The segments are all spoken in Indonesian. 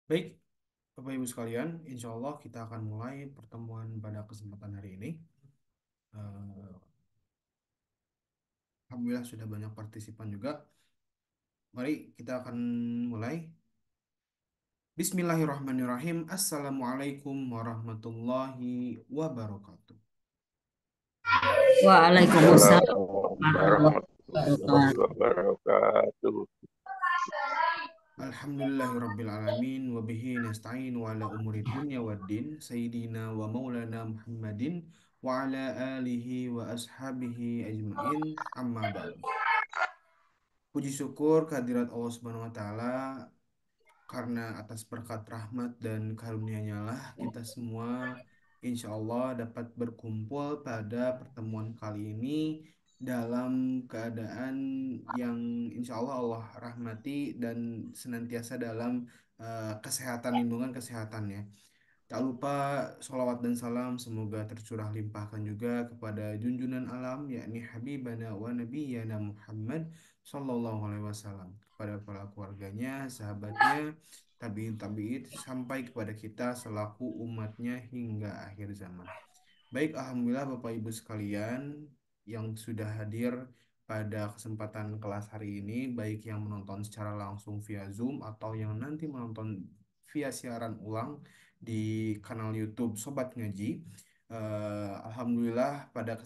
Baik, Bapak Ibu sekalian, insya Allah kita akan mulai pertemuan pada kesempatan hari ini. Eh, Alhamdulillah sudah banyak partisipan juga. Mari kita akan mulai. Bismillahirrahmanirrahim. Assalamualaikum warahmatullahi wabarakatuh. Waalaikumsalam Assalamualaikum warahmatullahi warahmatullahi wabarakatuh. wabarakatuh. Alhamdulillahirabbil alamin wa bihi nasta'in wa ala umuri dunya waddin sayyidina wa maulana Muhammadin wa ala alihi wa ashabihi ajmain amma ba'du. Puji syukur kehadirat Allah Subhanahu wa taala karena atas berkat rahmat dan karunia-Nya lah kita semua insya Allah dapat berkumpul pada pertemuan kali ini dalam keadaan yang insya Allah Allah rahmati dan senantiasa dalam kesehatan, lindungan kesehatannya. Tak lupa sholawat dan salam semoga tercurah limpahkan juga kepada junjunan alam yakni Habibana wa Nabiyyana Muhammad Sallallahu Alaihi Wasallam, kepada para keluarganya, sahabatnya, tabiin tabiin sampai kepada kita selaku umatnya hingga akhir zaman. Baik, Alhamdulillah Bapak Ibu sekalian yang sudah hadir pada kesempatan kelas hari ini, baik yang menonton secara langsung via Zoom atau yang nanti menonton via siaran ulang di kanal YouTube Sobat Ngaji. Alhamdulillah pada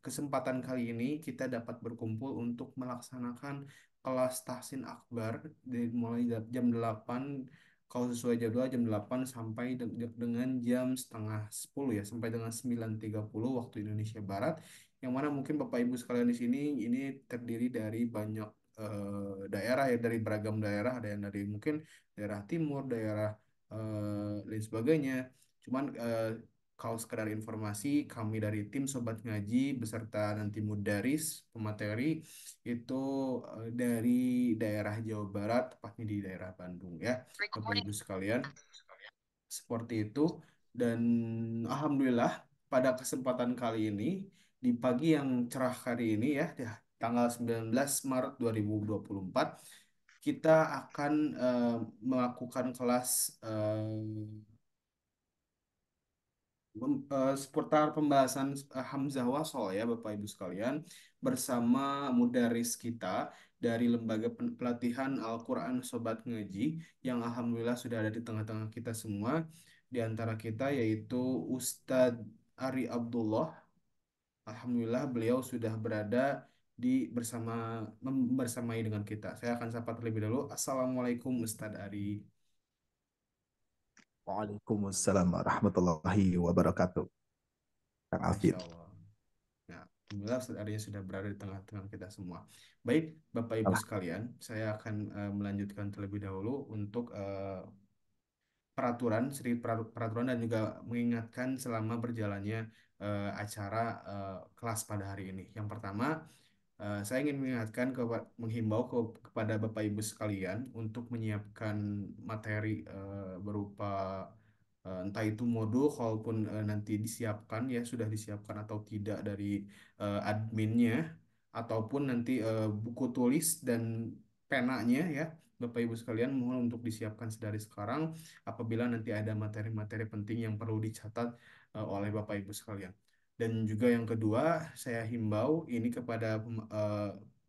kesempatan kali ini kita dapat berkumpul untuk melaksanakan kelas Tahsin Akbar mulai jam 8, kalau sesuai jadwal jam 8 sampai dengan jam setengah 10 ya, sampai dengan 9.30 waktu Indonesia Barat, yang mana mungkin Bapak Ibu sekalian di sini ini terdiri dari banyak daerah ya, dari beragam daerah, ada yang dari mungkin daerah timur, daerah lain sebagainya. Cuman kalau sekedar informasi, kami dari tim Sobat Ngaji beserta nanti Mudaris pemateri itu dari daerah Jawa Barat, tepatnya di daerah Bandung ya, Bapak Ibu sekalian. Seperti itu. Dan Alhamdulillah pada kesempatan kali ini, di pagi yang cerah hari ini ya, tanggal 19 Maret 2024, kita akan melakukan kelas seputar pembahasan Hamzah Wasol ya Bapak Ibu sekalian, bersama mudaris kita dari Lembaga Pelatihan Al-Quran Sobat Ngaji yang Alhamdulillah sudah ada di tengah-tengah kita semua, di antara kita yaitu Ustadz Ari Abdullah. Alhamdulillah beliau sudah berada bersamai dengan kita. Saya akan sapa terlebih dahulu. Assalamualaikum Ustadz Ari. Waalaikumsalam warahmatullahi wabarakatuh. Kang Masya Alvin. Allah. Nah, alhamdulillah Ustadz Arya sudah berada di tengah-tengah kita semua. Baik, Bapak Ibu Alah. sekalian, saya akan melanjutkan terlebih dahulu untuk peraturan, sedikit peraturan dan juga mengingatkan selama berjalannya acara kelas pada hari ini. Yang pertama, saya ingin mengingatkan menghimbau kepada Bapak Ibu sekalian untuk menyiapkan materi berupa entah itu modul, kalaupun nanti disiapkan ya sudah disiapkan atau tidak dari adminnya, ataupun nanti buku tulis dan penanya ya, Bapak Ibu sekalian mohon untuk disiapkan sedari sekarang apabila nanti ada materi-materi penting yang perlu dicatat oleh Bapak Ibu sekalian. Dan juga yang kedua, saya himbau ini kepada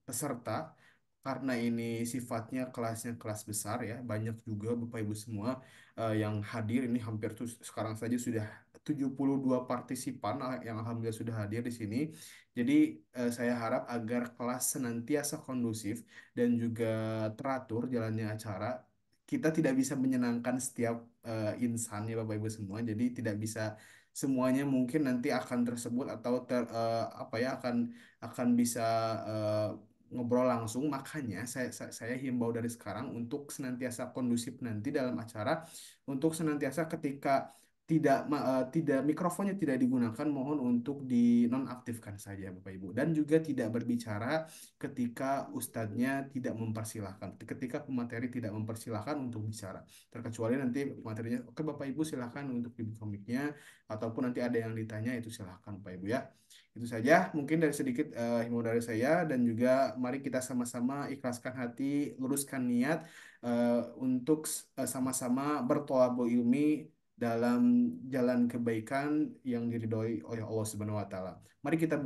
peserta, karena ini sifatnya kelasnya kelas besar ya, banyak juga Bapak Ibu semua yang hadir ini hampir tuh sekarang saja sudah 72 partisipan yang alhamdulillah sudah hadir di sini. Jadi saya harap agar kelas senantiasa kondusif dan juga teratur jalannya acara. Kita tidak bisa menyenangkan setiap insan ya Bapak Ibu semua. Jadi tidak bisa semuanya mungkin nanti akan tersebut atau apa ya, akan bisa eh, ngobrol langsung. Makanya saya himbau dari sekarang untuk senantiasa kondusif nanti dalam acara, untuk senantiasa ketika tidak mikrofonnya tidak digunakan, mohon untuk dinonaktifkan saja Bapak Ibu, dan juga tidak berbicara ketika ustadznya tidak mempersilahkan, ketika pemateri tidak mempersilahkan untuk bicara, terkecuali nanti materinya oke Bapak Ibu silahkan untuk dibuka mic-nya, ataupun nanti ada yang ditanya itu silahkan Bapak Ibu ya. Itu saja mungkin dari sedikit himbauan dari saya, dan juga mari kita sama-sama ikhlaskan hati, luruskan niat untuk sama-sama bertolabul ilmi dalam jalan kebaikan yang diridhoi oleh Allah Subhanahu wa taala. Mari kita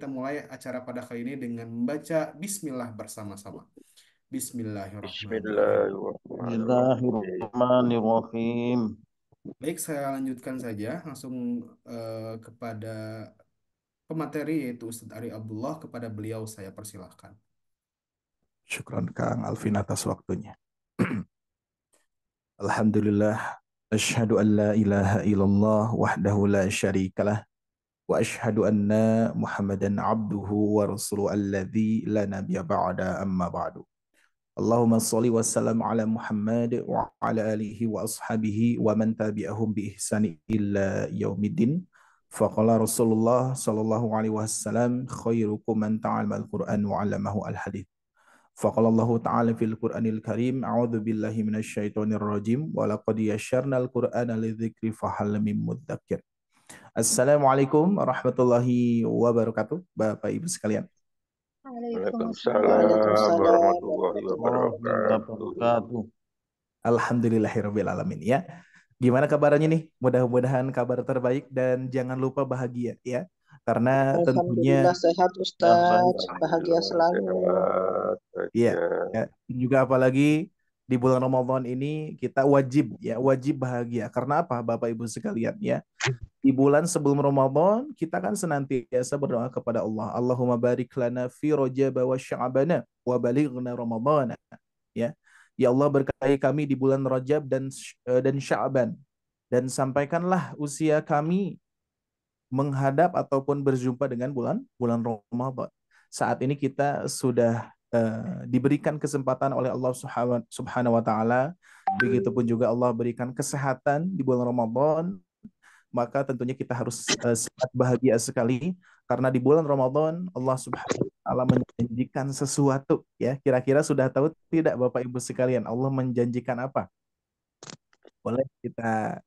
mulai acara pada kali ini dengan membaca bismillah bersama-sama. Bismillahirrahmanirrahim. Bismillahirrahmanirrahim. Bismillahirrahmanirrahim. Baik, saya lanjutkan saja langsung kepada pemateri, yaitu Ustadz Ari Abdullah. Kepada beliau saya persilahkan. Syukran Kang Alvin atas waktunya. Alhamdulillah, asyhadu an la ilaha illallah wahdahu la syarikalah wa asyhadu anna Muhammadan abduhu wa rasuluhu alladzi la nabiyya ba'da amma ba'du. Allahumma shalli wa sallam ala Muhammad wa ala alihi wa ashabihi wa man tabi'ahum bi ihsani illa yaumiddin. Faqala Rasulullah sallallahu alaihi wasallam khairukum man ta'allama al-Qur'an wa 'allamahu al-hadits. Faqala Allah ta'ala fil Qur'anil Karim a'udzu billahi minasy syaithanir rajim wa laqad yassarnal Qur'ana lidzikri fahal mim mudzakir. Assalamualaikum warahmatullahi wabarakatuh, Bapak Ibu sekalian. Waalaikumsalam Waalaikumsalam warahmatullahi warahmatullahi wabarakatuh. wabarakatuh. Alhamdulillahirabbil alamin ya. Gimana kabarnya nih? Mudah-mudahan kabar terbaik dan jangan lupa bahagia ya. Karena tentunya Alhamdulillah sehat Ya, baik. Ustadz, bahagia selalu. Sehat iya saja. ya, juga apalagi di bulan Ramadan ini kita wajib ya, wajib bahagia. Karena apa Bapak Ibu sekalian ya? Di bulan sebelum Ramadan kita kan senantiasa berdoa kepada Allah. Allahumma barik lana fi Rajab wa Sya'bana wa balighna Ramadhana. Ya. Ya Allah, berkahi kami di bulan Rajab dan Sya'ban, dan sampaikanlah usia kami menghadap ataupun berjumpa dengan bulan Ramadan. Saat ini kita sudah diberikan kesempatan oleh Allah Subhanahu wa taala. Begitupun juga Allah berikan kesehatan di bulan Ramadan, maka tentunya kita harus sangat bahagia sekali karena di bulan Ramadan Allah Subhanahu wa taala menjanjikan sesuatu ya. Kira-kira sudah tahu tidak Bapak Ibu sekalian, Allah menjanjikan apa? Boleh kita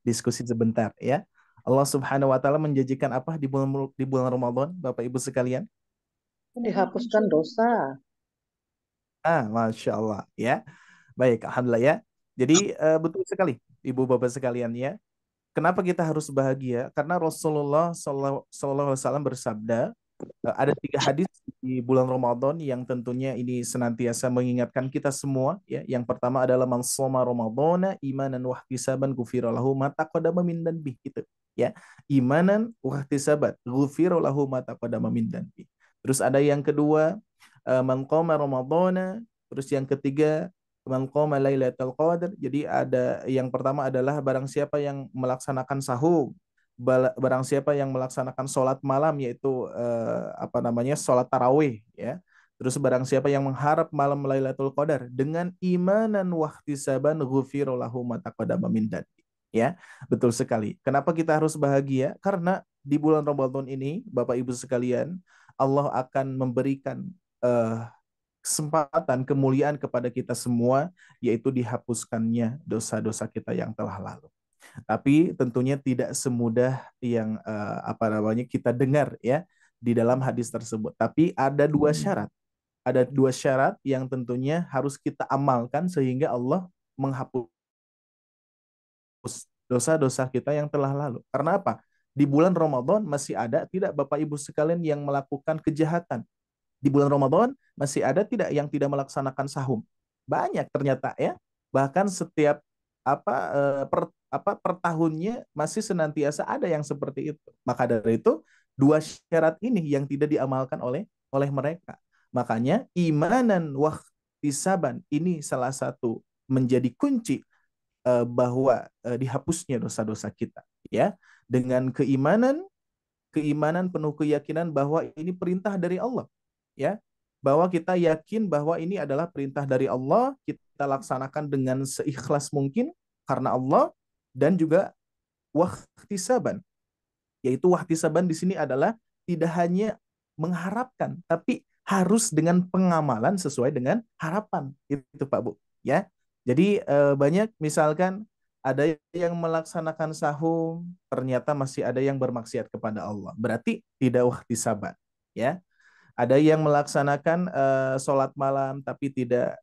diskusi sebentar ya. Allah Subhanahu wa taala menjanjikan apa di bulan Ramadan Bapak Ibu sekalian? Dihapuskan dosa. Masya Allah ya. Baik, alhamdulillah ya. Jadi betul sekali Ibu Bapak sekalian ya. Kenapa kita harus bahagia? Karena Rasulullah SAW bersabda, ada 3 hadis di bulan Ramadan yang tentunya ini senantiasa mengingatkan kita semua ya. Yang pertama adalah man shoma ramadhana imanan wa ihtisaban ghufira lahu ma taqaddama min dhanbi gitu ya. Imanan wa ihtisaban ghufira lahu ma taqaddama min dhanbi. Terus ada yang kedua, man qama ramadhana, terus yang ketiga man qama lailatul qadar. Jadi ada yang pertama adalah barang siapa yang melaksanakan sahur, barang siapa yang melaksanakan sholat malam, yaitu sholat tarawih ya. Terus barang siapa yang mengharap malam Lailatul Qadar dengan imanan wahtisaban ghufira lahu ma taqaddama min dhanbi. Ya, betul sekali. Kenapa kita harus bahagia? Karena di bulan Ramadan ini, Bapak Ibu sekalian, Allah akan memberikan kesempatan, kemuliaan kepada kita semua, yaitu dihapuskannya dosa-dosa kita yang telah lalu. Tapi tentunya tidak semudah yang kita dengar ya di dalam hadis tersebut. Tapi ada 2 syarat. Ada 2 syarat yang tentunya harus kita amalkan sehingga Allah menghapus dosa-dosa kita yang telah lalu. Karena apa? Di bulan Ramadan masih ada tidak Bapak Ibu sekalian yang melakukan kejahatan? Di bulan Ramadan masih ada tidak yang tidak melaksanakan sahur? Banyak ternyata ya. Bahkan setiap per tahunnya masih senantiasa ada yang seperti itu. Maka dari itu 2 syarat ini yang tidak diamalkan oleh mereka. Makanya imanan wahtisaban ini salah satu menjadi kunci bahwa dihapusnya dosa-dosa kita ya. Dengan keimanan penuh keyakinan bahwa ini perintah dari Allah ya, bahwa kita yakin bahwa ini adalah perintah dari Allah, kita laksanakan dengan seikhlas mungkin karena Allah. Dan juga wahtisaban, yaitu wahtisaban di sini adalah tidak hanya mengharapkan tapi harus dengan pengamalan sesuai dengan harapan itu Pak Bu ya. Jadi banyak misalkan ada yang melaksanakan sahur, ternyata masih ada yang bermaksiat kepada Allah. Berarti tidak wahtisaban, ya. Ada yang melaksanakan sholat malam tapi tidak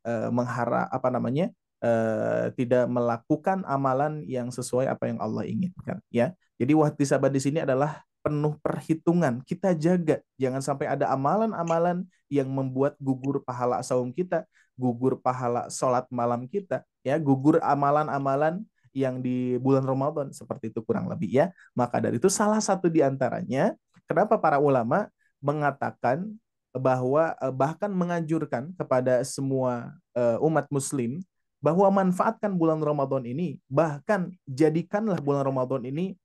tidak melakukan amalan yang sesuai apa yang Allah inginkan, ya. Jadi wahtisaban di sini adalah penuh perhitungan. Kita jaga jangan sampai ada amalan-amalan yang membuat gugur pahala saum kita, gugur pahala sholat malam kita, ya, gugur amalan-amalan yang di bulan Ramadan, seperti itu kurang lebih, ya. Maka dari itu salah satu di antaranya kenapa para ulama mengatakan bahwa bahkan menganjurkan kepada semua umat muslim bahwa manfaatkan bulan Ramadan ini, bahkan jadikanlah bulan Ramadan ini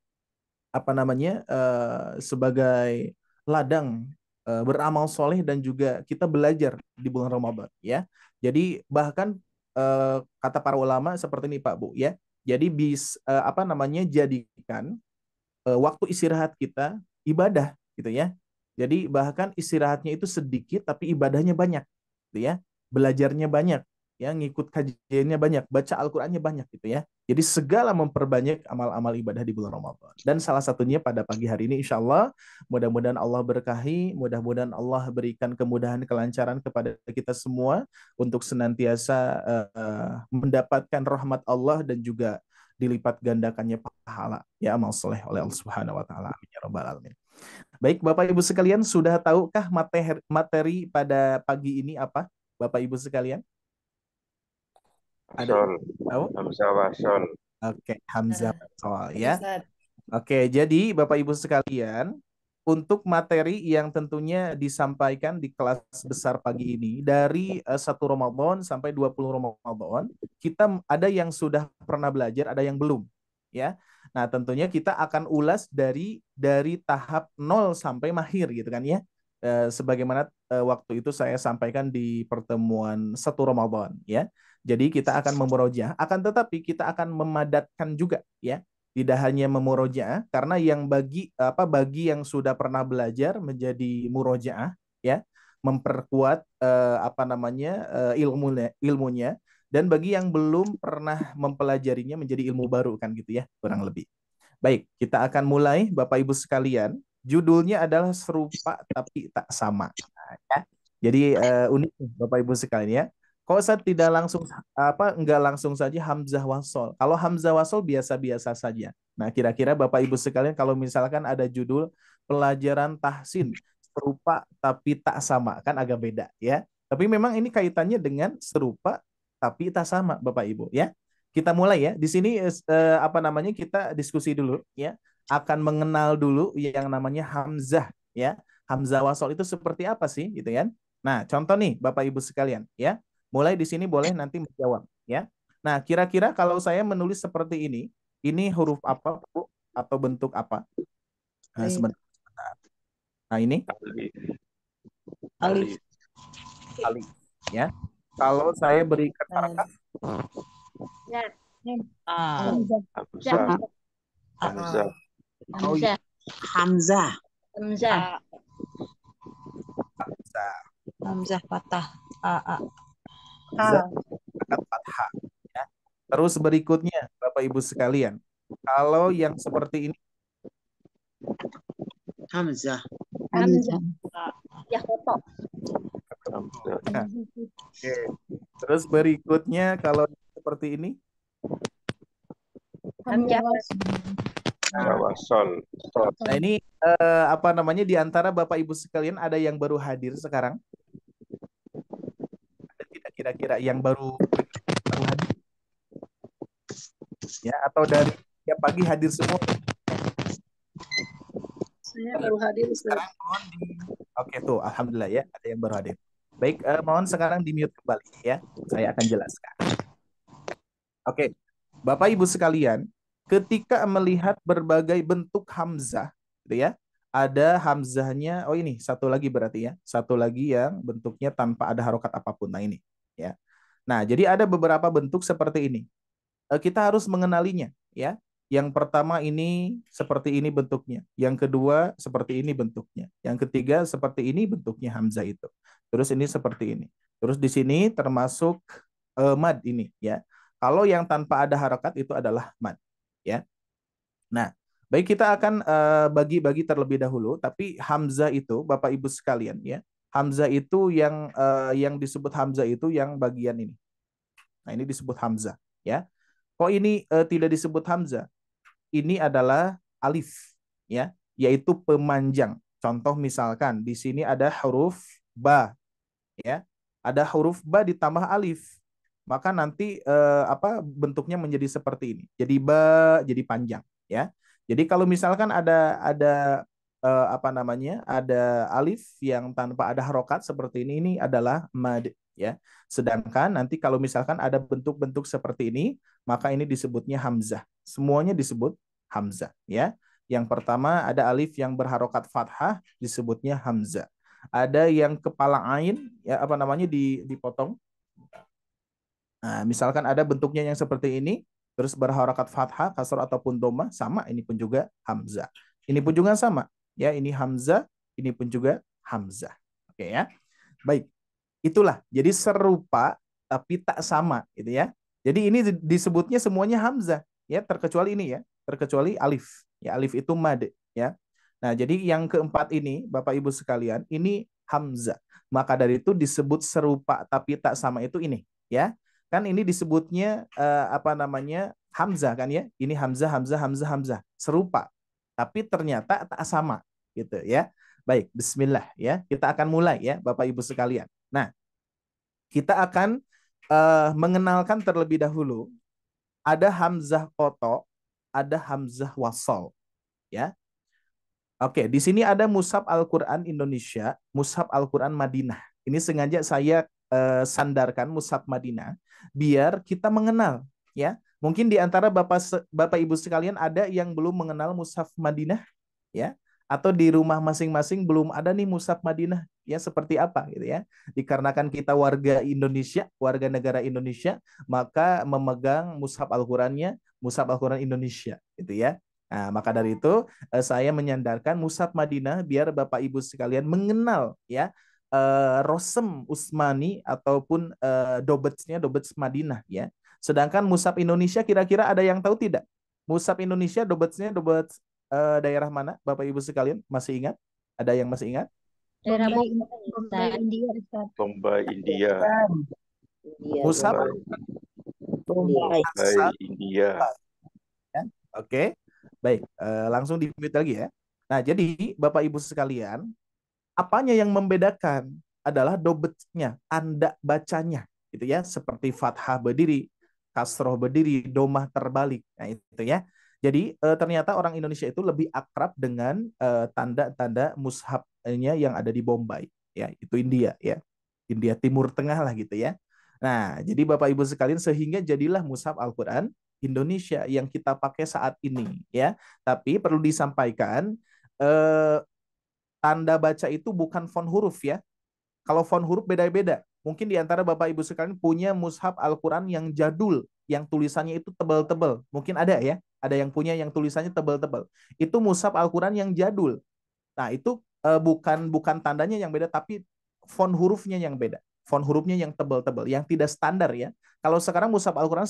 sebagai ladang beramal soleh dan juga kita belajar di bulan Ramadan, ya. Jadi bahkan kata para ulama seperti ini Pak Bu, ya. Jadi jadikan waktu istirahat kita ibadah gitu, ya. Jadi bahkan istirahatnya itu sedikit tapi ibadahnya banyak gitu, ya. Belajarnya banyak, ya, ngikut kajiannya banyak, baca Al-Qur'annya banyak gitu, ya. Jadi segala memperbanyak amal-amal ibadah di bulan Ramadan. Dan salah satunya pada pagi hari ini insya Allah, mudah-mudahan Allah berkahi, mudah-mudahan Allah berikan kemudahan kelancaran kepada kita semua untuk senantiasa mendapatkan rahmat Allah dan juga dilipat gandakannya pahala, ya, amal soleh oleh Allah Subhanahu wa taala. Amin ya rabbal alamin. Baik, Bapak Ibu sekalian, sudah tahukah materi pada pagi ini apa? Bapak Ibu sekalian? Ada Wasol. tahu? Hamzah wasol. Oke, Hamzah Nah, soal, tadi ya. Ustaz. Oke, jadi Bapak Ibu sekalian, untuk materi yang tentunya disampaikan di kelas besar pagi ini dari 1 Ramadan sampai 20 Ramadan, kita ada yang sudah pernah belajar, ada yang belum, ya. Nah, tentunya kita akan ulas dari tahap 0 sampai mahir gitu kan, ya. Sebagaimana waktu itu saya sampaikan di pertemuan 1 Ramadan, ya. Jadi kita akan memurojaah, akan tetapi kita akan memadatkan juga, ya. Tidak hanya memurojaah, karena yang bagi yang sudah pernah belajar menjadi murojaah, ya, memperkuat ilmunya, dan bagi yang belum pernah mempelajarinya menjadi ilmu baru kan gitu, ya, kurang lebih. Baik, kita akan mulai Bapak Ibu sekalian. Judulnya adalah serupa tapi tak sama. Nah, ya. Jadi unik nih, Bapak Ibu sekalian, ya. Kok saya tidak langsung enggak langsung saja Hamzah Wasol. Kalau Hamzah Wasol biasa-biasa saja. Nah, kira-kira Bapak Ibu sekalian kalau misalkan ada judul pelajaran tahsin serupa tapi tak sama, kan agak beda, ya. Tapi memang ini kaitannya dengan serupa tapi tak sama, Bapak Ibu, ya. Kita mulai, ya. Di sini kita diskusi dulu, ya. Akan mengenal dulu yang namanya Hamzah, ya. Hamzah Wasol itu seperti apa sih, gitu kan? Nah, contoh nih Bapak Ibu sekalian, ya. Mulai di sini boleh nanti menjawab, ya. Nah, kira-kira kalau saya menulis seperti ini huruf apa, Bu? Atau bentuk apa? Nah, sebentar. Nah, ini Alif. alif, ya. Kalau saya berikan harakat, Hamzah. Hamzah. oh iya, Hamzah. Hamzah. Hamzah patah. Hamzah harakat fathah, ya. Terus berikutnya, Bapak Ibu sekalian, kalau yang seperti ini, Hamzah. Hamzah. Ya, foto. Hamzah. nah, oke. Terus berikutnya kalau seperti ini, Hamzah. Hamzah wasol. nah ini di antara Bapak Ibu sekalian ada yang baru hadir sekarang? Ada tidak kira-kira yang baru hadir? Ya, atau dari tiap pagi hadir semua? Saya baru hadir. Sekarang mohon Oke tuh, alhamdulillah, ya, ada yang baru hadir. Baik, mohon sekarang di mute kembali, ya. Saya akan jelaskan. Oke, Bapak Ibu sekalian, ketika melihat berbagai bentuk hamzah, gitu ya, ada hamzahnya. Oh, ini satu lagi berarti, ya, satu lagi yang bentuknya tanpa ada harokat apapun. Nah, ini, ya. Nah, jadi ada beberapa bentuk seperti ini. Kita harus mengenalinya, ya. Yang pertama ini seperti ini bentuknya. Yang kedua seperti ini bentuknya. Yang ketiga seperti ini bentuknya hamzah itu. Terus ini seperti ini. Terus di sini termasuk mad ini, ya. Kalau yang tanpa ada harokat itu adalah mad. Ya. Nah, baik kita akan bagi-bagi terlebih dahulu. Tapi hamzah itu, Bapak Ibu sekalian, ya, hamzah itu yang disebut hamzah itu yang bagian ini. Nah, ini disebut hamzah. Ya. Kok ini tidak disebut hamzah? Ini adalah alif, ya, yaitu pemanjang. Contoh misalkan di sini ada huruf ba, ya, ada huruf ba ditambah alif, maka nanti bentuknya menjadi seperti ini. Jadi ba jadi panjang, ya. Jadi kalau misalkan ada ada alif yang tanpa ada harokat seperti ini adalah mad, ya. Sedangkan nanti kalau misalkan ada bentuk-bentuk seperti ini, maka ini disebutnya hamzah. Semuanya disebut hamzah, ya. Yang pertama ada alif yang berharokat fathah disebutnya hamzah. Ada yang kepala ain, ya, dipotong. Nah, misalkan ada bentuknya yang seperti ini, terus berharokat fathah, kasrah ataupun dhamma, sama, ini pun juga hamzah. Ini pun juga sama, ya, ini hamzah, ini pun juga hamzah. Oke, ya. Baik. Itulah. Jadi serupa tapi tak sama, gitu ya. Jadi ini disebutnya semuanya hamzah, ya, terkecuali ini, ya, terkecuali alif. Ya, alif itu mad, ya. Nah, jadi yang keempat ini, Bapak Ibu sekalian, ini hamzah. Maka dari itu disebut serupa tapi tak sama itu ini, ya. Kan ini disebutnya hamzah kan, ya. Ini hamzah, hamzah, hamzah, hamzah. Serupa. Tapi ternyata tak sama, gitu, ya. Baik, bismillah, ya. Kita akan mulai, ya, Bapak Ibu sekalian. Nah, kita akan mengenalkan terlebih dahulu ada hamzah koto, ada hamzah wasol, ya. Oke, di sini ada Mushaf Al-Quran Indonesia, Mushaf Al-Quran Madinah. Ini sengaja saya sandarkan Mushaf Madinah biar kita mengenal, ya. Mungkin di antara Bapak Ibu sekalian ada yang belum mengenal Mushaf Madinah, ya. Atau di rumah masing-masing belum ada nih Mushaf Madinah, ya, seperti apa, gitu ya. Dikarenakan kita warga Indonesia, warga negara Indonesia, maka memegang Mushaf Al-Qurannya Mushaf Al-Quran Indonesia, gitu ya. Nah, maka dari itu saya menyandarkan Mushaf Madinah biar Bapak Ibu sekalian mengenal, ya, Rosem Usmani ataupun Dobets Madinah, ya. Sedangkan Mushaf Indonesia kira-kira ada yang tahu tidak? Mushaf Indonesia dobetsnya dobets daerah mana, Bapak Ibu sekalian? Masih ingat? Ada yang masih ingat? Daerah Bombay, Bombay, Bombay Ustaz. India, Ustaz. Bombay, India. Iya, Mushaf Bombay, Bombay. India. ya. Oke. Baik, langsung di-mute lagi, ya. Nah, jadi Bapak Ibu sekalian, apanya yang membedakan adalah dobetnya, tanda bacanya, gitu ya, seperti fathah berdiri, kasroh berdiri, domah terbalik. Nah, itu, ya. Jadi ternyata orang Indonesia itu lebih akrab dengan tanda-tanda mushafnya yang ada di Bombay, ya, itu India, ya. India Timur Tengah lah, gitu ya. Nah, jadi Bapak Ibu sekalian, sehingga jadilah Mushaf Al-Quran Indonesia yang kita pakai saat ini, ya. Tapi perlu disampaikan eh, tanda baca itu bukan font huruf, ya. Kalau font huruf beda-beda. Mungkin di antara Bapak Ibu sekalian punya mushaf Al-Quran yang jadul, yang tulisannya itu tebal-tebal. Mungkin ada, ya. Ada yang punya yang tulisannya tebal-tebal. Itu mushaf Al-Quran yang jadul. Nah, itu bukan tandanya yang beda, tapi font hurufnya yang beda. Font hurufnya yang tebal-tebal, yang tidak standar, ya. Kalau sekarang mushaf Al-Quran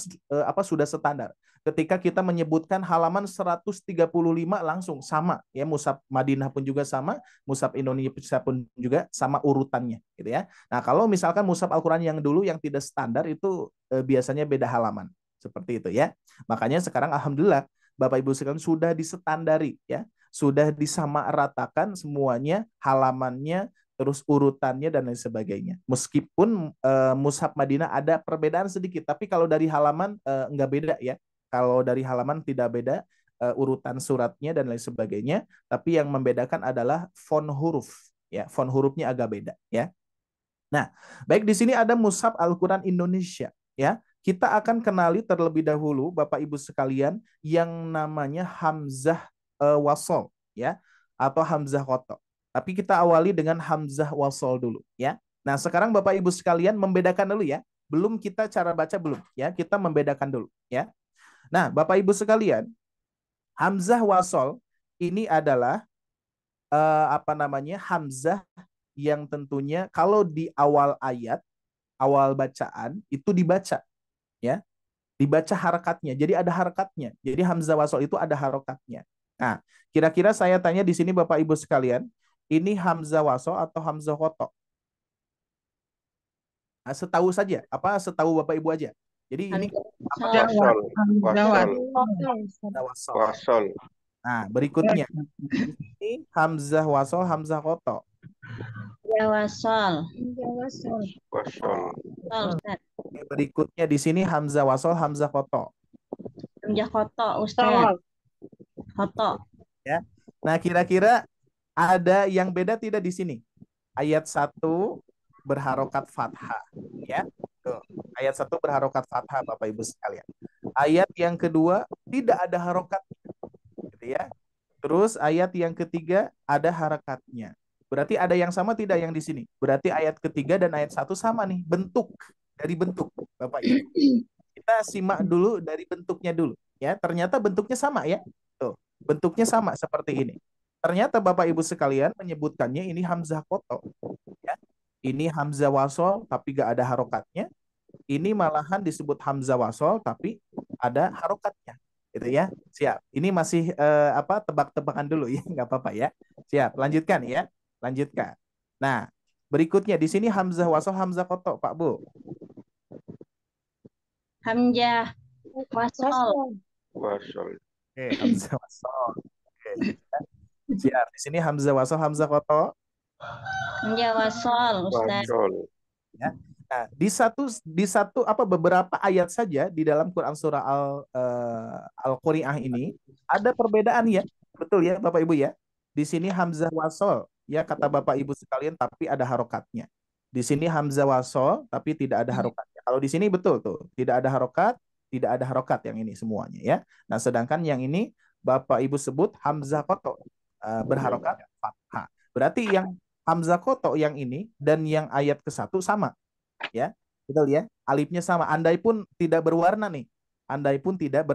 sudah standar. Ketika kita menyebutkan halaman 135 langsung sama, ya, mushaf Madinah pun juga sama, mushaf Indonesia pun juga sama urutannya, gitu ya. Nah, kalau misalkan mushaf Al-Quran yang dulu yang tidak standar itu biasanya beda halaman. Seperti itu, ya. Makanya sekarang alhamdulillah Bapak Ibu sekalian sudah disestandari, ya. Sudah disamaratakan semuanya, halamannya, terus urutannya dan lain sebagainya. Meskipun mushaf Madinah ada perbedaan sedikit, tapi kalau dari halaman enggak beda, ya. Kalau dari halaman tidak beda urutan suratnya dan lain sebagainya, tapi yang membedakan adalah font huruf, ya. Font hurufnya agak beda, ya. Nah, baik, di sini ada Mushaf Al-Quran Indonesia, ya. Kita akan kenali terlebih dahulu Bapak Ibu sekalian yang namanya hamzah wasol, ya, atau hamzah koto. Tapi kita awali dengan hamzah wasol dulu, ya. Nah, sekarang Bapak Ibu sekalian membedakan dulu, ya. Belum kita cara baca belum, ya. Kita membedakan dulu, ya. Nah, Bapak Ibu sekalian, hamzah wasol ini adalah hamzah yang tentunya kalau di awal ayat, awal bacaan itu dibaca, ya. Dibaca harakatnya. Jadi ada harakatnya. Jadi hamzah wasol itu ada harakatnya. Nah, kira-kira saya tanya di sini Bapak Ibu sekalian, ini hamzah wasol atau hamzah kotok? Nah, setahu saja, apa setahu Bapak Ibu aja. Jadi ini Hamzah Wasol. Wasol. hamzah wasol. Wasol. Nah, berikutnya ini hamzah wasol, hamzah kotok. Ya wasol. Wasol. Wasol, Ustaz. Berikutnya di sini hamzah wasol, hamzah kotok. Hamzah koto, Ustaz. Koto. Ya. Nah, kira-kira ada yang beda tidak di sini? Ayat 1 berharokat fathah, ya. Tuh. Ayat 1 berharokat fathah, Bapak Ibu sekalian. Ayat yang kedua tidak ada harokat, gitu ya. Terus ayat yang ketiga ada harakatnya. Berarti ada yang sama tidak yang di sini? Berarti ayat ketiga dan ayat 1 sama nih, bentuk dari bentuk, Bapak Ibu. Kita simak dulu dari bentuknya dulu, ya. Ternyata bentuknya sama, ya. Tuh, bentuknya sama seperti ini. Ternyata Bapak Ibu sekalian menyebutkannya ini hamzah koto, ya. Ini hamzah wasol tapi gak ada harokatnya. Ini malahan disebut hamzah wasol tapi ada harokatnya, gitu ya. Siap. Ini masih tebak-tebakan dulu ya, nggak apa-apa ya. Siap. Lanjutkan ya. Lanjutkan. Nah, berikutnya di sini hamzah wasol, hamzah koto, Pak Bu. Hamzah wasol. Wasol. Oke, hamzah wasol. Oke. Siap. Di sini hamzah wasol, hamzah koto. Hamzah wasol, Ustaz. Wasol. Ya. Nah, di satu beberapa ayat saja di dalam Quran surah Al-Qari'ah ini ada perbedaan ya. Betul ya Bapak Ibu ya. Di sini hamzah wasol ya kata Bapak Ibu sekalian tapi ada harokatnya. Di sini hamzah wasol tapi tidak ada harokatnya. Kalau di sini betul tuh, tidak ada harokat, tidak ada harokat yang ini semuanya ya. Nah, sedangkan yang ini Bapak Ibu sebut hamzah koto berharokat fathah. Berarti yang hamzah koto yang ini dan yang ayat ke-1 sama. Ya, betul ya. Alifnya sama. Andai pun tidak berwarna nih. Andai pun tidak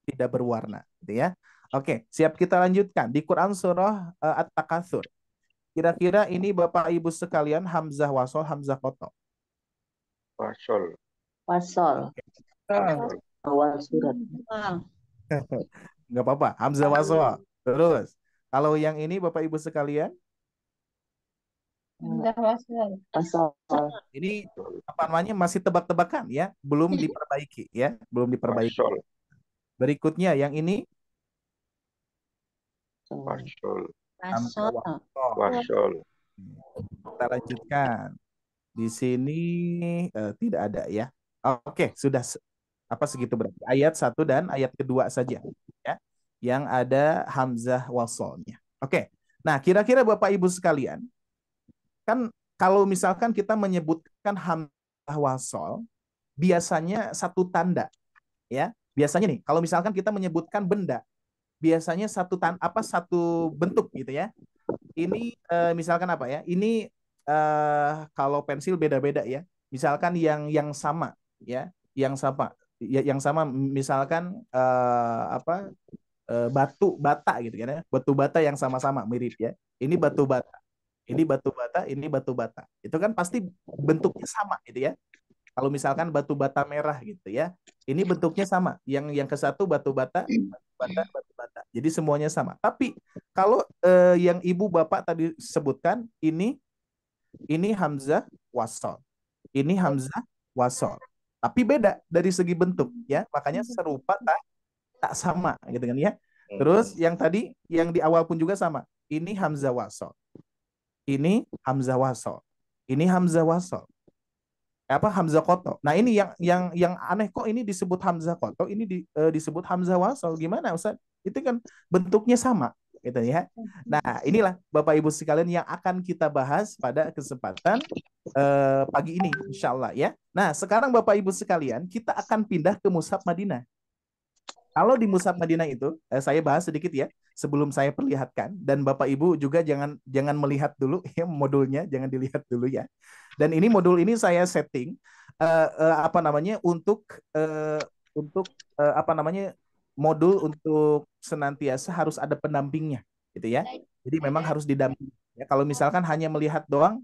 berwarna, gitu ya. Oke, siap kita lanjutkan di Quran surah At-Takatsur. Kira-kira ini Bapak Ibu sekalian hamzah wasol, hamzah koto. Wasol. Wasol. Wasol. Awal surat. Nggak apa-apa, hamzah wasol. Terus, kalau yang ini Bapak Ibu sekalian, Wasol. ini apa namanya masih tebak-tebakan ya, belum diperbaiki ya, belum diperbaiki. Wasol. Berikutnya yang ini Wasol. hamzah Wasol. wasol. Wasol. Kita lanjutkan. Di sini tidak ada ya. Oke, sudah segitu berarti. Ayat 1 dan ayat kedua saja ya. Yang ada hamzah wasolnya. Oke. Nah, kira-kira Bapak Ibu sekalian, kan kalau misalkan kita menyebutkan hamzah wasol, biasanya satu tanda ya. Biasanya nih, kalau misalkan kita menyebutkan benda, biasanya satu bentuk gitu ya. Ini misalkan apa ya? Ini kalau pensil beda-beda ya. Misalkan yang sama ya, yang sama yang sama misalkan batu bata gitu kan ya. Batu bata yang sama-sama mirip ya. Ini batu bata. Ini batu bata, ini batu bata. Itu kan pasti bentuknya sama gitu ya. Kalau misalkan batu bata merah gitu ya. Ini bentuknya sama. Yang ke-1 batu bata, batu bata. Jadi semuanya sama. Tapi kalau yang Ibu Bapak tadi sebutkan ini hamzah wasol. Ini hamzah wasol. Tapi beda dari segi bentuk ya. Makanya serupa tak sama gitu kan ya. Terus yang tadi yang di awal pun juga sama. Ini hamzah wasol. Ini hamzah wasol. Ini hamzah wasol. Hamzah koto. Nah, ini yang aneh kok ini disebut hamzah koto, ini disebut hamzah wasol. Gimana Ustaz? Itu kan bentuknya sama gitu ya. Nah, inilah Bapak Ibu sekalian yang akan kita bahas pada kesempatan pagi ini insyaallah ya. Nah, sekarang Bapak Ibu sekalian, kita akan pindah ke Mushaf Madinah. Kalau di Mushaf Madinah itu saya bahas sedikit ya sebelum saya perlihatkan, dan Bapak Ibu juga jangan melihat dulu ya modulnya, jangan dilihat dulu ya. Dan ini modul ini saya setting untuk modul untuk senantiasa harus ada pendampingnya gitu ya. Jadi memang harus didampingi. Ya, kalau misalkan hanya melihat doang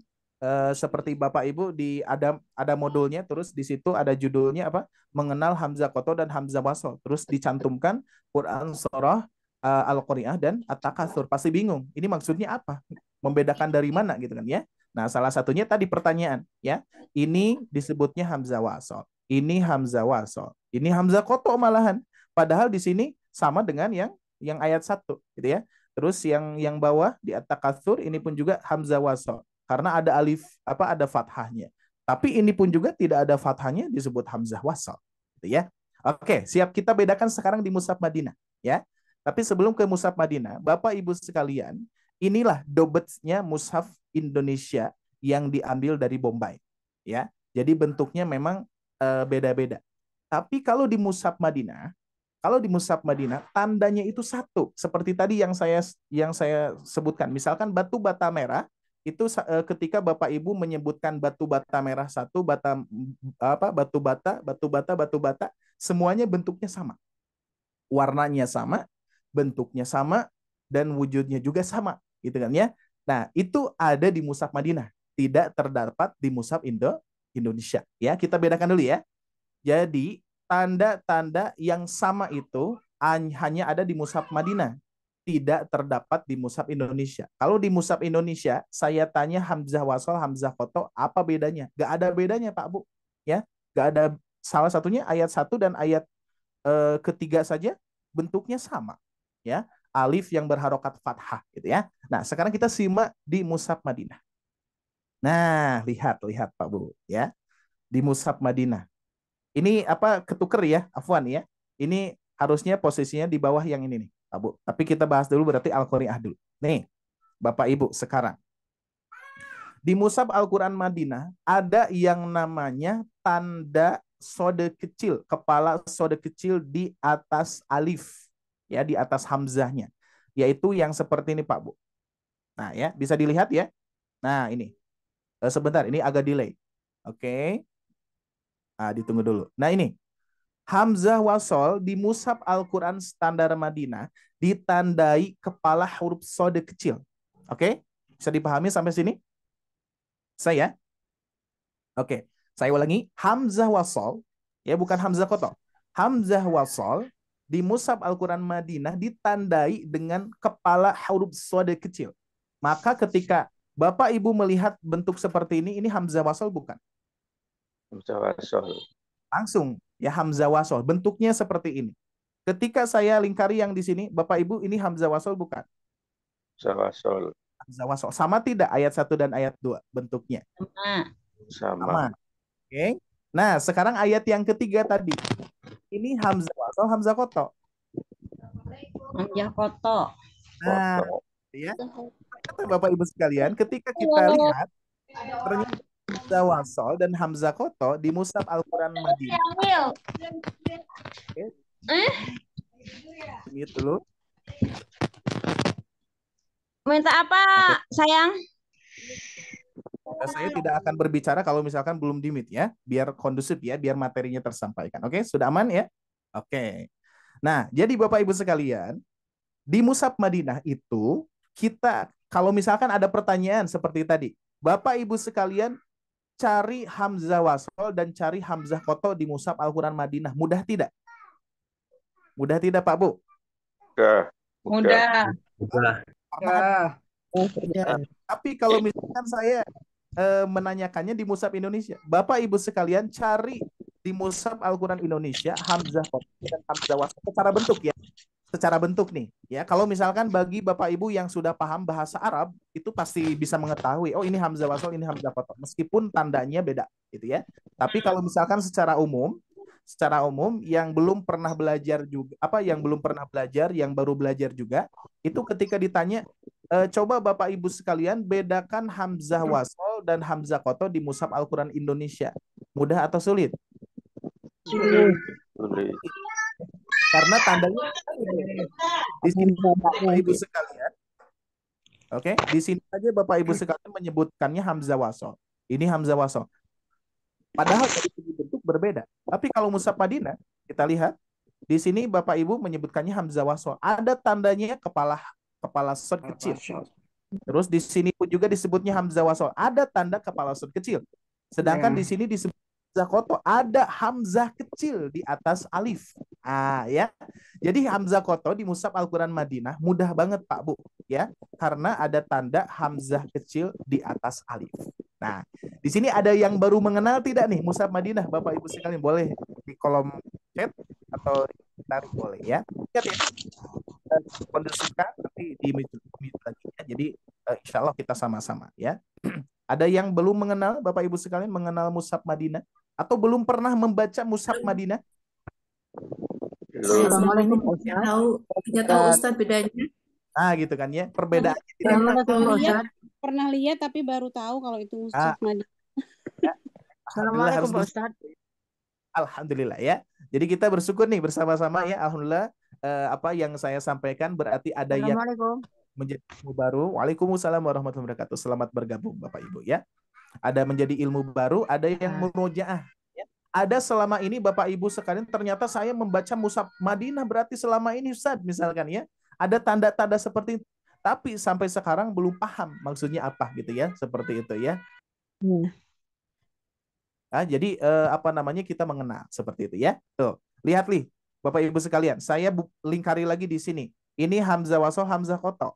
seperti Bapak Ibu ada modulnya, terus di situ ada judulnya apa? Mengenal Hamzah Koto dan Hamzah Wasol. Terus dicantumkan Quran surah Al-Qari'ah dan At-Takatsur. Pasti bingung. Ini maksudnya apa? Membedakan dari mana gitu kan ya? Nah, salah satunya tadi pertanyaan ya. Ini disebutnya Hamzah Wasol. Ini Hamzah Wasol. Ini Hamzah Koto malahan. Padahal di sini sama dengan yang ayat 1 gitu ya. Terus yang bawah di At-Takatsur ini pun juga Hamzah Wasol. Karena ada alif ada fathahnya. Tapi ini pun juga tidak ada fathahnya disebut Hamzah Wasol gitu ya. Oke, siap, kita bedakan sekarang di Mushaf Madinah ya. Tapi sebelum ke Mushaf Madinah, Bapak Ibu sekalian, inilah dobetnya Mushaf Indonesia yang diambil dari Bombay ya. Jadi bentuknya memang beda-beda. Tapi kalau di Mushaf Madinah, tandanya itu satu, seperti tadi yang saya sebutkan. Misalkan batu bata merah itu ketika Bapak Ibu menyebutkan batu bata merah satu, batu bata, semuanya bentuknya sama, warnanya sama, bentuknya sama, dan wujudnya juga sama, gitu kan ya. Nah, itu ada di Mushaf Madinah, tidak terdapat di Mushaf Indonesia. Ya, kita bedakan dulu ya. Jadi tanda-tanda yang sama itu hanya ada di Mushaf Madinah, tidak terdapat di Mushaf Indonesia. Kalau di Mushaf Indonesia, saya tanya Hamzah Wasol, Hamzah Koto, apa bedanya? Gak ada bedanya, Pak Bu. Ya, gak ada. Salah satunya ayat 1 dan ayat ketiga saja bentuknya sama. Ya, alif yang berharokat fathah, gitu ya. Nah, sekarang kita simak di Mushaf Madinah. Nah, lihat Pak Bu, ya. Di Mushaf Madinah. Ini ketuker ya, afwan ya. Ini harusnya posisinya di bawah yang ini nih, Pak Bu. Tapi kita bahas dulu berarti Al-Qari'ah dulu. Nih, Bapak Ibu sekarang. Di Mushaf Al-Quran Madinah ada yang namanya tanda sode kecil, kepala sode kecil di atas alif, ya, di atas hamzahnya. Yaitu yang seperti ini, Pak Bu. Nah, ya, bisa dilihat ya. Nah, ini. Sebentar, ini agak delay. Oke. Nah, ditunggu dulu. Nah, ini. Hamzah Wasol di Mushaf Al-Quran Standar Madinah ditandai kepala huruf sode kecil. Oke? Bisa dipahami sampai sini? Saya? Oke. Saya ulangi. Hamzah Wasol, ya, bukan Hamzah Koto. Hamzah Wasol di Mushaf Al-Quran Madinah ditandai dengan kepala huruf sode kecil. Maka ketika Bapak Ibu melihat bentuk seperti ini Hamzah Wasol bukan? Hamzah Wasol. Langsung ya Hamzah Wasol. Bentuknya seperti ini. Ketika saya lingkari yang di sini, Bapak Ibu, ini Hamzah Wasol bukan? Hamzah Wasol. Hamzah Wasol. Sama tidak ayat 1 dan ayat 2 bentuknya? Sama. Oke. Nah, sekarang ayat yang ketiga tadi. Ini Hamzah Wasol, Hamzah Koto. Hamzah Koto. Nah, ya. Kata Bapak Ibu sekalian, ketika kita lihat ternyata Hamzah Wasol dan Hamzah Koto di Mushaf Al-Quran Madinah. Oke. Ini dulu. Minta apa, sayang? Saya tidak akan berbicara kalau misalkan belum di-mute ya, biar kondusif ya, biar materinya tersampaikan. Oke, sudah aman ya? Oke. Nah, jadi Bapak Ibu sekalian, di Mushaf Madinah itu kita kalau misalkan ada pertanyaan seperti tadi, Bapak Ibu sekalian cari Hamzah Wasol dan cari Hamzah Koto di Mushaf Al-Quran Madinah. Mudah tidak? Mudah tidak, Pak Bu? Mudah. Tapi kalau misalkan saya menanyakannya di Mushaf Indonesia, Bapak Ibu sekalian cari di Mushaf Al-Quran Indonesia Hamzah Koto dan Hamzah Wasol secara bentuk ya. Secara bentuk nih ya, kalau misalkan bagi Bapak Ibu yang sudah paham bahasa Arab itu pasti bisa mengetahui, oh ini Hamzah Wasol, ini Hamzah Koto, meskipun tandanya beda gitu ya. Tapi kalau misalkan secara umum yang belum pernah belajar juga, yang belum pernah belajar, yang baru belajar juga, itu ketika ditanya coba Bapak Ibu sekalian bedakan Hamzah Wasol dan Hamzah Koto di Mushaf Al-Quran Indonesia, mudah atau sulit? Sulit. Karena tandanya di sini Bapak Ibu sekalian, oke, di sini saja Bapak Ibu sekalian menyebutkannya Hamzah Wasol. Ini Hamzah Wasol. Padahal dari segi bentuk berbeda. Tapi kalau Mushaf Madinah, kita lihat di sini Bapak Ibu menyebutkannya Hamzah Wasol. Ada tandanya kepala shot kecil. Terus di sini pun juga disebutnya hamzah wasol. Ada tanda kepala sud kecil. Sedangkan di sini disebut hamzah koto, ada hamzah kecil di atas alif. Ya. Jadi hamzah koto di mushaf Al-Quran Madinah mudah banget Pak Bu, ya, karena ada tanda hamzah kecil di atas alif. Nah, di sini ada yang baru mengenal tidak nih mushaf Madinah, Bapak Ibu sekalian, boleh di kolom chat atau tarik boleh ya. Ingat ya, kondisikan nanti di mute lagi ya. Jadi insya Allah kita sama-sama ya. Ada yang belum mengenal, Bapak Ibu sekalian, mengenal mushaf Madinah atau belum pernah membaca mushaf Madinah? Assalamualaikum Tidak tahu Ustadz bedanya. Nah, gitu kan ya. Perbedaannya pernah lihat tapi baru tahu kalau itu mushaf Madinah. Ya. Assalamualaikum Pak Ustadz. Alhamdulillah ya. Jadi kita bersyukur nih bersama-sama ya. Alhamdulillah apa yang saya sampaikan berarti ada yang menjadi ilmu baru. Waalaikumsalam warahmatullahi wabarakatuh. Selamat bergabung Bapak Ibu ya. Ada menjadi ilmu baru, ada yang murojaah. Ya. Ada selama ini Bapak Ibu sekalian ternyata saya membaca mushaf Madinah berarti selama ini Ustaz misalkan ya. Ada tanda-tanda seperti itu. Tapi sampai sekarang belum paham maksudnya apa gitu ya. Seperti itu ya. Nah, jadi apa namanya kita mengenal seperti itu ya. Tuh, lihat nih Bapak Ibu sekalian, saya lingkari lagi di sini. Ini hamzah wasol, hamzah koto.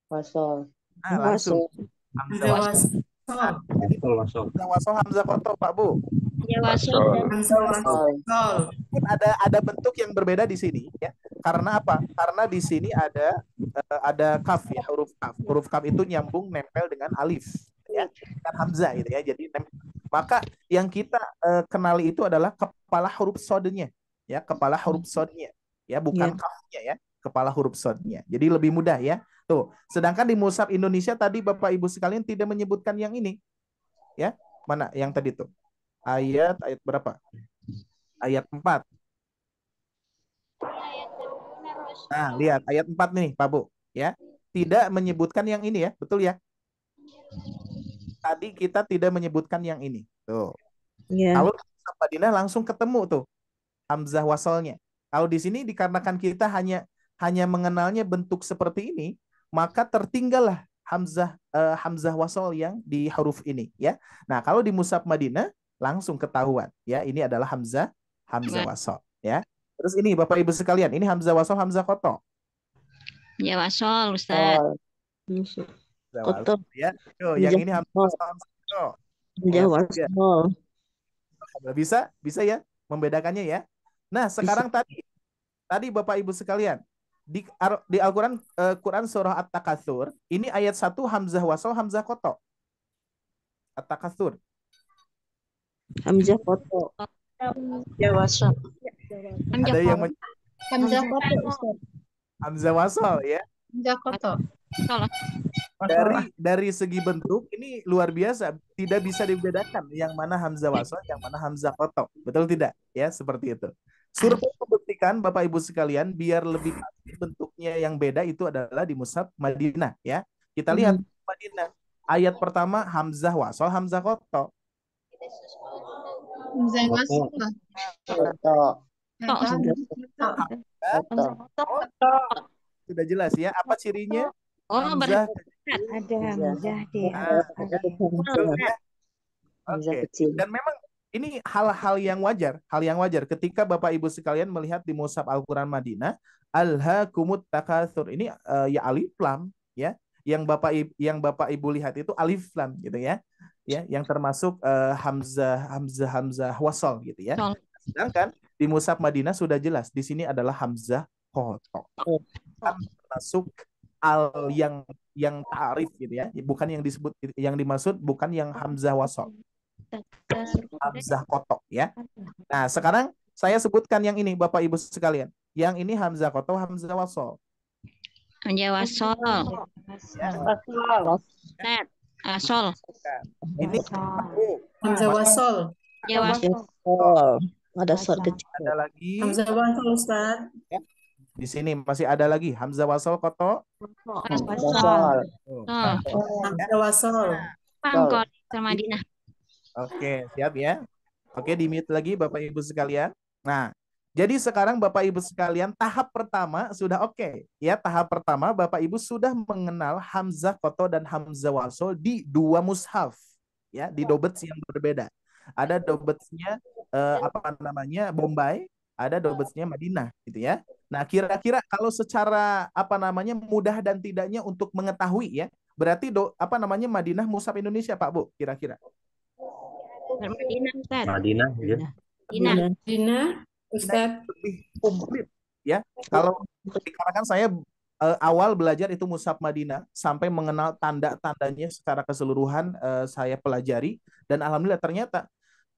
Wasol. Nah, langsung hamzah wasol. Hamzah wasol, hamzah koto, Pak Bu. Ada bentuk yang berbeda di sini ya. Karena apa? Karena di sini ada kaf ya, huruf kaf. Huruf kaf itu nyambung nempel dengan alif ya, kan hamzah gitu ya. Jadi maka yang kita kenali itu adalah kepala huruf sodnya ya, kepala huruf sodnya ya, bukan kafnya ya, kepala huruf sodnya. Jadi lebih mudah ya. Tuh, sedangkan di mushaf Indonesia tadi Bapak Ibu sekalian tidak menyebutkan yang ini. Ya, mana yang tadi tuh? Ayat berapa? Ayat 4. Nah, lihat ayat 4 nih, Pak Bu, ya. Tidak menyebutkan yang ini ya, betul ya? Tadi kita tidak menyebutkan yang ini. Tuh. Kalau di mushaf Madinah langsung ketemu tuh hamzah wasalnya. Kalau di sini dikarenakan kita hanya mengenalnya bentuk seperti ini, maka tertinggallah hamzah wasal yang di huruf ini ya. Nah, kalau di mushaf Madinah langsung ketahuan ya, ini adalah hamzah wasal ya. Terus ini Bapak Ibu sekalian, ini hamzah wasal, hamzah koto. Ya wasol Ustaz. Koto ya. Tuh, yang ini hamzah wasal, hamzah koto. Bisa ya membedakannya ya. Nah, sekarang tadi Bapak Ibu sekalian, di Al-Quran Quran surah At-Takatsur, ini ayat 1 hamzah wasal, hamzah koto. At-Takatsur. Hamzah koto. Ya wasal. Ada yang Hamzah koto Ustaz. hamzah wasal ya. Hamzah koto. Dari segi bentuk ini luar biasa, tidak bisa dibedakan yang mana hamzah wasal, yang mana hamzah koto. Betul tidak? Ya, seperti itu. Survei membuktikan Bapak Ibu sekalian, biar lebih pasti bentuknya yang beda itu adalah di mushaf Madinah ya. Kita lihat Madinah. Ayat pertama hamzah wasal, hamzah koto. Hamzah wasal. Sudah jelas ya, apa cirinya? Hamzah ada hamzah di Oke. Dan memang ini hal yang wajar ketika Bapak Ibu sekalian melihat di mushaf Al-Quran Madinah, alhaakumut takatsur. Ini ya alif lam ya, yang Bapak Ibu lihat itu alif lam gitu ya. Ya, yang termasuk hamzah wasal gitu ya. Sedangkan di mushaf Madinah sudah jelas di sini adalah hamzah koto. Termasuk yang ta'rif gitu ya, bukan yang disebut, yang dimaksud bukan yang hamzah wasal, hamzah koto ya. Nah, sekarang saya sebutkan yang ini Bapak Ibu sekalian. Yang ini hamzah koto, hamzah wasal. Hamzah wasol. Asol. Ini Hamzah wasol. Ya wasol. Ada sor kecil. Ada lagi. Hamzah wasol Ustaz. Di sini masih ada lagi hamzah wasal koto. Wasal. Hamzah wasol. Pangkot Madinah. Oke, siap ya. Oke, di mute lagi Bapak Ibu sekalian. Nah, Jadi sekarang Bapak Ibu sekalian tahap pertama sudah oke. Ya, tahap pertama Bapak Ibu sudah mengenal Hamzah Koto dan Hamzah Wasol di dua mushaf. Ya, di dobets yang berbeda. Ada dobetsnya apa namanya Bombay, ada dobetsnya Madinah gitu ya. Nah, kira-kira kalau secara apa namanya mudah dan tidaknya untuk mengetahui ya, berarti apa namanya Madinah mushaf Indonesia Pak Bu, kira-kira. Madinah, Ustaz. Madinah, ya. Madinah. Dina, Nah, Ustadz. lebih komplit ya. Kalau dikarenakan saya awal belajar itu mushaf Madinah sampai mengenal tanda-tandanya secara keseluruhan saya pelajari dan alhamdulillah ternyata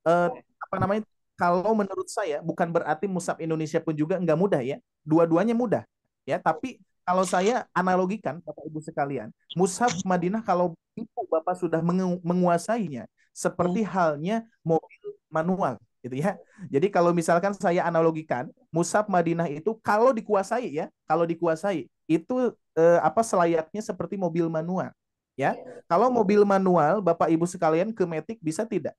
apa namanya kalau menurut saya bukan berarti mushaf Indonesia pun juga nggak mudah ya. Dua-duanya mudah ya, tapi kalau saya analogikan Bapak Ibu sekalian, mushaf Madinah kalau Ibu Bapak sudah menguasainya seperti halnya mobil manual gitu ya. Jadi kalau misalkan saya analogikan, mushaf Madinah itu kalau dikuasai ya, kalau dikuasai itu apa selayaknya seperti mobil manual ya. Kalau mobil manual Bapak Ibu sekalian ke Matic bisa tidak?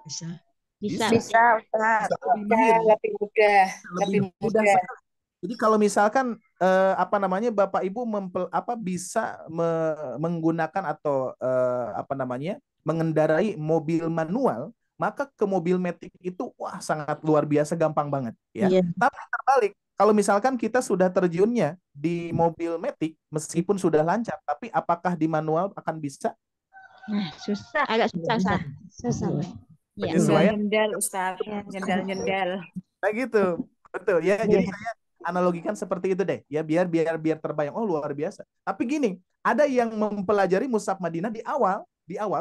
Bisa. Bisa. Bisa, Ustaz. Lebih mahir. Lebih mudah. Lebih mudah sekali. Jadi kalau misalkan apa namanya Bapak Ibu bisa menggunakan atau apa namanya mengendarai mobil manual, maka ke mobil Matic itu wah sangat luar biasa gampang banget ya. Iya. Tapi terbalik, kalau misalkan kita sudah terjunnya di mobil Matic meskipun sudah lancar, tapi apakah di manual akan bisa? Nah, susah, agak susah, Ustaz. Susah. Iya. Penyesuaian. Nyendal, Ustaz. Nyendal. Nah gitu, betul ya. Jadi saya analogikan seperti itu deh, ya biar terbayang. Oh luar biasa. Tapi gini, ada yang mempelajari mushaf Madinah di awal,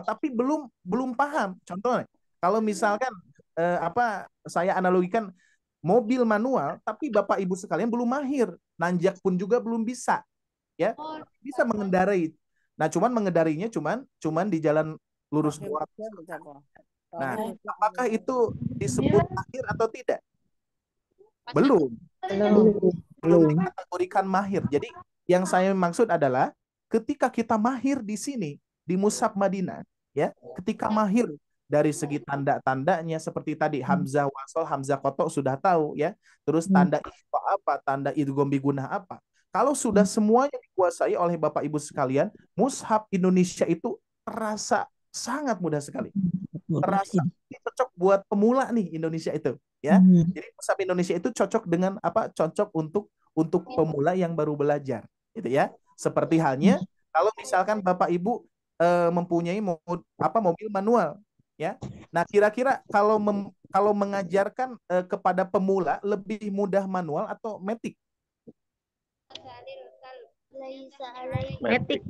tapi belum paham. Contohnya, kalau misalkan apa saya analogikan mobil manual, tapi Bapak Ibu sekalian belum mahir, nanjak pun juga belum bisa, ya bisa mengendarai. Nah, cuman mengendarinya cuman di jalan lurus doang. Nah, apakah itu disebut mahir atau tidak? Belum dikategorikan mahir. Jadi yang saya maksud adalah ketika kita mahir di sini di mushaf Madinah, ya, ketika mahir dari segi tanda-tandanya seperti tadi Hamzah Wasol, Hamzah Koto sudah tahu ya. Terus tanda ikhfa apa, tanda idgham bigunah apa. Kalau sudah semuanya dikuasai oleh Bapak Ibu sekalian, mushaf Indonesia itu terasa sangat mudah sekali. Terasa cocok buat pemula nih Indonesia itu, ya. Jadi mushaf Indonesia itu cocok dengan apa? Cocok untuk pemula yang baru belajar, gitu ya. Seperti halnya kalau misalkan Bapak Ibu mempunyai mobil manual, ya. Nah, kira-kira kalau mengajarkan kepada pemula lebih mudah manual atau matic? Matic.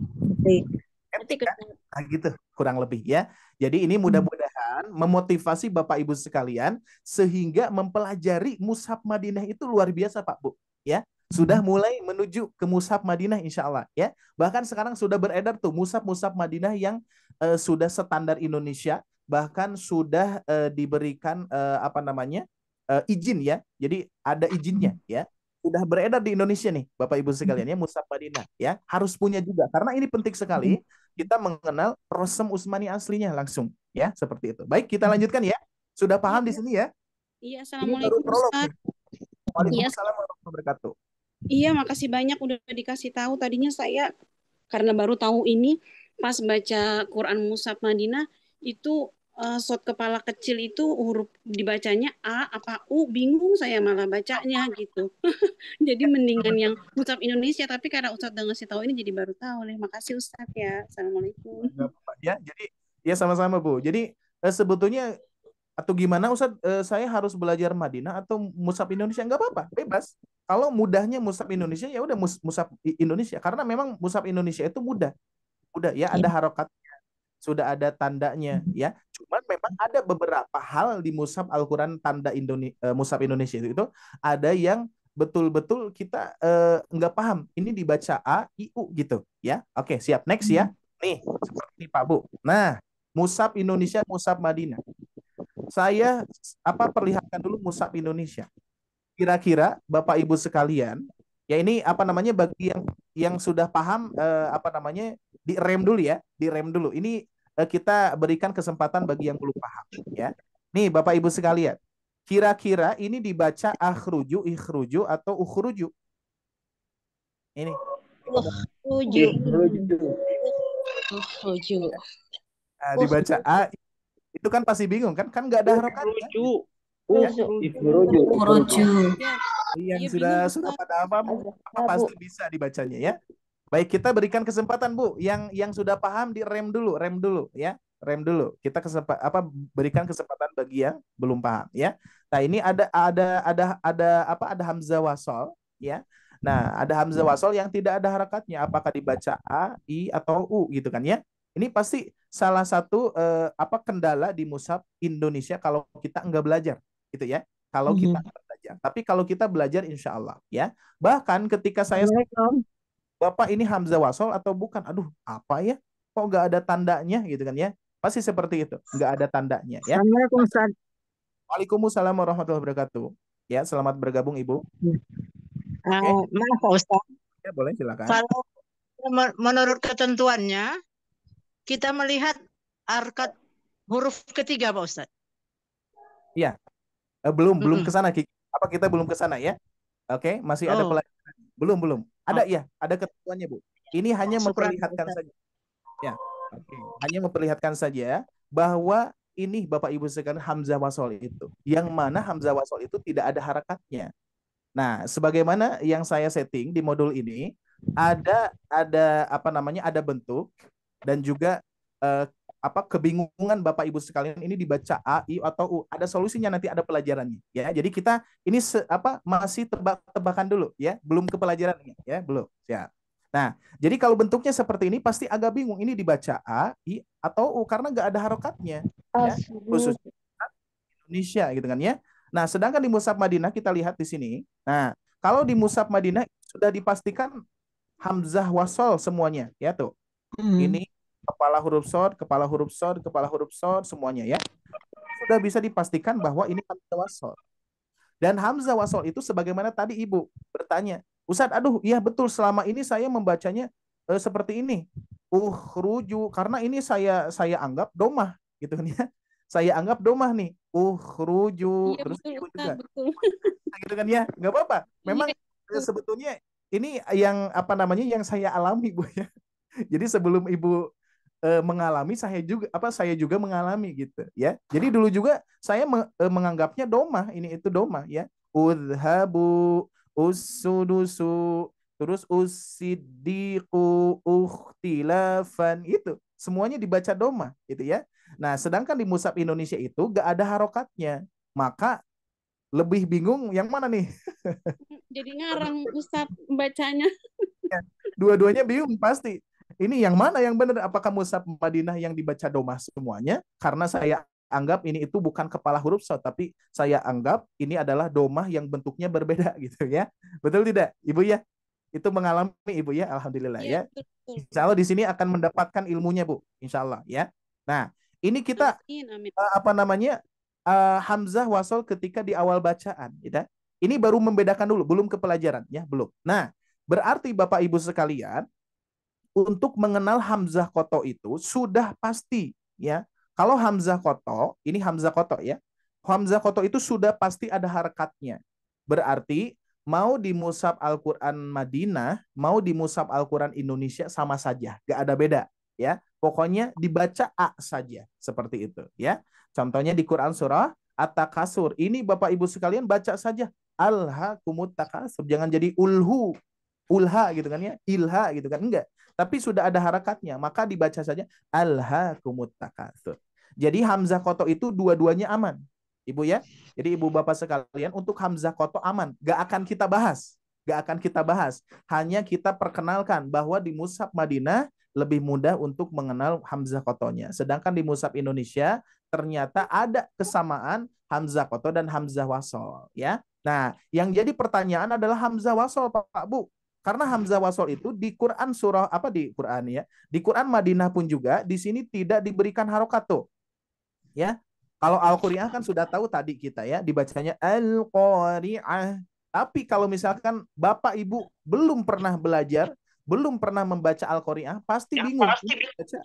Matic kan? Nah, gitu kurang lebih ya. Jadi ini mudah-mudahan memotivasi Bapak Ibu sekalian sehingga mempelajari mushaf Madinah itu luar biasa Pak Bu, ya. Sudah mulai menuju ke mushaf Madinah insya Allah ya. Bahkan sekarang sudah beredar tuh mushaf Madinah yang sudah standar Indonesia, bahkan sudah diberikan apa namanya izin ya. Jadi ada izinnya ya. Sudah beredar di Indonesia nih Bapak Ibu sekalian ya mushaf Madinah ya. Harus punya juga karena ini penting sekali kita mengenal Rosem Usmani aslinya langsung ya, seperti itu. Baik, kita lanjutkan ya. Sudah paham di sini ya? Iya, Ini baru Assalamualaikum, prolog Ustaz. nih. Waalaikumsalam warahmatullahi wabarakatuh. Iya, makasih banyak udah dikasih tahu. Tadinya saya karena baru tahu ini pas baca Quran Mushaf Madinah itu shot kepala kecil itu huruf dibacanya A apa U, bingung saya malah bacanya gitu. Jadi mendingan yang Mushaf Indonesia, tapi karena Ustadz udah ngasih tahu ini jadi baru tahu nih. Makasih Ustadz ya. Assalamualaikum. Nggak apa-apa, ya. Jadi ya sama-sama Bu. Jadi sebetulnya atau gimana Ustadz saya harus belajar Madinah atau mushaf Indonesia? Nggak apa-apa, bebas. Kalau mudahnya mushaf Indonesia ya udah mushaf Indonesia karena memang mushaf Indonesia itu mudah ya, ada harokatnya, sudah ada tandanya ya. Cuman memang ada beberapa hal di mushaf Al-Quran tanda mushaf Indonesia itu ada yang betul-betul kita nggak paham. Ini dibaca A, I, U gitu ya. Oke, siap. Next ya. Nih, seperti Pak Bu. Nah, mushaf Indonesia, mushaf Madinah. Saya perlihatkan dulu mushaf Indonesia. Kira-kira Bapak Ibu sekalian, ya ini apa namanya bagi yang sudah paham apa namanya direm dulu ya, direm dulu. Ini kita berikan kesempatan bagi yang belum paham ya. Nih Bapak Ibu sekalian, Kira-kira ini dibaca akhruju, ikhruju, atau ukhruju? Ini. Ukhruju. Ukhruju. Nah, dibaca A, itu kan pasti bingung kan? Kan nggak ada harokatnya. Ya. Ukhruju. Yang sudah pada paham pasti bisa dibacanya ya. Baik, kita berikan kesempatan Bu, yang sudah paham di rem dulu ya. Rem dulu. Kita berikan kesempatan bagi yang belum paham ya. Nah, ini ada hamzah wasol ya. Nah, ada hamzah wasol yang tidak ada harakatnya. Apakah dibaca A, I, atau U gitu kan ya? Ini pasti salah satu kendala di mushaf Indonesia kalau kita enggak belajar gitu ya. Kalau kita enggak belajar. Tapi kalau kita belajar insya Allah ya. Bahkan ketika saya Bapak ini hamzah wasol atau bukan? Aduh, apa ya? Kok nggak ada tandanya gitu kan ya? Pasti seperti itu, nggak ada tandanya ya. Assalamualaikum Ustaz. Waalaikumsalam warahmatullahi wabarakatuh. Ya, selamat bergabung Ibu. Maaf Pak Ustaz. Ya, boleh silakan. Kalau menurut ketentuannya kita melihat harkat huruf ketiga Pak Ustaz. Iya. Belum ke sana Kiki. Apa kita belum ke sana ya? Oke, masih ada pelajaran. Belum. Ada ya, ada ketentuannya Bu. Ini hanya memperlihatkan saja. Ya. Oke. Hanya memperlihatkan saja bahwa ini Bapak Ibu sekalian hamzah wasol itu. Yang mana hamzah wasol itu tidak ada harakatnya. Nah, sebagaimana yang saya setting di modul ini ada bentuk dan juga kebingungan Bapak Ibu sekalian ini dibaca A, I atau U. Ada solusinya, nanti ada pelajarannya ya. Jadi kita ini masih tebak-tebakan dulu ya, belum ke pelajarannya ya, belum. Ya. Nah, jadi kalau bentuknya seperti ini pasti agak bingung ini dibaca A, I atau U karena nggak ada harokatnya ya. Khususnya Indonesia gitu kan ya. Nah, sedangkan di Mushaf Madinah kita lihat di sini. Nah, kalau di Mushaf Madinah sudah dipastikan hamzah wasol semuanya ya tuh. Ini kepala huruf shad, kepala huruf shad, kepala huruf shad semuanya ya. Sudah bisa dipastikan bahwa ini hamzah wasol. Dan hamzah wasol itu sebagaimana tadi Ibu bertanya, Ustadz, aduh, iya betul, selama ini saya membacanya seperti ini. Ukhruju, karena ini saya anggap domah gitu kan ya. Saya anggap domah nih. Ukhruju, Iya, terus betul, Ibu Ustaz, juga. betul. Gitu kan ya. Nggak apa-apa. Memang sebetulnya ini yang yang saya alami Bu ya. Jadi sebelum Ibu mengalami, saya juga mengalami gitu ya. Jadi dulu juga saya menganggapnya domah, ini itu domah ya. Udhabu, usudusu, terus usidiku, ukhtilafan, itu semuanya dibaca domah gitu ya. Nah, sedangkan di mushaf Indonesia itu gak ada harokatnya, maka lebih bingung yang mana nih? Jadi ngarang Ustaz bacanya. Dua-duanya bingung pasti. Ini yang mana yang benar? Apakah mushaf Madinah yang dibaca domah semuanya? Karena saya anggap ini itu bukan kepala huruf shad, tapi saya anggap ini adalah domah yang bentuknya berbeda gitu ya. Betul tidak, Ibu ya? Itu mengalami Ibu ya, alhamdulillah ya. Insya Allah di sini akan mendapatkan ilmunya Bu, insya Allah ya. Nah, ini kita hamzah wasol ketika di awal bacaan, gitu. Ini baru membedakan dulu, belum ke pelajaran ya, belum. Nah, berarti Bapak Ibu sekalian, untuk mengenal hamzah koto itu sudah pasti ya. Kalau hamzah koto, ini hamzah koto ya. Hamzah koto itu sudah pasti ada harakatnya. Berarti mau di mushaf Al-Quran Madinah, mau di mushaf Al-Quran Indonesia sama saja, gak ada beda ya. Pokoknya dibaca A saja, seperti itu ya. Contohnya di Quran surah At-Takasur. Ini Bapak Ibu sekalian baca saja Alhaakumut Takasur. Jangan jadi ulha gitu kan ya, ilha gitu kan, enggak. Tapi sudah ada harakatnya, maka dibaca saja Alhaakumut Takasur. Jadi hamzah koto itu dua-duanya aman, Ibu ya. Jadi Ibu Bapak sekalian, untuk hamzah koto aman, gak akan kita bahas. Hanya kita perkenalkan bahwa di mushaf Madinah lebih mudah untuk mengenal hamzah kotonya. Sedangkan di mushaf Indonesia ternyata ada kesamaan hamzah koto dan hamzah wasol ya. Nah, yang jadi pertanyaan adalah hamzah wasol Pak Bu. Karena hamzah wasol itu di Quran surah di Quran ya. Di Quran Madinah pun juga di sini tidak diberikan harokat tuh. Ya. Kalau Al-Qari'ah kan sudah tahu tadi kita ya, dibacanya Al-Qari'ah. Tapi kalau misalkan Bapak Ibu belum pernah belajar, belum pernah membaca Al-Qari'ah, pasti bingung. Baca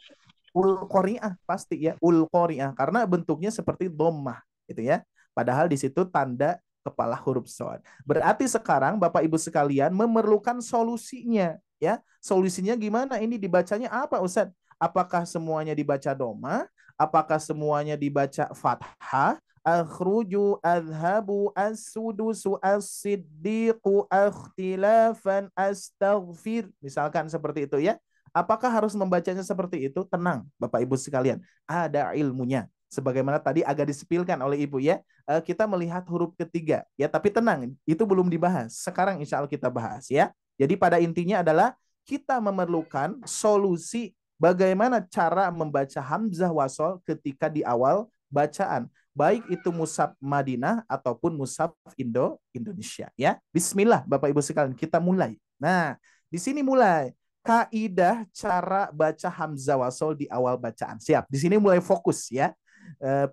Ul-Qari'ah pasti ya, Ul-Qari'ah karena bentuknya seperti dhammah gitu ya. Padahal di situ tanda kepala huruf shad. Berarti sekarang Bapak Ibu sekalian memerlukan solusinya, ya. Solusinya gimana? Ini dibacanya apa, Ustaz? Apakah semuanya dibaca doma? Apakah semuanya dibaca fathah? Akhruju, adhabu, as-sudusu, as-siddiqu, akhtilafan, astaghfir. Misalkan seperti itu ya. Apakah harus membacanya seperti itu? Tenang, Bapak Ibu sekalian. Ada ilmunya. Sebagaimana tadi agak disepilkan oleh Ibu ya. Kita melihat huruf ketiga. Ya, tapi tenang, itu belum dibahas. Sekarang insya Allah kita bahas ya. Jadi pada intinya adalah kita memerlukan solusi bagaimana cara membaca hamzah wasol ketika di awal bacaan. Baik itu mushaf Madinah ataupun mushaf Indonesia ya. Bismillah Bapak Ibu sekalian, kita mulai. Nah, di sini mulai kaidah cara baca hamzah wasol di awal bacaan. Siap. Di sini mulai fokus ya.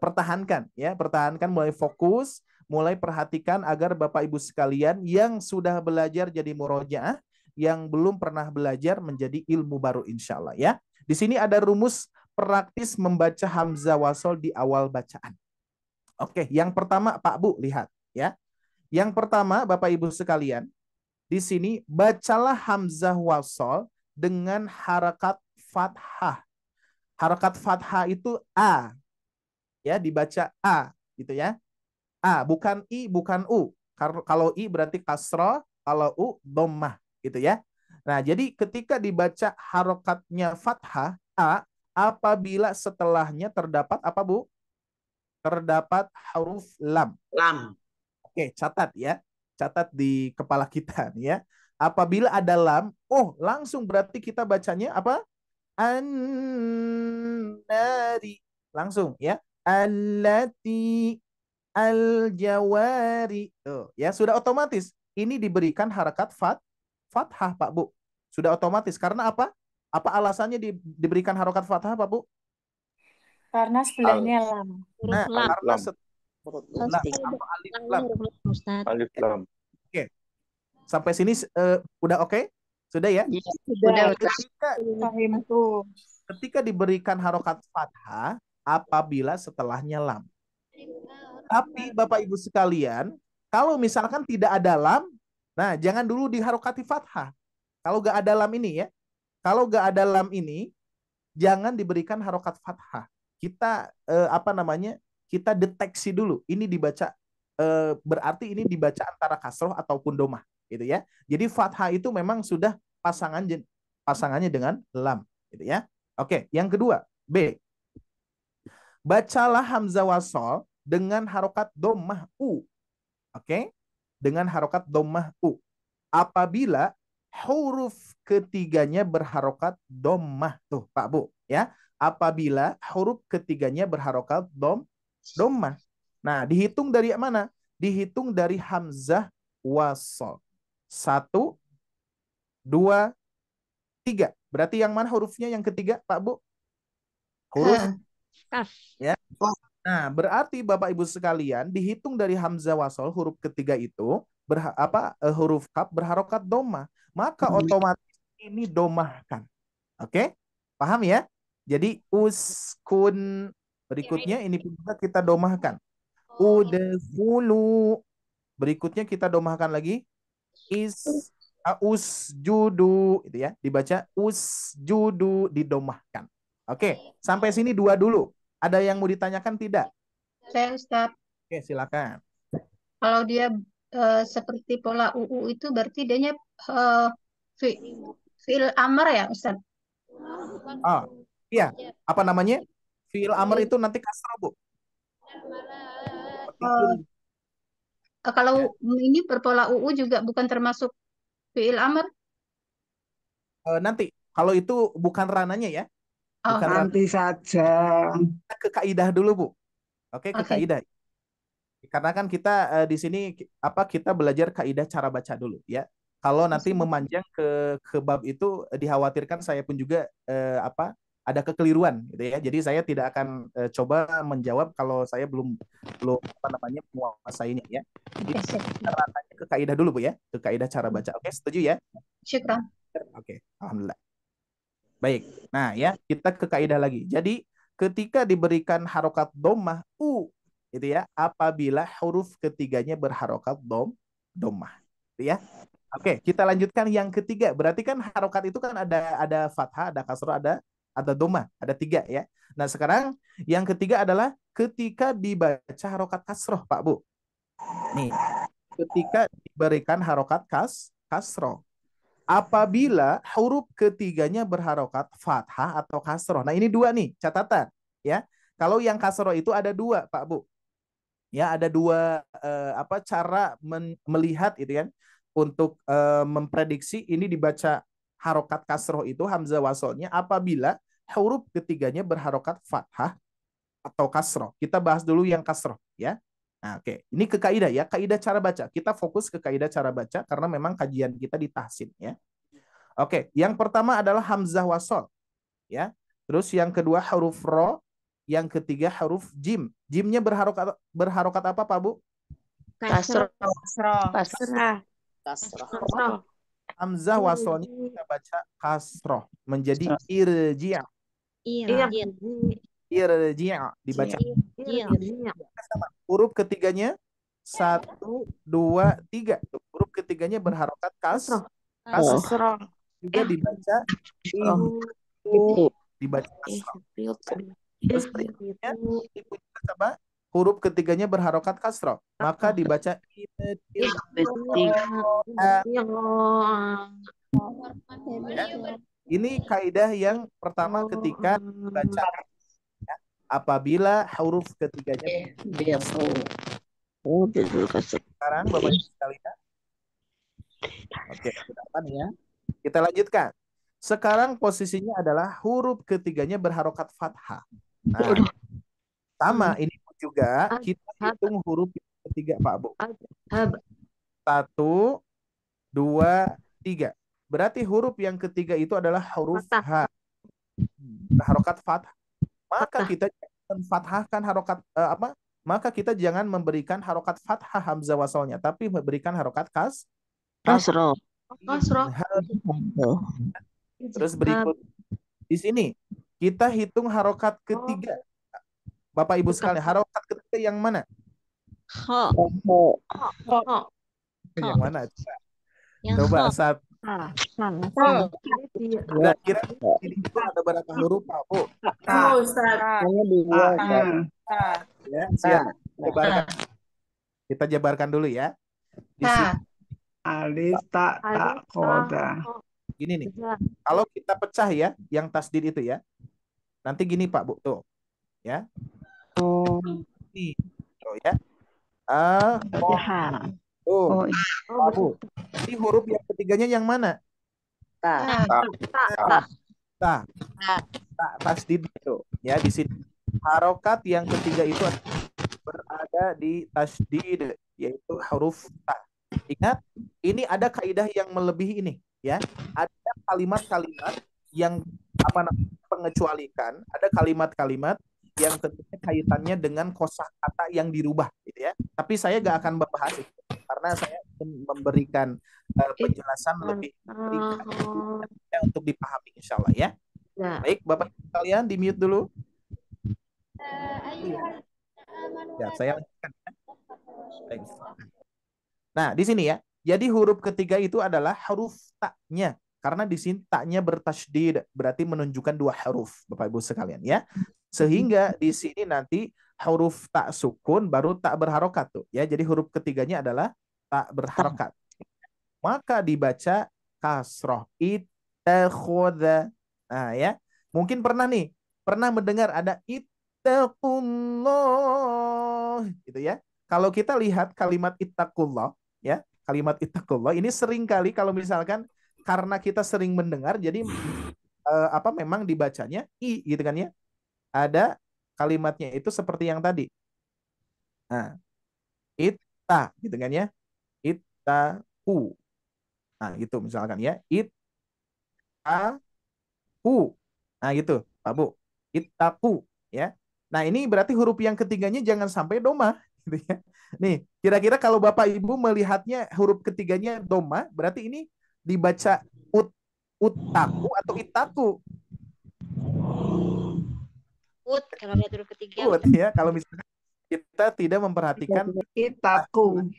Pertahankan ya, pertahankan, mulai fokus, mulai perhatikan agar Bapak Ibu sekalian yang sudah belajar jadi murojaah, yang belum pernah belajar menjadi ilmu baru insya Allah ya. Di sini ada rumus praktis membaca hamzah wasol di awal bacaan. Oke, yang pertama Pak Bu lihat ya. Yang pertama Bapak Ibu sekalian, di sini bacalah hamzah wasol dengan harakat fathah. Harakat fathah itu A. Ya, dibaca A gitu ya. A, bukan I, bukan U. Kalau I berarti kasroh, kalau U dhammah gitu ya. Nah, jadi ketika dibaca harokatnya fathah A, apabila setelahnya terdapat apa Bu? Terdapat huruf lam. Lam. Oke, catat ya. Catat di kepala kita ya. Apabila ada lam, oh langsung berarti kita bacanya apa? An-nari. Langsung ya. Allati al-jawari. Tuh, ya sudah otomatis. Ini diberikan harakat fathah Pak Bu. Sudah otomatis. Karena apa? Apa alasannya diberikan harakat fathah Pak Bu? Karena sebelahnya lam. Nah, lam. karena Lam. atau alif lam. Ustaz. Alif lam. Oke. Sampai sini udah oke? Sudah ya? Sudah. Ketika diberikan harokat fathah apabila setelahnya lam. Tapi Bapak Ibu sekalian, kalau misalkan tidak ada lam, nah jangan dulu diharokati fathah. Kalau gak ada lam ini ya, kalau gak ada lam ini, jangan diberikan harokat fathah. Kita kita deteksi dulu. Ini dibaca berarti ini dibaca antara kasroh ataupun domah, gitu ya. Jadi fathah itu memang sudah pasangannya dengan lam, gitu ya. Oke, yang kedua B. Bacalah hamzah wasol dengan harokat domah u. Oke, dengan harokat domah u. Apabila huruf ketiganya berharokat domah tuh Pak Bu ya. Apabila huruf ketiganya berharokat domah. Nah, dihitung dari mana? Dihitung dari hamzah wasol. 1, 2, 3. Berarti yang mana hurufnya yang ketiga, Pak Bu? Huruf Kaf. ya. Nah, berarti Bapak Ibu sekalian dihitung dari hamzah wasol huruf ketiga itu huruf kaf berharokat domah. Maka otomatis ini domahkan. Oke? Paham ya? Jadi uskun berikutnya ini juga kita domahkan. Udkhulu. Berikutnya kita domahkan lagi. Usjudu itu ya, dibaca usjudu, didomahkan. Oke, sampai sini 2 dulu. Ada yang mau ditanyakan tidak? Saya Ustaz, Oke, silakan. kalau dia seperti pola UU itu berarti dianya fi'il amr ya Ustaz? Oh, iya. Apa namanya? Fi'il amr itu nanti kasrah, Bu. Kalau ini berpola UU juga bukan termasuk fi'il amr? Nanti, kalau itu bukan rananya ya. Oh, Bukan Nanti saja. ke kaidah dulu, Bu. Oke, ke Oke. kaidah. Karena kan kita di sini kita belajar kaidah cara baca dulu ya. Kalau nanti memanjang ke bab itu dikhawatirkan saya pun juga ada kekeliruan gitu ya. Jadi saya tidak akan coba menjawab kalau saya belum menguasainya ya. Jadi kita ratanya ke kaidah dulu Bu ya, ke kaidah cara baca. Oke, setuju ya? Syukran. Oke, alhamdulillah. Baik. Nah, ya, kita ke kaidah lagi. Jadi ketika diberikan harokat domah u itu ya, apabila huruf ketiganya berharokat dhammah, gitu ya. Oke, kita lanjutkan yang ketiga. Berarti kan harokat itu kan ada fathah, ada kasroh, ada dhammah, ada 3 ya. Nah, sekarang yang ketiga adalah ketika dibaca harokat kasroh, Pak Bu. Nih, ketika diberikan harokat kasroh. Apabila huruf ketiganya berharokat fathah atau kasroh. Nah, ini 2 nih catatan ya. Kalau yang kasroh itu ada 2, Pak Bu. Ya, ada 2 cara melihat itu kan untuk memprediksi ini dibaca harokat kasroh itu hamzah wasolnya apabila huruf ketiganya berharokat fathah atau kasroh. Kita bahas dulu yang kasroh ya. Nah, oke. Ini ke kaidah ya, kaidah cara baca. Kita fokus ke kaidah cara baca karena memang kajian kita di tahsin ya. Oke, yang pertama adalah hamzah wasol ya. Terus yang kedua huruf ro, yang ketiga huruf jim. Jimnya berharokat apa, Pak Bu? Kasroh. Kasrah. Kasroh. Hamzah wasolnya kita baca kasroh menjadi irji'. Iya. Irji' dibaca. Iya. Huruf ketiganya 1, 2, 3. Huruf ketiganya berharokat kasroh. Juga dibaca itu, dibaca kasroh. Terus berikutnya ibu apa? Huruf ketiganya berharokat kasroh, maka dibaca ini kaidah yang pertama ketika baca ya. Apabila huruf ketiganya sekarang Bapak Ibu sekalian. Oke, apa nih ya? Kita lanjutkan. Sekarang posisinya adalah huruf ketiganya berharokat fathah. Nah, sama ini juga kita hitung huruf ketiga, Pak Bu. 1, 2, 3. Berarti huruf yang ketiga itu adalah huruf H. Berharokat fathah. Maka kita jangan fathahkan harokat Maka kita jangan memberikan harokat fathah hamzah wasolnya, tapi memberikan harokat kasroh. Terus berikut di sini kita hitung harokat ketiga, Bapak Ibu sekalian. Harokat ketiga yang mana? Yang mana? Coba saat kira-kira ini itu ada berapa huruf, Pak Bu? Hanya 2. Ya, siap. Kita jabarkan dulu ya. Di sini Alif ta koda. gini nih. Kalau kita pecah ya, yang tasdid itu ya. Nanti gini Pak Bu, tuh. Ya. Nih. Tuh ya. Tuh. Pak Bu. Ini huruf yang ketiganya yang mana? Ta. Tasdid itu. Ya, di sini. Harokat yang ketiga itu berada di tasdid, yaitu huruf ta. Ingat, ini ada kaidah yang melebihi ini, ya. Ada kalimat-kalimat yang pengecualikan, ada kalimat-kalimat yang tentunya kaitannya dengan kosakata yang dirubah, gitu ya. Tapi saya gak akan membahas itu karena saya ingin memberikan penjelasan lebih untuk dipahami, insya Allah ya. Baik, Bapak sekalian, di mute dulu. Ya, saya lanjutkan. Baik. Nah, di sini ya. Jadi huruf ketiga itu adalah huruf taknya. Karena di sini taknya bertasydid, berarti menunjukkan 2 huruf, Bapak Ibu sekalian ya. Sehingga di sini nanti huruf tak sukun baru tak berharokat tuh ya. Jadi huruf ketiganya adalah tak berharokat. Maka dibaca kasroh, ittakhadha. Nah, ya. Mungkin pernah mendengar ada ittaqullah gitu ya. Kalau kita lihat kalimat ittaqullah ya, kalimat ittaqullah ini sering kali kalau misalkan karena kita sering mendengar jadi memang dibacanya i gitu kan ya. Ada kalimatnya itu seperti yang tadi. Nah, itta gitu kan ya. Ittaku. Nah, gitu misalkan ya. Ittaku. Nah, gitu, Pak Bu. Ittaku ya. Nah, ini berarti huruf yang ketiganya jangan sampai doma gitu ya. Nih, kira-kira kalau Bapak Ibu melihatnya huruf ketiganya doma, berarti ini dibaca utaku atau itaku? Kalau lihat huruf ketiga. Ya, kalau misalnya Kita tidak memperhatikan Itaku.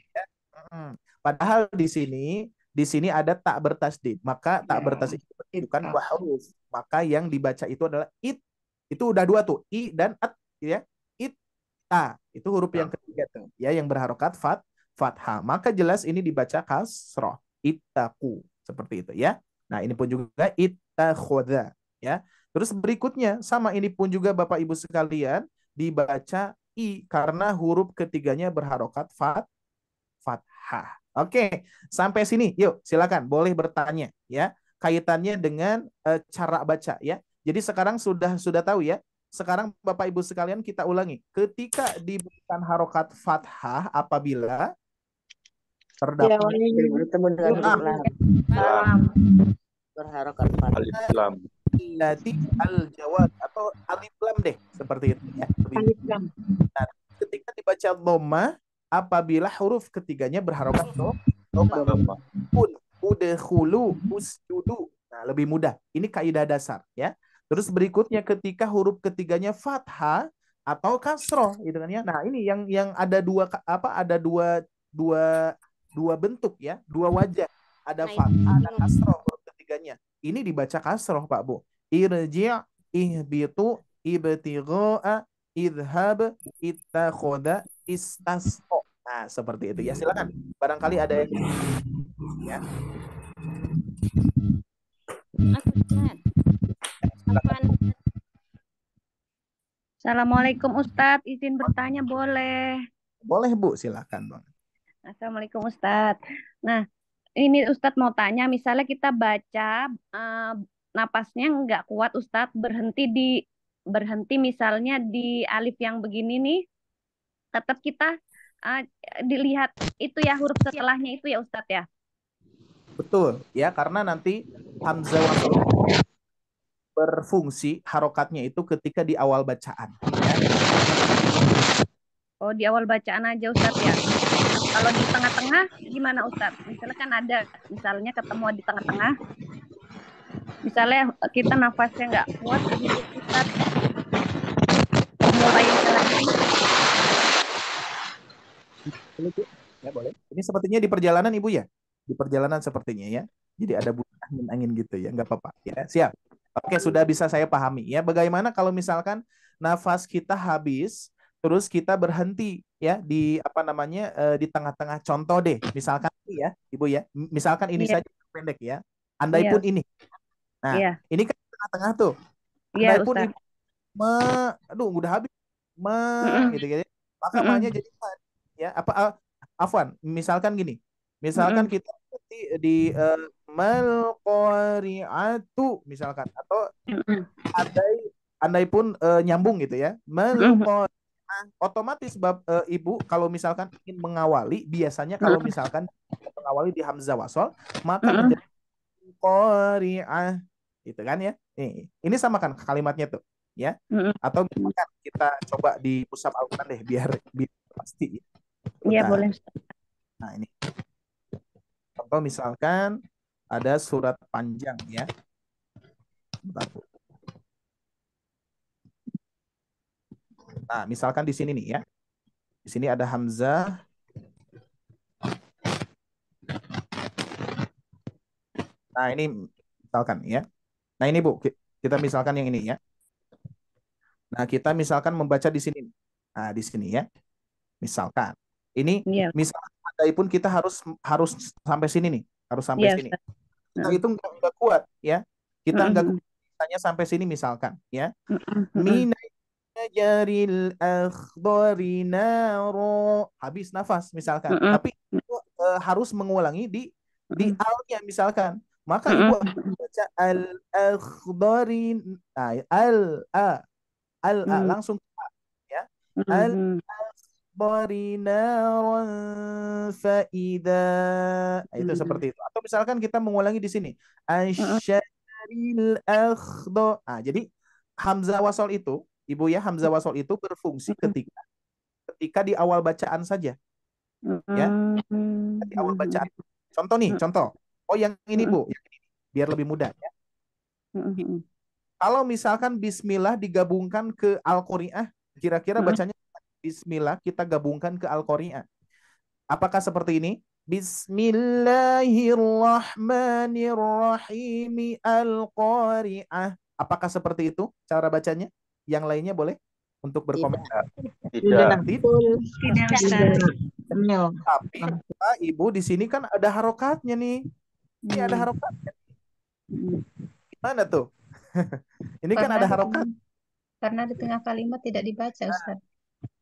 Padahal di sini ada tak bertasdid. Maka tak Ya, bertasdid itu menunjukkan dua itaku. huruf. Maka yang dibaca itu adalah it. Itu udah dua tuh, i dan at, ya. Ita. Itu huruf yang ketiga tuh, ya, yang berharokat fathah. Maka jelas ini dibaca kasroh. Ittaku. Seperti itu, ya. Nah, ini pun juga ittakhoda, ya. Terus berikutnya sama, ini pun juga Bapak Ibu sekalian dibaca i karena huruf ketiganya berharokat fathah. Oke, sampai sini. Yuk, silakan boleh bertanya, ya. Kaitannya dengan cara baca, ya. Jadi sekarang sudah tahu, ya. Sekarang Bapak Ibu sekalian kita ulangi. Ketika diberikan harokat fathah apabila terdapat bertemu dengan huruf lam. Lam. Berharokat Alif lam. Lati al-jawab atau alif lam deh, seperti itu, ya. Alif lam. Nah, ketika dibaca dhamma apabila huruf ketiganya berharokat dhamma. Dhamma. Udkhulu, usjudu. Nah, lebih mudah. Ini kaidah dasar, ya. Terus berikutnya ketika huruf ketiganya fathah atau kasroh, gitu kan, ya. Nah, ini yang ada dua bentuk, ya, dua wajah. Ada fathah, ada kasroh huruf ketiganya. Ini dibaca kasroh, Pak Bu. Irji', ihbitu, ibtigha'a, idhab, ittakhoda, istasqa. Nah, seperti itu, ya. Silakan. Barangkali ada yang ya. Assalamualaikum Ustadz, izin bertanya boleh? Boleh Bu, silakan Bang. Assalamualaikum Ustadz. Nah, ini Ustadz mau tanya, misalnya kita baca napasnya nggak kuat Ustadz, berhenti misalnya di alif yang begini nih, tetap kita dilihat itu ya huruf setelahnya itu ya Ustadz ya. Betul, ya, karena nanti hamzah wasl berfungsi harokatnya itu ketika di awal bacaan, ya. Oh, di awal bacaan aja Ustadz ya. Kalau di tengah-tengah gimana Ustadz? Misalnya kan ada, misalnya ketemu di tengah-tengah, misalnya kita nafasnya nggak kuat, begitu Ustadz mulai lagi. Ya boleh. Ini sepertinya di perjalanan Ibu ya? Di perjalanan sepertinya, ya. Jadi ada bunyi angin-angin gitu, ya, nggak apa-apa, ya. Siap. Oke, sudah bisa saya pahami, ya. Bagaimana kalau misalkan nafas kita habis, terus kita berhenti, ya, di di tengah-tengah. Contoh deh, misalkan ya, Ibu, ya. Misalkan ini saja pendek, ya. Andai pun ini. Nah, ini kan tengah-tengah tuh. Andai pun Ibu aduh, udah habis. Gitu. Maka ma-nya jadi ya, afwan, misalkan gini. Misalkan kita di mal-qari'atu misalkan, atau andai pun nyambung gitu, ya. Otomatis Ibu kalau misalkan ingin mengawali, biasanya kalau misalkan mengawali di hamzah wasol, maka menjadi qari'ah, gitu kan, ya. Ini sama kan kalimatnya tuh, ya. Atau misalkan kita coba di pusat Al-Quran deh biar pasti. Iya, boleh. Nah, ini contoh misalkan ada surat panjang, ya. Bentar, Bu. Nah, misalkan di sini nih, ya. Di sini ada hamzah. Nah, ini misalkan, ya. Nah, ini Bu, kita misalkan yang ini, ya. Nah, kita misalkan membaca di sini. Nah, di sini, ya. Misalkan ini misalkan pun kita harus sampai sini nih, harus sampai sini. Kita itu nggak kuat, ya. Kita nggak kuat, misalnya sampai sini misalkan, ya. Minajaril akhdari naro, habis nafas misalkan. Tapi itu harus mengulangi di al-nya misalkan. Maka Ibu baca al-akhdari, langsung, ya. Al-akhdari naran faida. Itu seperti itu. Atau misalkan kita mengulangi di sini asyaril akhdar. Nah, jadi hamzah wasol itu, Ibu, ya, hamzah wasol itu berfungsi ketika di awal bacaan saja, ya. Di awal bacaan. Contoh nih, contoh. Oh, yang ini Bu, yang ini, biar lebih mudah, ya. Kalau misalkan Bismillah digabungkan ke Al-Qari'ah, kira-kira bacanya Bismillah kita gabungkan ke Al-Qari'ah. Apakah seperti ini? Bismillahirrahmanirrahim Al-Qari'ah. Apakah seperti itu cara bacanya? Yang lainnya boleh untuk berkomentar. Tidak. Tidak, Ustaz. Tapi Pak, Ibu di sini kan ada harokatnya nih. Ini ada harokatnya. Gimana tuh? Ini kan ada harokat. Karena di tengah kalimat tidak dibaca, Ustaz.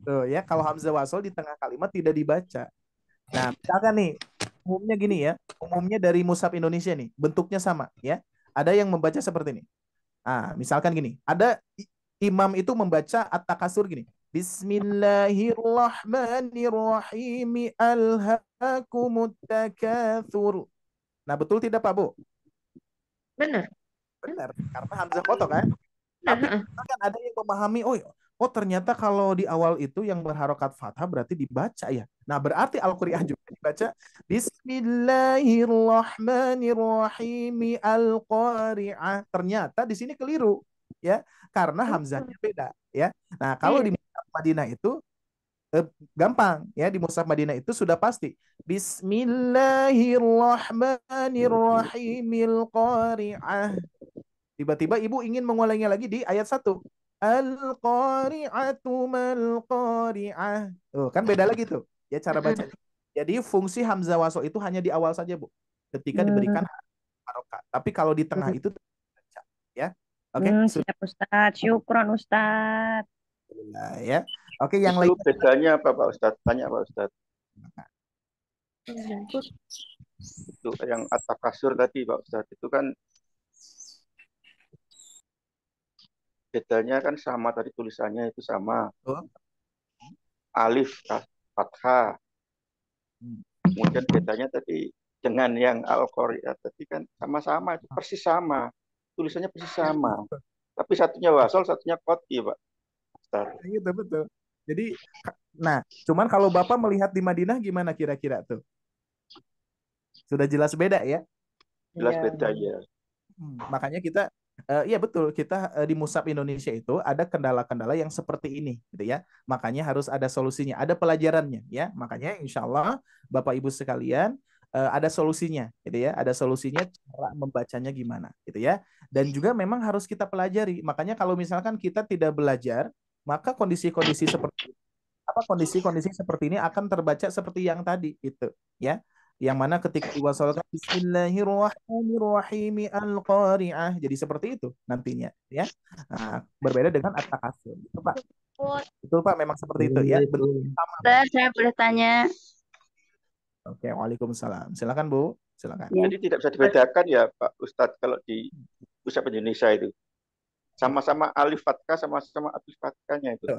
Tuh ya, kalau hamzah wasol di tengah kalimat tidak dibaca. Nah, misalkan nih, umumnya gini ya, umumnya dari Mushaf Indonesia nih, bentuknya sama ya. Ada yang membaca seperti ini. Ah, misalkan gini, ada imam itu membaca at-takasur gini. Bismillahirrahmanirrahim alhaakumut takatsur. Nah, betul tidak Pak Bu? Benar. Benar, karena hamzah kotor kan. Tapi kan ada yang memahami, oh ternyata kalau di awal itu yang berharokat fathah berarti dibaca ya. Nah berarti Al-Qari'ah juga dibaca Bismillahirrahmanirrahim Al-Qari'ah. Ternyata di sini keliru ya, karena hamzahnya beda ya. Nah kalau di Mushaf Madinah itu gampang ya, di Mushaf Madinah itu sudah pasti Bismillahirrahmanirrahim Al-Qari'ah. Tiba-tiba ibu ingin mengulanginya lagi di ayat 1. Al-qari'atu mal-qari'ah. Kan beda lagi tuh ya cara bacanya. Jadi fungsi hamzah wasol itu hanya di awal saja, Bu. Ketika diberikan harokat. Tapi kalau di tengah itu baca ya. Oke. Siap Ustaz. Syukron Ustaz. Nah, ya. Oke, yang Itu lain bedanya apa Pak Ustadz? Tanya Pak Ustadz. Itu yang at-takasur tadi Pak Ustadz, itu kan bedanya kan sama tadi, tulisannya itu sama. Alif fathah. Kemudian bedanya tadi dengan yang Al-Qari'ah tadi kan sama-sama, persis sama. Tulisannya persis sama. Tapi satunya wasol, satunya qati, Pak. Gitu, betul. Jadi, nah, cuman kalau Bapak melihat di Madinah gimana kira-kira tuh? Sudah jelas beda ya? Jelas beda ya. Makanya kita iya betul, kita di Mushaf Indonesia itu ada kendala-kendala yang seperti ini gitu ya. Makanya harus ada solusinya, ada pelajarannya ya. Makanya insya Allah Bapak Ibu sekalian ada solusinya gitu ya. Ada solusinya cara membacanya gimana gitu ya. Dan juga memang harus kita pelajari. Makanya kalau misalkan kita tidak belajar, maka kondisi-kondisi seperti ini akan terbaca seperti yang tadi gitu ya. Yang mana ketika diwasalkan Bismillahirrahmanirrahim Al-Qari'ah, jadi seperti itu nantinya ya. Nah, berbeda dengan at-takasur itu Pak. Betul Pak, memang seperti itu ya. Ustaz, saya boleh tanya? Oke, waalaikumsalam. Silakan Bu, silakan. Jadi tidak bisa dibedakan ya Pak Ustadz kalau di Mushaf Indonesia itu. Sama-sama alif fathah, sama-sama alif fathahnya itu.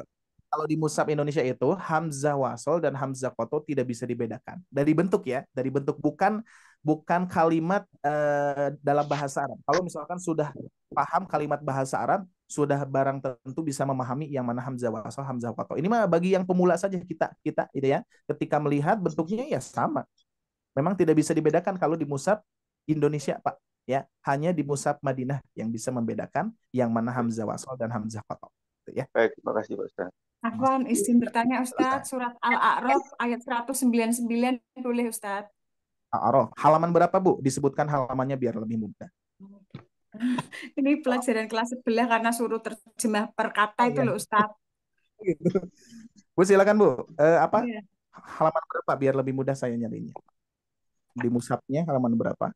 Kalau di Mushaf Indonesia itu hamzah wasol dan hamzah koto tidak bisa dibedakan. Dari bentuk ya, dari bentuk, bukan kalimat dalam bahasa Arab. Kalau misalkan sudah paham kalimat bahasa Arab, sudah barang tentu bisa memahami yang mana hamzah wasol, hamzah koto. Ini mah bagi yang pemula saja kita gitu ya. Ketika melihat bentuknya ya sama. Memang tidak bisa dibedakan kalau di Mushaf Indonesia Pak. Ya, hanya di Mushaf Madinah yang bisa membedakan yang mana hamzah wasol dan hamzah koto. Ya. Baik, terima kasih Pak Ustaz. Afwan, izin bertanya Ustaz, surat Al-A'raf ayat 199 boleh Ustaz? Al-A'raf, halaman berapa Bu? Disebutkan halamannya biar lebih mudah. Ini pelajaran kelas sebelah karena suruh terjemah per kata itu loh Ustaz. Bu silakan Bu, halaman berapa biar lebih mudah saya nyarinya? Di mushafnya halaman berapa?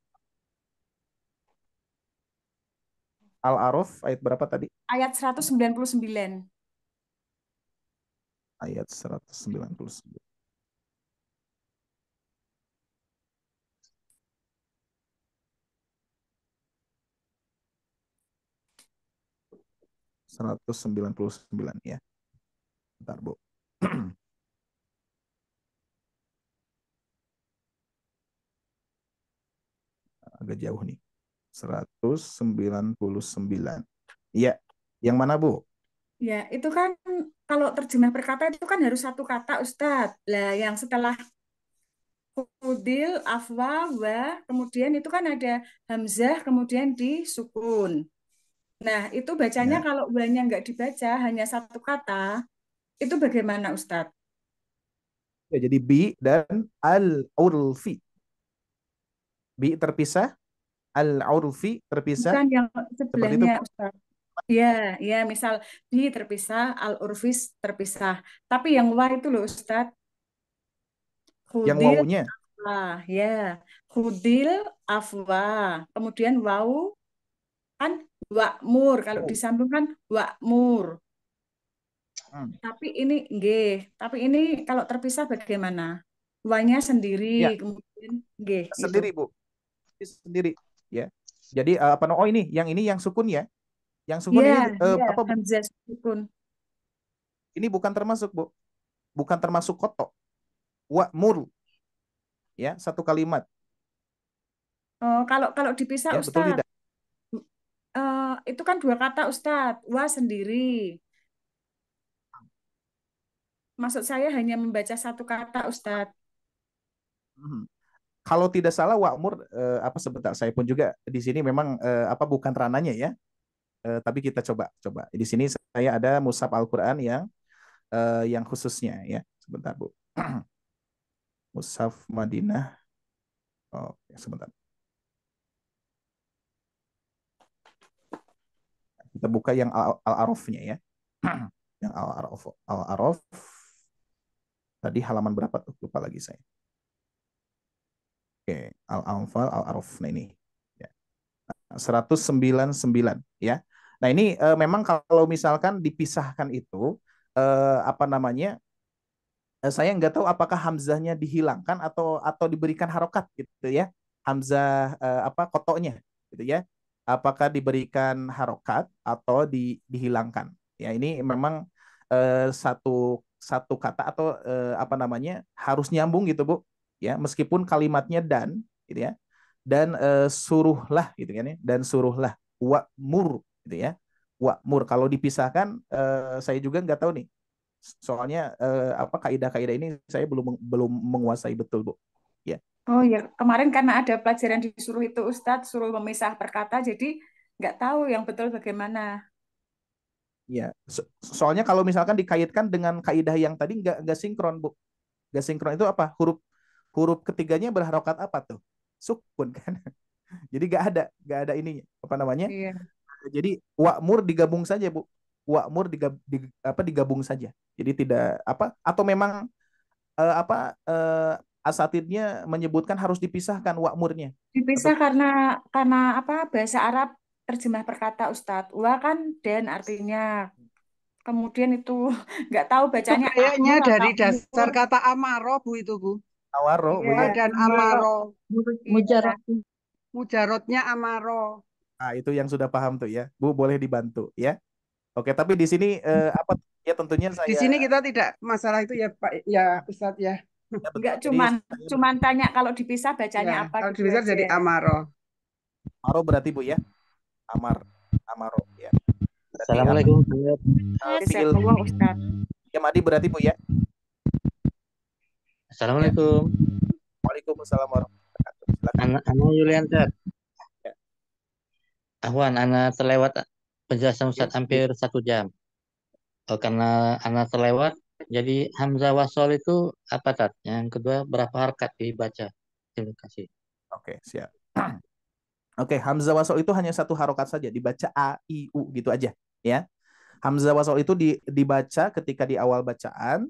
Al-A'raf ayat berapa tadi? Ayat 199. Ayat 199. Ya. Bentar, Bu. Agak jauh nih. 199. Iya. Yang mana, Bu? Ya, itu kan kalau terjemah perkata itu kan harus satu kata Ustadz. Lah yang setelah kudil, afwa, wa, kemudian itu kan ada hamzah, kemudian disukun. Nah, itu bacanya kalau wa-nya nggak dibaca, hanya satu kata, itu bagaimana Ustadz? Ya, jadi bi dan al-urfi. Bi terpisah, al-urfi terpisah. Bukan yang Seperti itu. sebelahnya Ustadz. Ya, ya, misal bi terpisah, al-urfis terpisah. Tapi yang wa itu loh Ustadz. Yang Khudil wawunya. afwa, ya. Khudil afwa. Kemudian wau kan wa'mur. Kalau disambungkan wa'mur. Tapi ini nggih. Tapi ini kalau terpisah bagaimana? Wanya sendiri, Ya, kemudian nggih gitu. sendiri Bu. Sendiri ya. Jadi apa oh ini yang sukun ya. Yang sukun Ya, ini ya, apa Bu? hamzah sukun. Ini bukan termasuk Bu. Bukan termasuk koto. Wa'mur. Ya, satu kalimat. Oh, kalau dipisah Ya, betul Ustadz, tidak? itu kan dua kata Ustadz, wa sendiri. Maksud saya hanya membaca satu kata Ustadz. Kalau tidak salah wa'mur apa sebentar saya pun juga di sini memang apa bukan rananya ya. Tapi kita coba. Di sini saya ada mushaf Al-Qur'an yang khususnya ya. Sebentar, Bu. Mushaf Madinah. Oh, sebentar. Kita buka yang Al-Arafnya ya. Yang Al-Araf. Tadi halaman berapa tuh? Lupa lagi saya. Oke, Al-Anfal, Al-Araf. Nah ini. Ya. 199 ya. Nah ini memang kalau misalkan dipisahkan itu apa namanya? Saya nggak tahu apakah hamzahnya dihilangkan atau diberikan harokat gitu ya. Hamzah apa kotonya gitu ya. Apakah diberikan harokat atau dihilangkan? Ya ini memang satu kata atau apa namanya harus nyambung gitu Bu. Ya meskipun kalimatnya dan gitu ya. Dan suruhlah gitu kan ya. Dan suruhlah wa'mur gitu ya. Wa'mur kalau dipisahkan saya juga nggak tahu nih. Soalnya apa kaidah-kaidah ini saya belum menguasai betul Bu. Ya. Oh ya, kemarin karena ada pelajaran disuruh itu Ustadz, suruh memisah perkata, jadi nggak tahu yang betul bagaimana. Ya, soalnya kalau misalkan dikaitkan dengan kaidah yang tadi nggak sinkron Bu. Nggak sinkron itu apa? Huruf ketiganya berharokat apa tuh? Sukun kan. Jadi nggak ada ininya apa namanya? Iya. Jadi wa'mur digabung saja Bu. Wa'mur digabung saja. Jadi tidak apa atau memang asatidnya menyebutkan harus dipisahkan wa'murnya. Dipisah karena apa bahasa Arab terjemah perkata Ustadz. Wa kan dan artinya. Kemudian itu nggak tahu Itu bacanya kayaknya amur dari atau dasar mur. kata amaro Bu itu Bu. Awaro Bu Iya, ya. Dan amaro. amaro. Mujarab. Mujarotnya amaro. Nah, itu yang sudah paham tuh ya. Bu boleh dibantu ya. Oke, tapi di sini apa ya tentunya Di saya sini kita tidak masalah itu ya Pak ya Ustadz ya. ya, betul. Enggak Jadi cuman tanya kalau dipisah bacanya Ya, apa kalau gitu dipisah jadi aja. amaro. Amaro berarti Bu ya. Amaro ya. Berarti Assalamualaikum. Jazakallah Ustadz. Ya Madi berarti Bu ya. Assalamualaikum. Waalaikumsalam warahmatullahi wabarakatuh. Silakan. Ana Yulianto. Ya. Ahwan, ana terlewat penjelasan Ustaz hampir 1 jam. Karena ana terlewat, jadi hamzah wasol itu apa Tat? Yang kedua berapa harkat dibaca? Terima kasih. Oke, siap. Oke, hamzah wasol itu hanya satu harokat saja, dibaca a i u gitu aja ya. Hamzah wasol itu dibaca ketika di awal bacaan,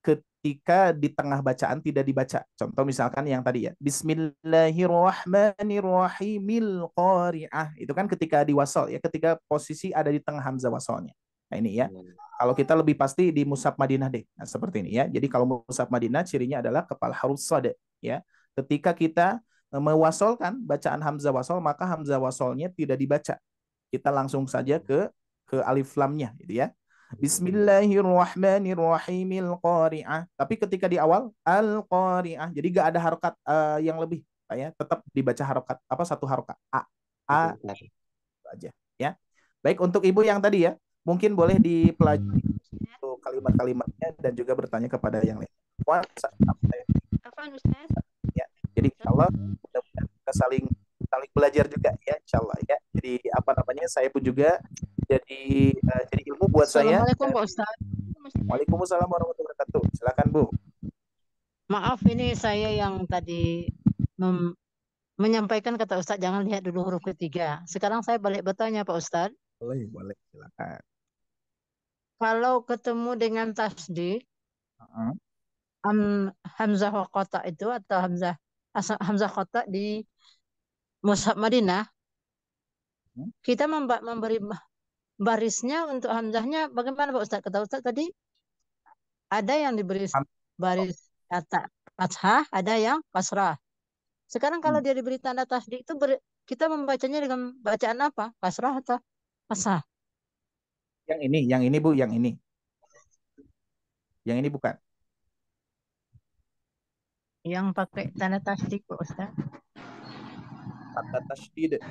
ketika di tengah bacaan tidak dibaca. Contoh misalkan yang tadi ya, Bismillahirrahmanirrahimil qari'ah. Itu kan ketika di wasol ya, ketika posisi ada di tengah hamzah wasolnya. Nah ini ya. Kalau kita lebih pasti di mushaf Madinah deh. Nah, seperti ini ya. Jadi kalau mushaf Madinah cirinya adalah kepala huruf shad ya. Ketika kita mewasolkan bacaan hamzah wasol, maka hamzah wasolnya tidak dibaca. Kita langsung saja ke alif lamnya gitu ya. Bismillahirrahmanirrahimil qari'ah. Tapi ketika di awal al-qari'ah. Jadi gak ada harokat yang lebih, Pak ya. Tetap dibaca harokat satu harokat a aja ya. Baik, untuk Ibu yang tadi ya, mungkin boleh dipelajari untuk kalimat-kalimatnya dan juga bertanya kepada yang lain. Afwan Ustaz. Ya. Jadi insyaallah mudah-mudahan kita saling belajar juga ya insyaallah ya. Jadi apa namanya saya pun juga jadi ilmu buat saya. Assalamualaikum Pak Ustaz. Waalaikumsalam warahmatullahi wabarakatuh. Silakan Bu. Maaf, ini saya yang tadi menyampaikan kata Ustadz jangan lihat dulu huruf ketiga. Sekarang saya balik bertanya Pak Ustadz. Boleh, silakan. Kalau ketemu dengan tasdid, hamzah qata itu atau hamzah qata di Mushaf Madinah, kita memberi barisnya untuk hamzahnya bagaimana Pak Ustadz? Kata Ustadz tadi ada yang diberi baris kata fathah, ada yang kasrah. Sekarang kalau dia diberi tanda tasdid itu kita membacanya dengan bacaan apa? Kasrah atau fathah? Yang ini Bu, yang ini. Yang ini bukan. Yang pakai tanda tasdid Pak Ustadz. Tanda tasdid.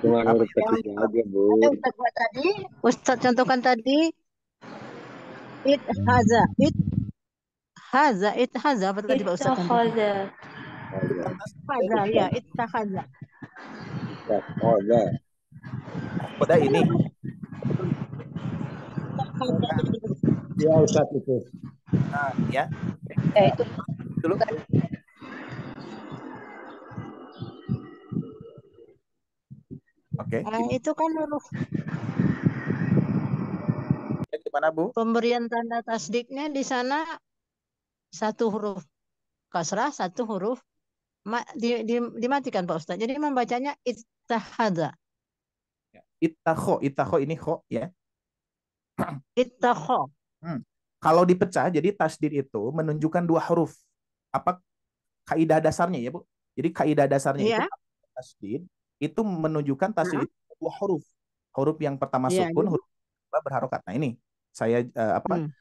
Cuma huruf ketiga aja, Bu. Ada Ustadz buat tadi, Ustadz contohkan tadi it haza apa tadi Pak Ustadz? Haza ya, ittahaza. Pada ini. Ya Ustadz itu. Nah, ya. Itu Dulu. Oke. Itu kan huruf. Ya, gimana Bu? Pemberian tanda tasdiknya di sana satu huruf kasrah, satu huruf dimatikan Pak Ustadz. Jadi membacanya ittahada. Ittakho ini kho ya. Ittakho. Kalau dipecah jadi tasdid itu menunjukkan dua huruf. Apa kaidah dasarnya ya Bu? Jadi kaidah dasarnya itu tasdid itu menunjukkan tasdid itu dua huruf. Huruf yang pertama sukun, huruf kedua berharokat. Nah, ini saya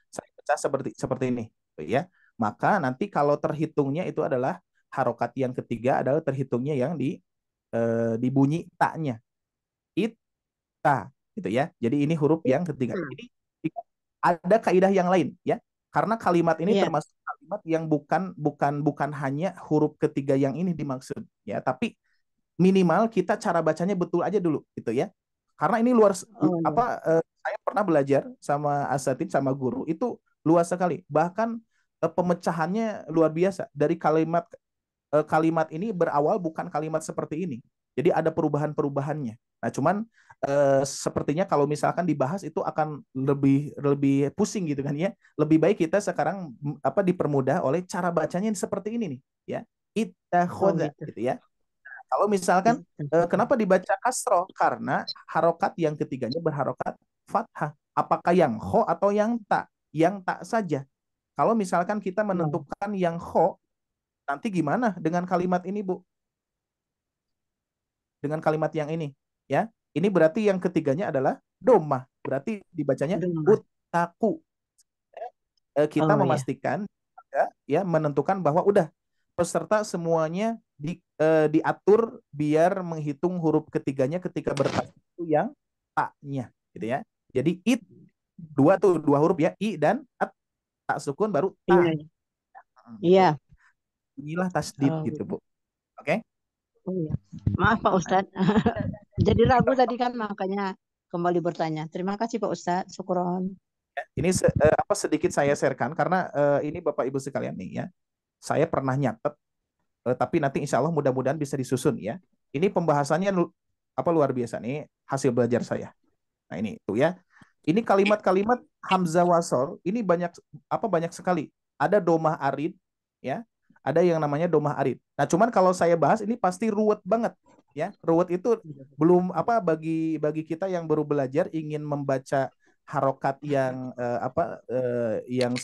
saya pecah seperti ini ya. Maka nanti kalau terhitungnya itu adalah harokat yang ketiga adalah terhitungnya yang dibunyi taknya. Ita gitu ya. Jadi ini huruf yang ketiga. Jadi ada kaidah yang lain ya. Karena kalimat ini termasuk kalimat yang bukan hanya huruf ketiga yang ini dimaksud ya, tapi minimal kita cara bacanya betul aja dulu gitu ya. Karena ini saya pernah belajar sama asatidz sama guru itu luas sekali. Bahkan pemecahannya luar biasa. Dari kalimat ini berawal bukan kalimat seperti ini. Jadi ada perubahan-perubahannya. Nah, cuman sepertinya kalau misalkan dibahas itu akan lebih pusing gitu kan ya. Lebih baik kita sekarang dipermudah oleh cara bacanya seperti ini nih ya. Ittakhadha gitu ya. Kalau misalkan kenapa dibaca kasroh? Karena harokat yang ketiganya berharokat fathah. Apakah yang kho atau yang tak? Yang tak saja. Kalau misalkan kita menentukan yang kho, nanti gimana dengan kalimat ini Bu? Dengan kalimat yang ini ya. Ini berarti yang ketiganya adalah domah. Berarti dibacanya utaku. Kita memastikan ya menentukan bahwa udah peserta semuanya diatur biar menghitung huruf ketiganya ketika bertasdid itu yang taknya gitu ya. Jadi dua huruf ya, i dan at, tak sukun baru ta. Iya. Inilah tasdid gitu Bu. Oke? Oh, iya. Maaf Pak Ustadz. Jadi ragu tadi kan makanya kembali bertanya. Terima kasih Pak Ustadz. Syukron. Ini sedikit saya sharekan karena ini Bapak Ibu sekalian nih ya. Saya pernah nyatet tapi nanti insya Allah mudah-mudahan bisa disusun ya. Ini pembahasannya luar biasa nih hasil belajar saya. Nah ini tuh ya. Ini kalimat-kalimat hamzah wasol ini banyak sekali. Ada domah arid ya. Ada yang namanya domah arid. Nah, cuman kalau saya bahas ini pasti ruwet banget ya. Ruwet itu belum bagi kita yang baru belajar ingin membaca harokat yang yang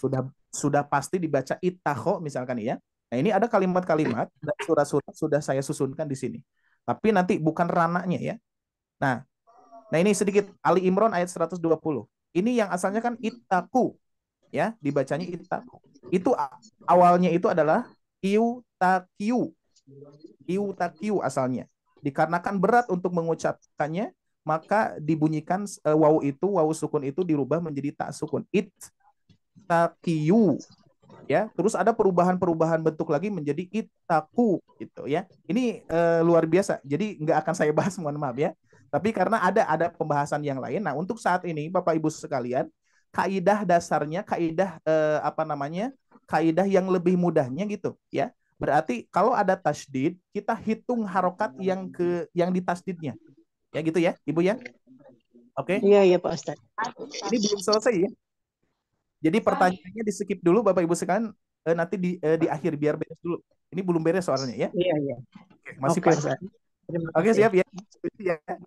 sudah pasti dibaca ittaho misalkan ya. Nah, ini ada kalimat-kalimat dan surat-surat sudah saya susunkan di sini. Tapi nanti bukan rananya ya. Nah, ini sedikit Ali Imran ayat 120. Ini yang asalnya kan ittaku ya, dibacanya ittaku. Itu awalnya itu adalah iutakiu asalnya. Dikarenakan berat untuk mengucapkannya, maka dibunyikan wawu sukun itu dirubah menjadi tak sukun. Ittakiu ya. Terus ada perubahan bentuk lagi menjadi ittaku gitu ya. Ini luar biasa. Jadi nggak akan saya bahas, mohon maaf ya. Tapi karena ada pembahasan yang lain. Nah, untuk saat ini Bapak Ibu sekalian, kaidah dasarnya, kaidah apa namanya? Kaidah yang lebih mudahnya gitu ya. Berarti kalau ada tasdid, kita hitung harokat yang di tasdidnya. Ya gitu ya, Ibu ya. Oke. Iya, Pak Ustadz. Ini belum selesai ya. Jadi pertanyaannya di skip dulu Bapak Ibu sekalian, nanti di akhir biar beres dulu. Ini belum beres soalnya ya. Iya. Oke, masih Oke, panjang. Ustadz. Terima Oke, kasih. siap ya.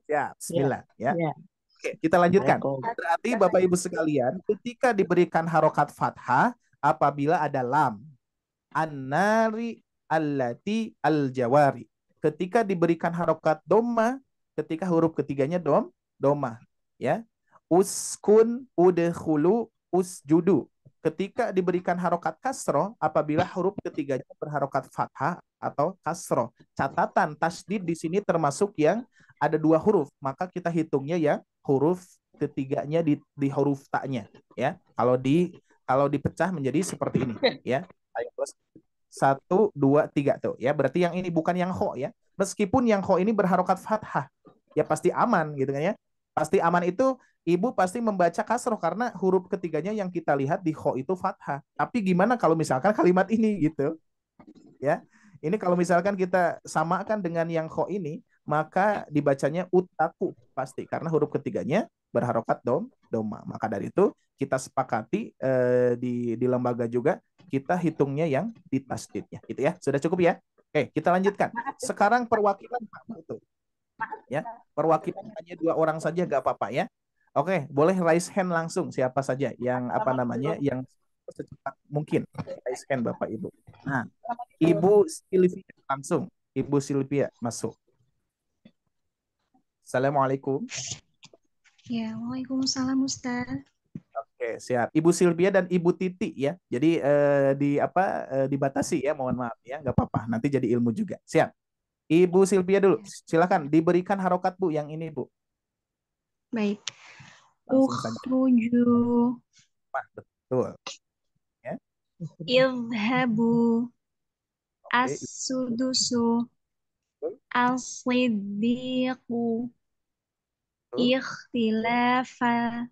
Ya, bismillah ya. Iya. Oke, kita lanjutkan. Berarti Bapak Ibu sekalian, ketika diberikan harokat fathah apabila ada lam, an-nari allati al-jawari. Ketika diberikan harokat doma, ketika huruf ketiganya doma, ya. Uskun, udkhulu, usjudu. Ketika diberikan harokat kasro, apabila huruf ketiganya berharokat fathah atau kasro. Catatan tasdid di sini termasuk yang ada 2 huruf, maka kita hitungnya ya huruf ketiganya di huruf taknya, ya. Kalau dipecah menjadi seperti ini, ya. 1, 2, 3 tuh, ya. Berarti yang ini bukan yang kho ya. Meskipun yang kho ini berharokat fathah, ya pasti aman gitu kan ya. Pasti aman itu Ibu pasti membaca kasroh karena huruf ketiganya yang kita lihat di kho itu fathah. Tapi gimana kalau misalkan kalimat ini gitu? Ya. Ini kalau misalkan kita samakan dengan yang kho ini, maka dibacanya utaku pasti karena huruf ketiganya berharokat doma. Maka dari itu kita sepakati di lembaga juga kita hitungnya yang di tasdidnya gitu ya. Sudah cukup ya? Oke, kita lanjutkan. Sekarang perwakilan Pak itu. Ya, perwakilan hanya 2 orang saja gak apa-apa ya. Oke, boleh raise hand langsung siapa saja yang apa namanya yang secepat mungkin raise hand Bapak Ibu. Nah, Ibu Silvia langsung. Ibu Silvia masuk. Assalamualaikum. Ya, waalaikumsalam Ustaz. Oke, siap. Ibu Silvia dan Ibu Titi ya. Jadi dibatasi ya, mohon maaf ya, nggak apa-apa. Nanti jadi ilmu juga. Siap. Ibu Silvia dulu, silakan diberikan harokat Bu yang ini Bu. Baik. Langsung saja. Ukhruju. Betul. Ya. Idhabu. As-sudusu. As-siddiqu. Ikhtilafa.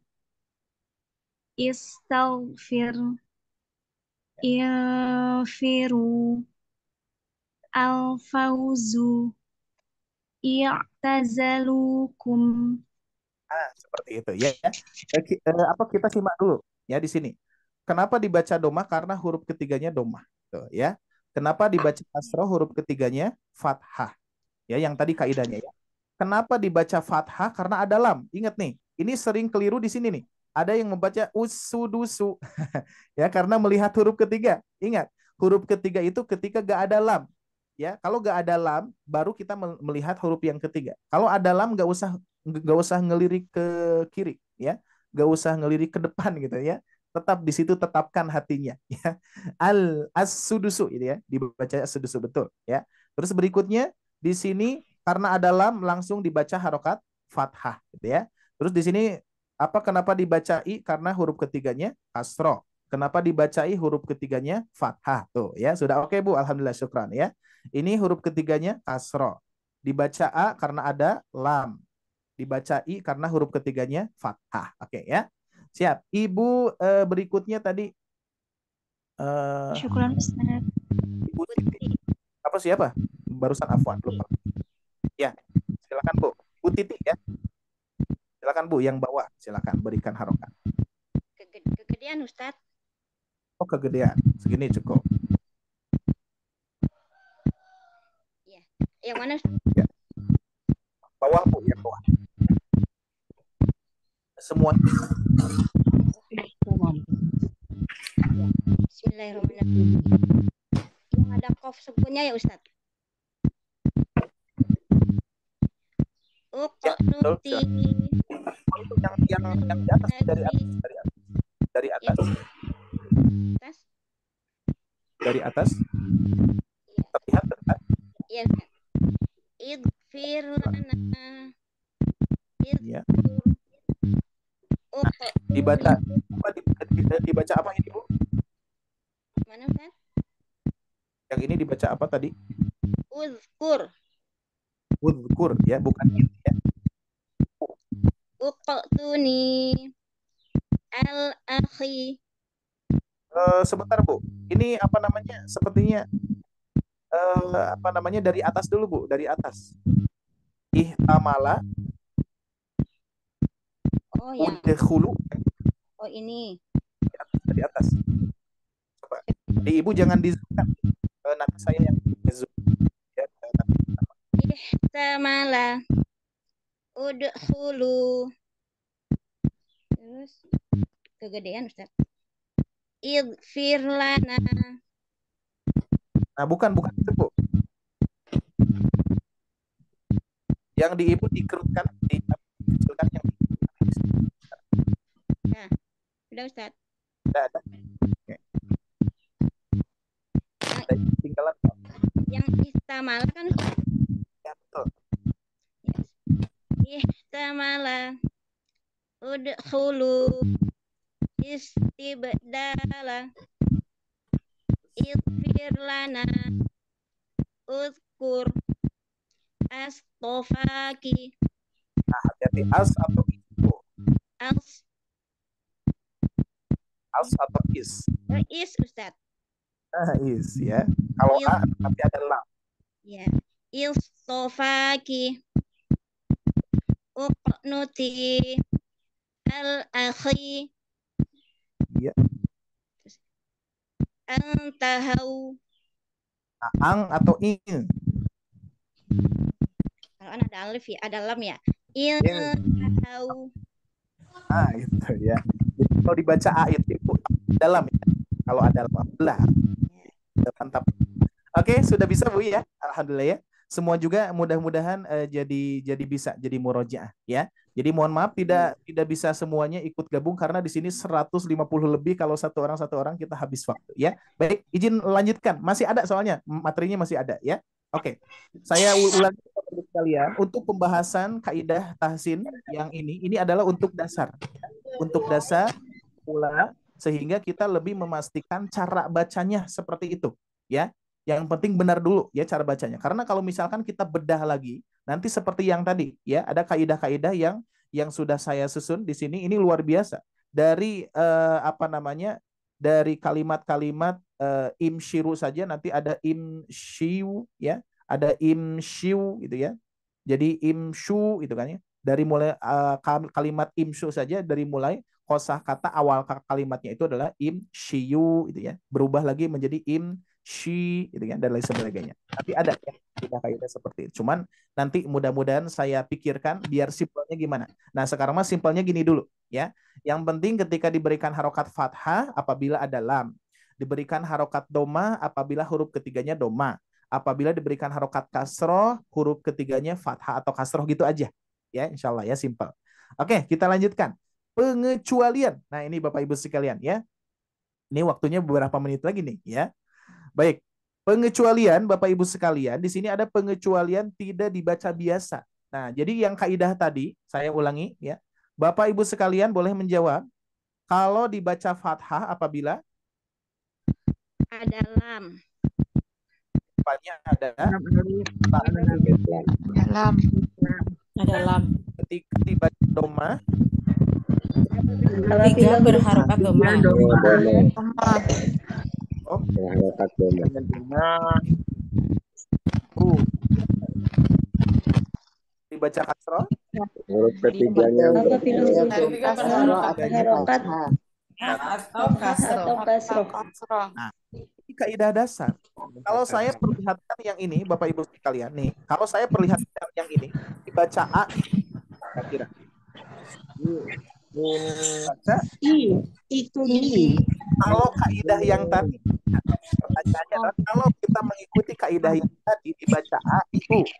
Istaghfir. Infiru. Al-fawzu. I'tazalukum. Seperti itu ya. Apa kita simak dulu ya di sini. Kenapa dibaca doma? Karena huruf ketiganya doma. Tuh, ya. Kenapa dibaca kasroh? Huruf ketiganya fathah. Ya, yang tadi kaidahnya ya. Kenapa dibaca fathah? Karena ada lam. Ingat nih, ini sering keliru di sini nih. Ada yang membaca usudusu. Ya, karena melihat huruf ketiga. Ingat, huruf ketiga itu ketika gak ada lam. Ya, kalau gak ada lam, baru kita melihat huruf yang ketiga. Kalau ada lam, gak usah ngelirik ke kiri, ya, gak usah ngelirik ke depan gitu ya. Tetap di situ, tetapkan hatinya. Ya, as-sudusu itu ya, dibaca as-sudusu betul. Ya, terus berikutnya di sini karena ada lam langsung dibaca harokat fathah, gitu ya. Terus di sini kenapa dibaca i? Karena huruf ketiganya kasroh. Kenapa dibaca i? Huruf ketiganya fathah. Tuh ya, sudah oke Bu, alhamdulillah, syukran ya. Ini huruf ketiganya kasroh. Dibaca a karena ada lam. Dibaca i karena huruf ketiganya fathah. Oke ya. Siap. Ibu berikutnya tadi. Syukran Ustaz. Ibu Titi. Apa siapa? Barusan afwan lupa. Ya, silakan Bu. Bu Titi ya. Silakan Bu yang bawah. Silakan berikan harokat. Kegedean Ustaz. Oh, kegedean. Segini cukup. Yang mana? Ya. Bawah Bu, yang bawah. Semua. Bismillahirrahmanirrahim. Yang ada qaf sebutnya ya Ustaz. Uqnuti. Yang di atas dari atas. Dari atas. Terlihat dekat. Iya. Idfir lana. Ya. Dibaca apa ini Bu? Mana Ustaz? Yang ini dibaca apa tadi? Uzkur. Uzkur ya, bukan ini ya. Uqtuni. al-akhi. Sebentar Bu, ini apa namanya? Sepertinya apa namanya dari atas dulu Bu, dari atas. Ihtamala Oh yang udkhulu oh ini. dari atas. Coba. Di Ibu jangan di-zoom-kan. Nanti saya yang zoom ya. Ihtamala udkhulu. Terus kegedean Ustaz. Ighfir lana. Nah, bukan itu Bu. Yang di Ibu dikerutkan, dikecilkan yang Nah, udah Ustaz. Udah ada. Oke. Tinggalan. Yang istamala kan Ustaz? Ya, betul. Ihtamala udkhulu istibdala ighfir lana uzkur astofaki. Nah, hati-hati as atau itu. As atau is. Is Ustaz. Is ya. Kalau a nanti ada lam. Ya. Istofaki uqnuti al-akhi. Iya. Antahau. Ang atau in. Kalau ada alif ya, ada lam ya. Intahau. Nah, itu ya. Jadi kalau dibaca a itu dalam ya. Kalau ada lam belah. Mantap. Oke, sudah bisa Bu ya. Alhamdulillah ya. Semua juga mudah-mudahan jadi bisa jadi murojaah ya. Jadi mohon maaf tidak bisa semuanya ikut gabung karena di sini 150 lebih, kalau satu orang kita habis waktu ya. Baik, izin lanjutkan. Masih ada soalnya materinya masih ada ya. Oke. Saya ulangi sekalian untuk pembahasan kaidah tahsin yang ini adalah untuk dasar. Untuk dasar pula sehingga kita lebih memastikan cara bacanya seperti itu ya. Yang penting benar dulu ya cara bacanya. Karena kalau misalkan kita bedah lagi, nanti seperti yang tadi ya, ada kaidah-kaidah yang sudah saya susun di sini, ini luar biasa. Dari apa namanya? Dari kalimat-kalimat imshiru saja nanti ada imshiu ya, ada imshiu gitu ya. Jadi imshu gitu kan ya. Dari mulai kalimat imshu saja, dari mulai kosakata awal kalimatnya itu adalah imshiu gitu ya. Berubah lagi menjadi she gitu kan, dan lain sebagainya. Tapi ada ya kaidah-kaidah seperti itu. Cuman nanti mudah-mudahan saya pikirkan biar simpelnya gimana. Nah, sekarang mah simpelnya gini dulu ya. Yang penting ketika diberikan harokat fathah apabila ada lam, diberikan harokat doma apabila huruf ketiganya doma, apabila diberikan harokat kasroh huruf ketiganya fathah atau kasroh gitu aja. Ya, insyaallah ya simpel. Oke, kita lanjutkan. Pengecualian. Nah, ini Bapak Ibu sekalian ya. Ini waktunya beberapa menit lagi nih ya. Baik, pengecualian Bapak Ibu sekalian, di sini ada pengecualian tidak dibaca biasa. Nah, jadi yang kaidah tadi, saya ulangi ya. Bapak Ibu sekalian boleh menjawab, kalau dibaca fathah apabila? Ada lam. Depannya ada lam. Ada lam. Ketika dibaca doma, tiga berharokat doma. Oh, harokat doma. Dibaca kasroh. Huruf ketiganya harokat atau kasroh. Nah, ini kaidah dasar. Kalau saya perlihatkan yang ini, Bapak Ibu sekalian nih, kalau saya perlihatkan yang ini dibaca a, kira-kira. Baca itu nih. Kalau kaidah yang tadi, pertanyaannya adalah kalau kita mengikuti kaidah yang tadi dibaca a itu ya.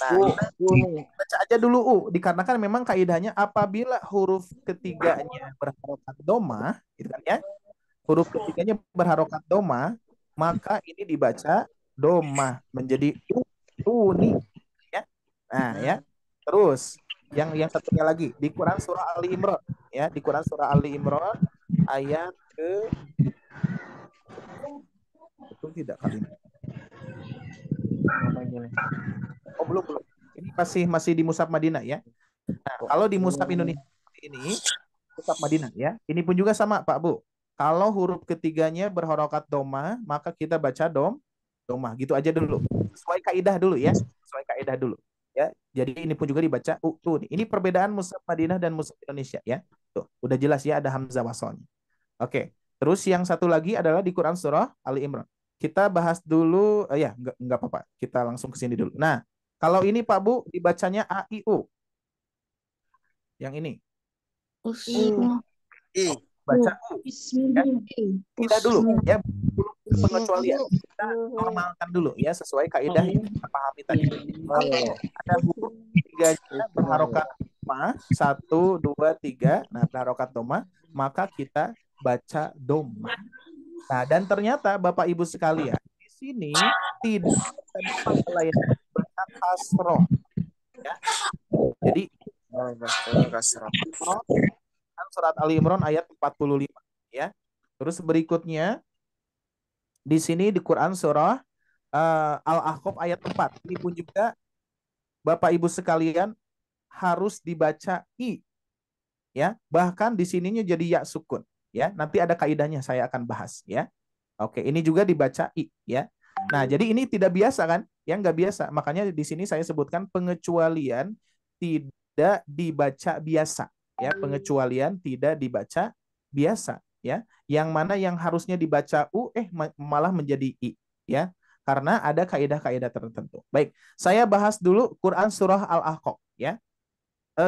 Nah, baca aja dulu u, dikarenakan memang kaidahnya apabila huruf ketiganya berharokat doma, gitu kan ya. Huruf ketiganya berharokat doma, maka ini dibaca doma menjadi uni ya. Nah, ya. Terus yang satunya lagi di Quran surah Ali Imran ya, di Quran surah Ali Imran ayat ke itu tidak kalimat. Oh, belum. Ini masih di Mushaf Madinah ya. Nah, kalau di Mushaf Indonesia ini, Mushaf Madinah ya, ini pun juga sama Pak Bu. Kalau huruf ketiganya berharokat doma, maka kita baca doma. Gitu aja dulu. Sesuai kaidah dulu ya. Sesuai kaidah dulu. Ya, jadi ini pun juga dibaca tuh. Ini perbedaan Mushaf Madinah dan Mushaf Indonesia ya. Tuh, udah jelas ya ada hamzah wasalnya. Oke. Terus yang satu lagi adalah di Quran surah Ali Imran. Kita bahas dulu ya, enggak apa-apa. Kita langsung ke sini dulu. Nah, kalau ini Pak Bu dibacanya A I U. Yang ini. Baca U. Ya. Tidak dulu ya, belum pengecualian. Kita normalkan dulu ya sesuai kaidah yang kita pahami tadi. Ada huruf tiganya berharokat doma, 1, 2, 3. Nah, berharokat doma, maka kita baca doma. Nah, dan ternyata Bapak Ibu sekalian, di sini tidak ada lain baca kasroh. Ya. Jadi surat Ali Imran ayat 45 ya. Terus berikutnya di sini di Quran surah Al-Ahqaf ayat 4. Ini pun juga Bapak Ibu sekalian harus dibaca i ya. Bahkan di sininya jadi ya sukun ya. Nanti ada kaidahnya saya akan bahas ya. Oke, ini juga dibaca i ya. Nah, jadi ini tidak biasa kan? Yang nggak biasa. Makanya di sini saya sebutkan pengecualian tidak dibaca biasa. Ya, pengecualian tidak dibaca biasa ya, yang mana yang harusnya dibaca u malah menjadi i ya, karena ada kaidah-kaidah tertentu. Baik, saya bahas dulu Quran surah Al-Ahqaf ya.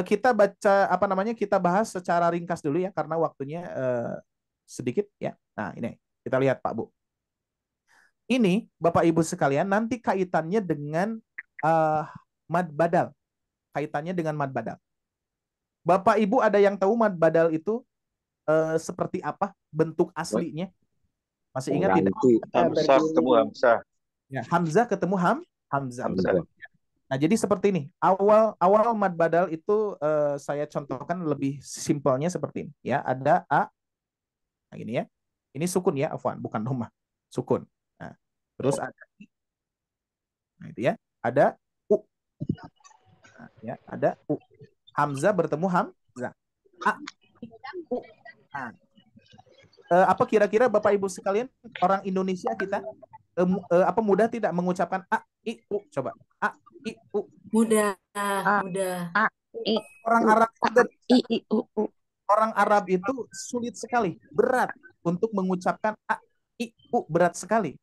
Kita baca kita bahas secara ringkas dulu ya karena waktunya sedikit ya. Nah, ini kita lihat Pak Bu. Ini Bapak Ibu sekalian nanti kaitannya dengan mad badal. Kaitannya dengan mad badal. Bapak Ibu ada yang tahu mad badal itu seperti apa bentuk aslinya? Masih ingat tidak? Hamzah ketemu Hamzah. Ya, Hamzah ketemu Hamzah. Nah, jadi seperti ini. Awal mad badal itu saya contohkan lebih simpelnya seperti ini. Ya, ada a. Nah, ini ya. Ini sukun ya, afwan, bukan dhamma. Sukun. Nah, terus ada i. Nah, itu ya. Ada u. Nah, ya, ada u. Hamzah bertemu Hamzah. A, U. Nah, apa kira-kira Bapak Ibu sekalian orang Indonesia kita apa mudah tidak mengucapkan A, I, U? Coba. A, I, U. Mudah. Orang Arab juga orang Arab itu sulit sekali, berat untuk mengucapkan A, I, U, berat sekali.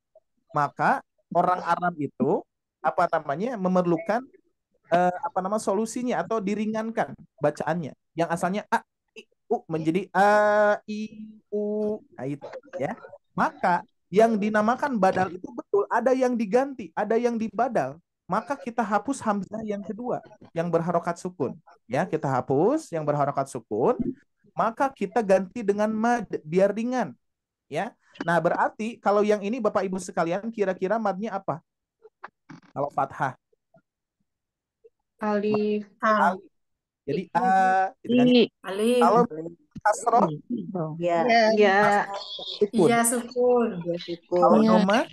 Maka orang Arab itu memerlukan solusinya atau diringankan bacaannya yang asalnya a i u menjadi a i u. Nah, itu ya. Maka yang dinamakan badal itu betul ada yang diganti, ada yang dibadal. Maka kita hapus hamzah yang kedua yang berharokat sukun. Ya, kita hapus yang berharokat sukun, maka kita ganti dengan mad biar ringan. Ya. Nah, berarti kalau yang ini Bapak Ibu sekalian kira-kira madnya apa? Kalau fathah Alif. Jadi Alif. Kalau kasroh Ya. Sukun. Kalau doma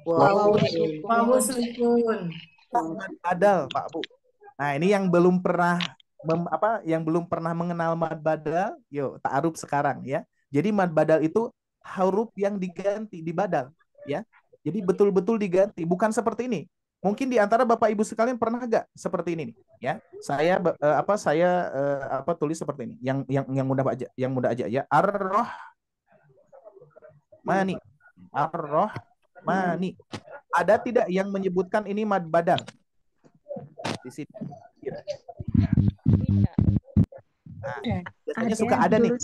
Wawu sukun. badal Pak Bu. Nah, ini yang belum pernah mengenal mad badal, yuk ta'aruf sekarang ya. Jadi mad badal itu huruf yang diganti, dibadal ya. Jadi betul-betul diganti, bukan seperti ini. Mungkin di antara Bapak Ibu sekalian pernah nggak seperti ini nih, ya? Saya tulis seperti ini. Yang mudah aja ya. Ar-Rahmani. Ar-Rahmani. Ada tidak yang menyebutkan ini mad badal? Di sini. Nah, biasanya suka ada nih.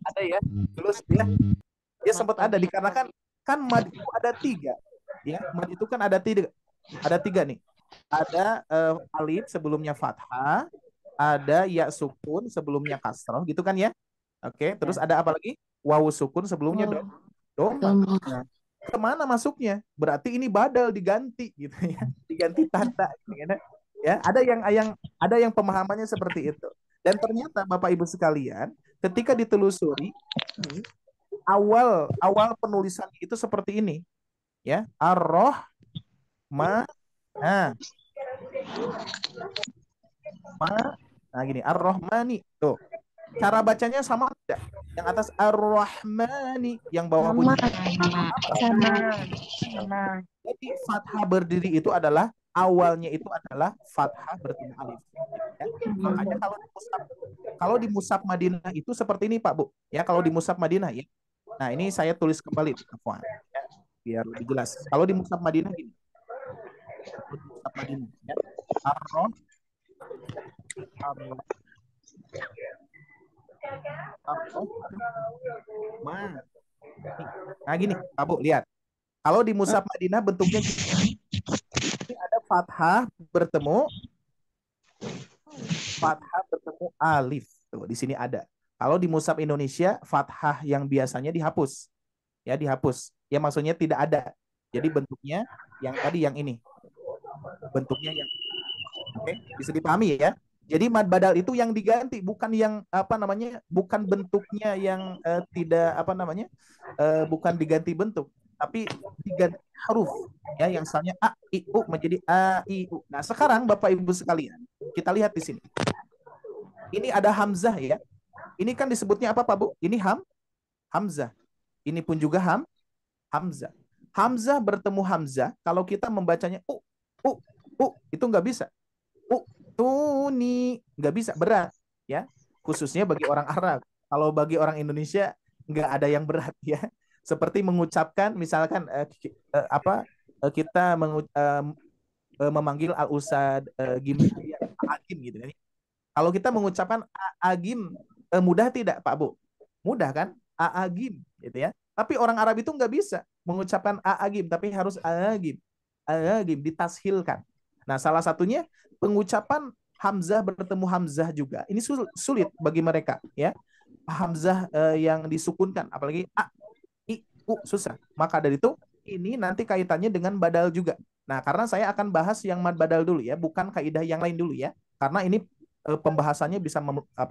Ada ya. Dulu ya. Dia sempat ada dikarenakan kan mad itu ada 3. Ya, mad itu kan ada 3. Ada 3 nih. Ada alif sebelumnya fathah, ada ya sukun sebelumnya kasroh, gitu kan ya? Oke, terus ada apa lagi? Wawu sukun sebelumnya doma. Nah, kemana masuknya? Berarti ini badal diganti gitu ya, diganti tanda. Ya, ada yang pemahamannya seperti itu. Dan ternyata Bapak Ibu sekalian, ketika ditelusuri awal penulisan itu seperti ini, ya, nah. Nah gini, Ar-Rahmani. Tuh. Cara bacanya sama tidak? Yang atas Ar-Rahmani, yang bawah bunyi. Sama. Jadi fathah berdiri itu adalah awalnya itu adalah fathah bertemu alif. Ya. Makanya kalau di Mushaf Madinah itu seperti ini Pak Bu. Ya, kalau di Mushaf Madinah ya. Nah, ini saya tulis kembali ya, biar lebih jelas. Kalau di Mushaf Madinah gini. Mushaf Madinah ya. Nah gini, Pak Bu, lihat. Kalau di Mushaf Madinah bentuknya gini. Ini ada fathah bertemu alif. Tuh, di sini ada. Kalau di Mushaf Indonesia, fathah yang biasanya dihapus. Ya, dihapus. Ya maksudnya tidak ada. Jadi bentuknya yang tadi yang ini. Bentuknya yang oke, bisa dipahami ya. Jadi mad badal itu yang diganti, bukan yang apa namanya, bukan bentuknya yang tidak apa namanya, bukan diganti bentuk, tapi diganti huruf ya, yang misalnya a i u menjadi a i u. Nah sekarang Bapak Ibu sekalian, kita lihat di sini. Ini ada hamzah ya. Ini kan disebutnya apa Pak Bu? Ini hamzah. Ini pun juga hamzah. Hamzah bertemu hamzah, kalau kita membacanya itu nggak bisa. Tuni nggak bisa, berat ya, khususnya bagi orang Arab. Kalau bagi orang Indonesia nggak ada yang berat ya, seperti mengucapkan misalkan kita memanggil Al Ustad Agim gitu kan. Kalau kita mengucapkan Agim mudah tidak Pak Bu? Mudah kan? Agim gitu ya. Tapi orang Arab itu nggak bisa mengucapkan Agim, tapi harus Agim ditashilkan. Nah, salah satunya pengucapan hamzah bertemu hamzah juga. Ini sulit bagi mereka ya. Hamzah yang disukunkan, apalagi a, i, u, susah. Maka dari itu ini nanti kaitannya dengan badal juga. Nah, karena saya akan bahas yang mad badal dulu ya, bukan kaidah yang lain dulu ya. Karena ini pembahasannya bisa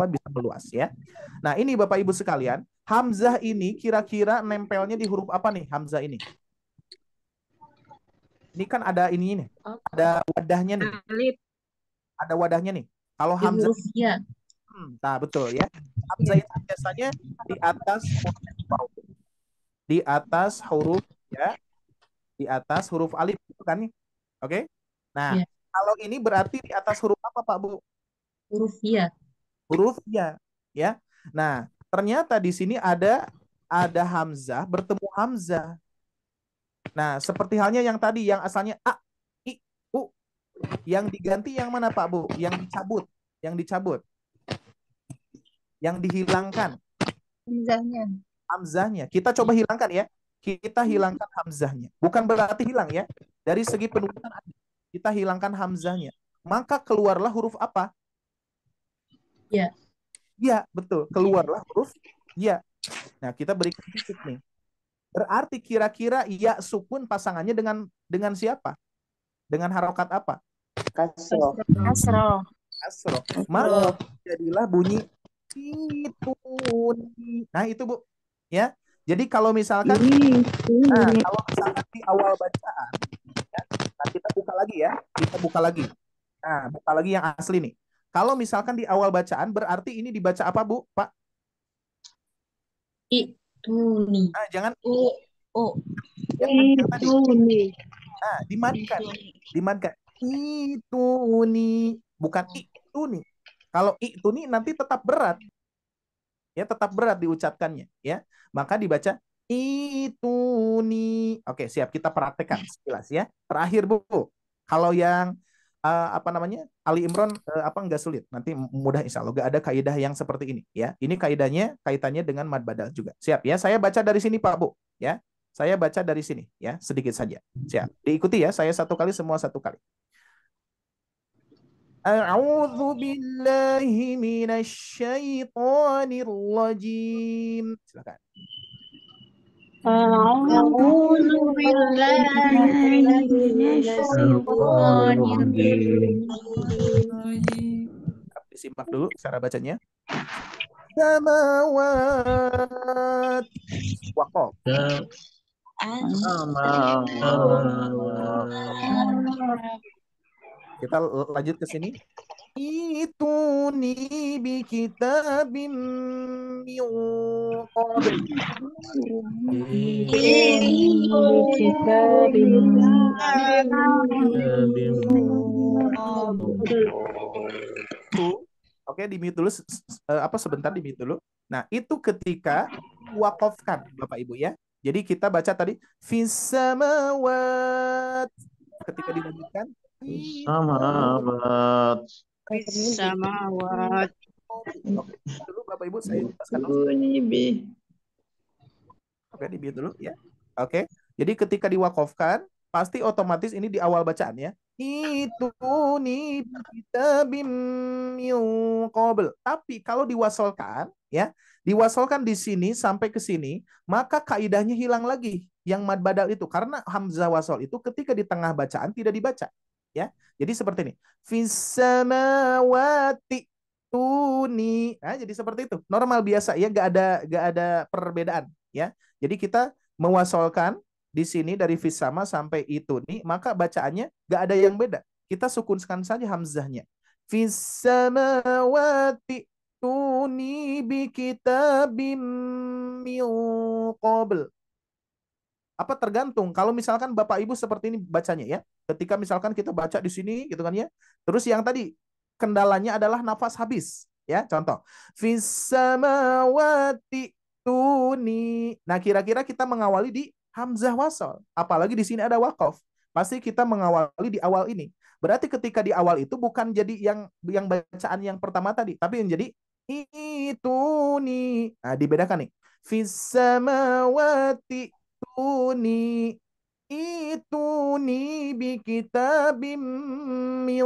bisa meluas ya. Nah, ini Bapak Ibu sekalian, hamzah ini kira-kira nempelnya di huruf apa nih hamzah ini? Ini kan ada ini nih. Ada wadahnya nih. Ada wadahnya nih. Kalau hamzah ya. Nah, betul ya. Hamzah itu biasanya di atas huruf di atas huruf ya. Di atas huruf alif kan nih. Oke? Nah, kalau ini berarti di atas huruf apa Pak Bu? Huruf ya. Huruf ya, ya. Nah, ternyata di sini ada hamzah bertemu hamzah. Nah, seperti halnya yang tadi yang asalnya a, i, u, yang diganti yang mana Pak Bu? Yang dicabut, yang dihilangkan. Hamzahnya. Kita coba hilangkan ya. Kita hilangkan hamzahnya. Bukan berarti hilang ya. Dari segi penulisan kita hilangkan hamzahnya. Maka keluarlah huruf apa? Ya. Ya, betul. Keluarlah huruf ya. Nah, kita berikan titik nih. Berarti kira-kira ya sukun pasangannya dengan siapa? Dengan harokat apa? Kasroh. Maka jadilah bunyi itu. Nah, itu Bu. Ya. Jadi kalau misalkan di awal bacaan ya, nah kita buka lagi ya. Nah, buka lagi yang asli nih. Kalau misalkan di awal bacaan berarti ini dibaca apa Bu, Pak? Ituni. Nah, jangan Ituni. Nah, dimadkan. Ituni, bukan ituni. Kalau ituni nanti tetap berat. Ya, tetap berat diucapkannya, ya. Maka dibaca ituni. Oke, siap, kita praktekkan sekilas ya. Terakhir Bu. Kalau yang Ali Imran enggak sulit. Nanti mudah insya Allah. Enggak ada kaidah yang seperti ini ya. Ini kaidahnya kaitannya dengan mad badal juga. Siap ya. Saya baca dari sini Pak Bu ya. Saya baca dari sini ya, sedikit saja. Siap. Diikuti ya. Saya satu kali, semua satu kali. A'udzu billahi minasy syaithanir rajim. Silakan. A'udzu billahi minasy syaithanir rajim. Disimak dulu cara bacanya. Samawat waqaf. Kita lanjut ke sini. Ituni bi kitabim min qabl. Oke, di mute dulu sebentar di mute dulu. Nah, itu ketika wakafkan Bapak Ibu ya. Jadi kita baca tadi fis samawat. Ketika dilanjutkan Samawat. Samawat. Oke, dulu Bapak Ibu saya jelaskan dulu. Oke, di mute dulu ya. Oke. Jadi ketika diwakafkan pasti otomatis ini di awal bacaan ya. Itu nih kita bim qabl. Tapi kalau diwasolkan ya, diwasolkan di sini sampai ke sini, maka kaidahnya hilang lagi yang mad badal itu karena hamzah wasol itu ketika di tengah bacaan tidak dibaca ya. Jadi seperti ini. Fis samawati tuni. Nah, jadi seperti itu. Normal biasa ya, gak ada perbedaan ya. Jadi kita mewasolkan di sini dari fis sama sampai itu nih, maka bacaannya gak ada yang beda. Kita sukunkan saja hamzahnya. Fis samawati tuni bi kitabim min qabl. Apa tergantung. Kalau misalkan Bapak Ibu seperti ini bacanya ya. Ketika misalkan kita baca di sini gitu kan ya. Terus yang tadi kendalanya adalah nafas habis ya. Contoh. Fis samawati tuni. Nah, kira-kira kita mengawali di hamzah wasol. Apalagi di sini ada wakaf. Pasti kita mengawali di awal ini. Berarti ketika di awal itu bukan jadi yang bacaan yang pertama tadi, tapi yang jadi itu nih. Nah, dibedakan nih. Fis samawati tuni ituni bi kitabim min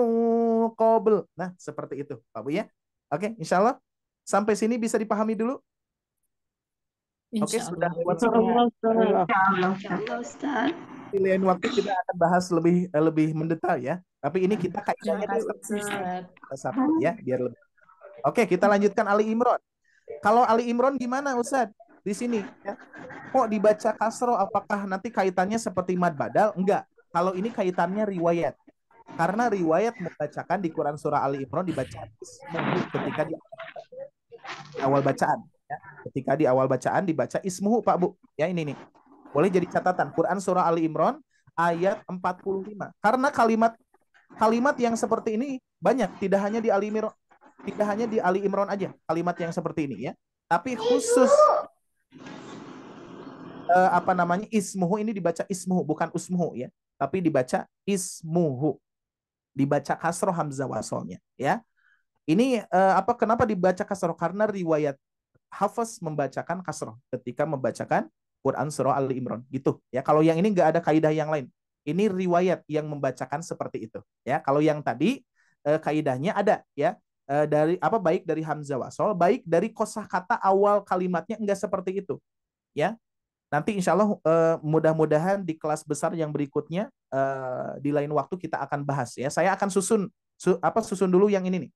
qabl. Nah, seperti itu, Pak Bu ya. Oke, insya Allah sampai sini bisa dipahami dulu. Oke, sudah lewat Ustaz. di lain waktu kita akan bahas lebih mendetail ya. Tapi ini kita kaidahnya satu ya, biar lebih. Oke, kita lanjutkan Ali Imran. Kalau Ali Imran gimana, Ustaz? Di sini ya. Kok dibaca kasro? Apakah nanti kaitannya seperti mad badal? Enggak. Kalau ini kaitannya riwayat. Karena riwayat membacakan di Quran surah Ali Imran dibaca ketika di awal bacaan ya. Ketika di awal bacaan dibaca ismuhu, Pak Bu. Ya, ini nih. Boleh jadi catatan Quran surah Ali Imran ayat 45. Karena kalimat yang seperti ini banyak, tidak hanya di Ali Imran aja kalimat yang seperti ini ya. Tapi khusus ismuhu ini dibaca ismuhu, bukan usmuhu ya, tapi dibaca ismuhu, dibaca kasroh hamzah wasolnya ya. Ini kenapa dibaca kasroh? Karena riwayat Hafaz membacakan kasroh ketika membacakan Quran surah Ali Imran gitu ya. Kalau yang ini nggak ada kaidah yang lain, ini riwayat yang membacakan seperti itu ya. Kalau yang tadi kaidahnya ada ya, dari baik dari hamzah wasol, baik dari kosakata awal kalimatnya enggak seperti itu ya. Nanti insya Allah mudah-mudahan di kelas besar yang berikutnya di lain waktu kita akan bahas ya. Saya akan susun dulu yang ini nih.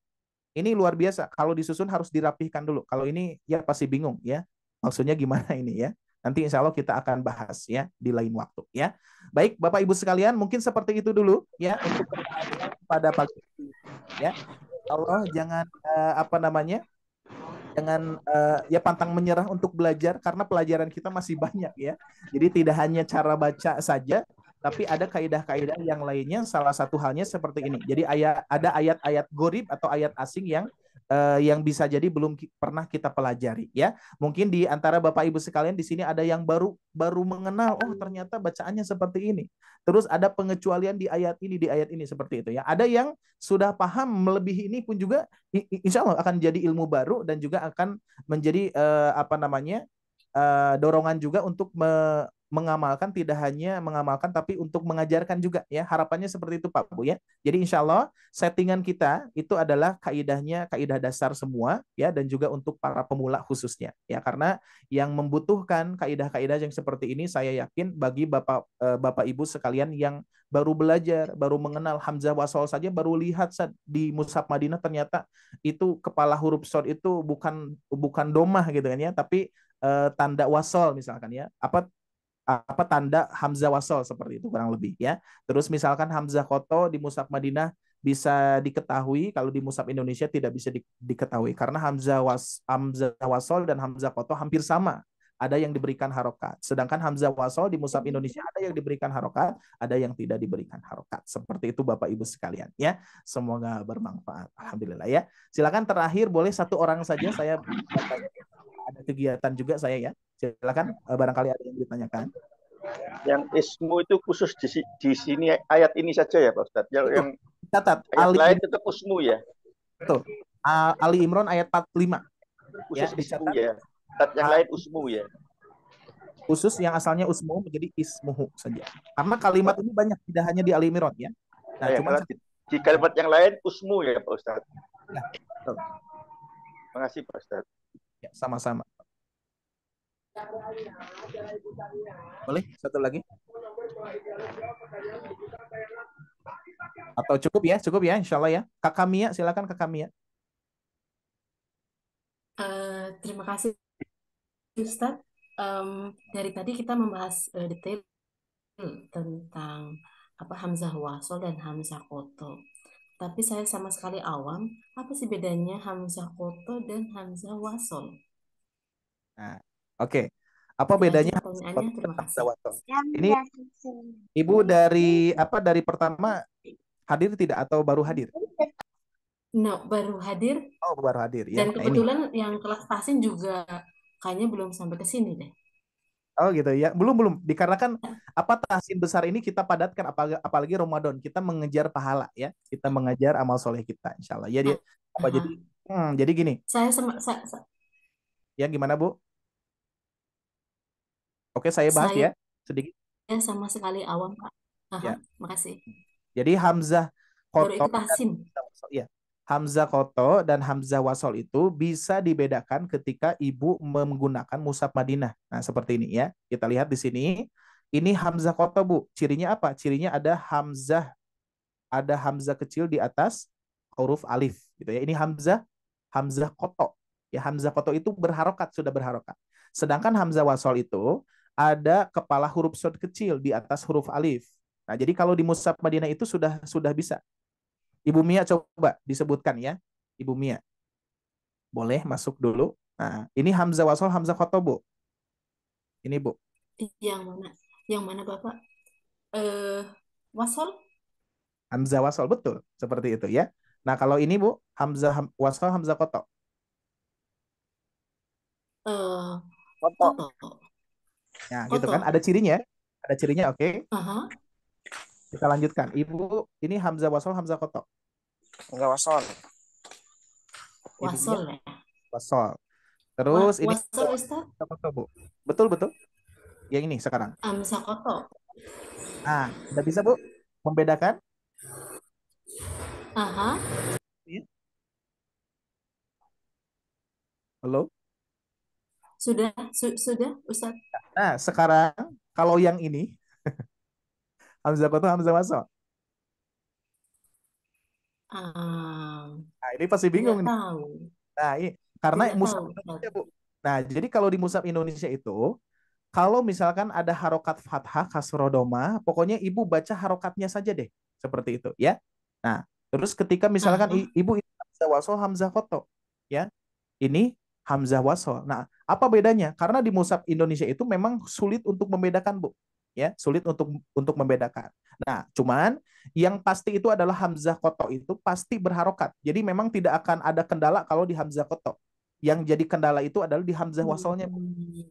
Ini luar biasa. Kalau disusun harus dirapihkan dulu. Kalau ini ya pasti bingung ya. Maksudnya gimana ini ya. Nanti insya Allah kita akan bahas ya di lain waktu ya. Baik Bapak Ibu sekalian, mungkin seperti itu dulu ya untuk pada pagi ya. Allah jangan jangan ya pantang menyerah untuk belajar karena pelajaran kita masih banyak ya. Jadi tidak hanya cara baca saja, tapi ada kaidah-kaidah yang lainnya. Salah satu halnya seperti ini. Jadi ada ayat-ayat gharib atau ayat asing yang bisa jadi belum pernah kita pelajari ya. Mungkin di antara Bapak Ibu sekalian di sini ada yang baru mengenal, oh ternyata bacaannya seperti ini. Terus ada pengecualian di ayat ini seperti itu ya. Ada yang sudah paham melebihi ini pun juga insya Allah akan jadi ilmu baru dan juga akan menjadi dorongan juga untuk mengamalkan, tidak hanya mengamalkan tapi untuk mengajarkan juga ya. Harapannya seperti itu Pak Bu ya. Jadi insya Allah settingan kita itu adalah kaidah dasar semua ya, dan juga untuk para pemula khususnya ya, karena yang membutuhkan kaidah-kaidah yang seperti ini saya yakin bagi Bapak Ibu sekalian yang baru belajar, baru mengenal hamzah wasol saja, baru lihat di Mushaf Madinah ternyata itu kepala huruf shad itu bukan domah gitu kan ya, tapi tanda wasol misalkan ya, tanda hamzah wasol seperti itu kurang lebih ya. Terus misalkan hamzah koto di Mushaf Madinah bisa diketahui, kalau di Mushaf Indonesia tidak bisa diketahui karena Hamzah wasol dan Hamzah koto hampir sama. Ada yang diberikan harokat. Sedangkan Hamzah wasol di Mushaf Indonesia ada yang diberikan harokat, ada yang tidak diberikan harokat. Seperti itu Bapak Ibu sekalian ya. Semoga bermanfaat. Alhamdulillah ya. Silakan terakhir boleh satu orang saja, saya ada kegiatan juga saya ya. Silakan barangkali ada yang ditanyakan. Yang ismu itu khusus di sini ayat ini saja ya Pak Ustadz. Yang catat ayat Ali lain tetap ismu ya. Betul. Ali Imran ayat 45. Khusus Ya, ismu dicatat. ya. Yang lain usmu ya. Khusus yang asalnya usmu menjadi ismuhu saja. Karena kalimat ini banyak, tidak hanya di Ali Imran ya. Nah, Ya, cuman di kalimat yang lain usmu ya Pak Ustadz. Nah, betul. Terima kasih Pak Ustadz. Ya, sama-sama. Boleh satu lagi? Atau cukup ya, insya Allah ya. Kakak Mia, silakan Kakak Mia. Terima kasih Ustadz. Dari tadi kita membahas detail tentang Hamzah wasol dan Hamzah koto. Tapi saya sama sekali awam, apa sih bedanya Hamzah koto dan Hamzah wasol? Nah, oke. Apa bedanya pertanyaannya, terima kasih. Ini Ibu dari pertama hadir tidak atau baru hadir? No, baru hadir. Oh, baru hadir ya. Dan kebetulan yang kelas tahsin juga kayaknya belum sampai ke sini deh. Oh gitu ya. Belum. Dikarenakan tahsin besar ini kita padatkan, apalagi Ramadan, kita mengejar pahala ya. Kita mengejar amal soleh kita insya Allah. Ya dia jadi gini. Saya ya gimana Bu? Oke, saya bahas ya sedikit. Saya sama sekali awam, Pak. Ya. Makasih. Jadi Hamzah koto ya. Hamzah koto dan Hamzah wasol itu bisa dibedakan ketika Ibu menggunakan Mushaf Madinah. Nah, seperti ini ya. Kita lihat di sini. Ini Hamzah koto, Bu. Cirinya apa? Cirinya ada Hamzah kecil di atas huruf alif gitu ya. Ini Hamzah koto. Ya, Hamzah koto itu sudah berharokat. Sedangkan Hamzah wasol itu ada kepala huruf shad kecil di atas huruf alif. Nah, jadi kalau di Mushaf Madinah itu sudah bisa. Ibu Mia coba disebutkan ya. Ibu Mia. Boleh masuk dulu. Nah, ini Hamzah wasol, Hamzah koto, Bu. Ini, Bu. Yang mana? Yang mana, Bapak? Wasol? Hamzah wasol, betul. Seperti itu ya. Nah, kalau ini, Bu, Hamzah wasol, Hamzah koto. Koto. Nah, gitu kan. Ada cirinya. Oke. Kita lanjutkan. Ibu, ini Hamzah wasol, Hamzah koto. Enggak wasol. Wasol ya. Wasol. Terus ini wasol, Ustaz? Koto, Bu. Betul. Yang ini sekarang. Hamzah koto. Nah, udah bisa, Bu, membedakan? Halo? Sudah, Ustaz. Nah, sekarang kalau yang ini Hamzah koto, Hamzah wasol. Nah, ini pasti bingung nih. Nah, ini karena Mushaf Indonesia, Bu. Nah, jadi kalau di Mushaf Indonesia itu, kalau misalkan ada harokat fathah, kasroh, doma, pokoknya Ibu baca harokatnya saja deh. Seperti itu, ya. Nah, terus ketika misalkan Ibu ini Hamzah wasol, Hamzah koto, ya. Ini Hamzah wasol. Nah, apa bedanya? Karena di Mushaf Indonesia itu memang sulit untuk membedakan, Bu. Ya, sulit untuk membedakan. Nah, cuman yang pasti itu adalah Hamzah koto itu pasti berharokat. Jadi memang tidak akan ada kendala kalau di Hamzah koto. Yang jadi kendala itu adalah di Hamzah wasolnya, Bu.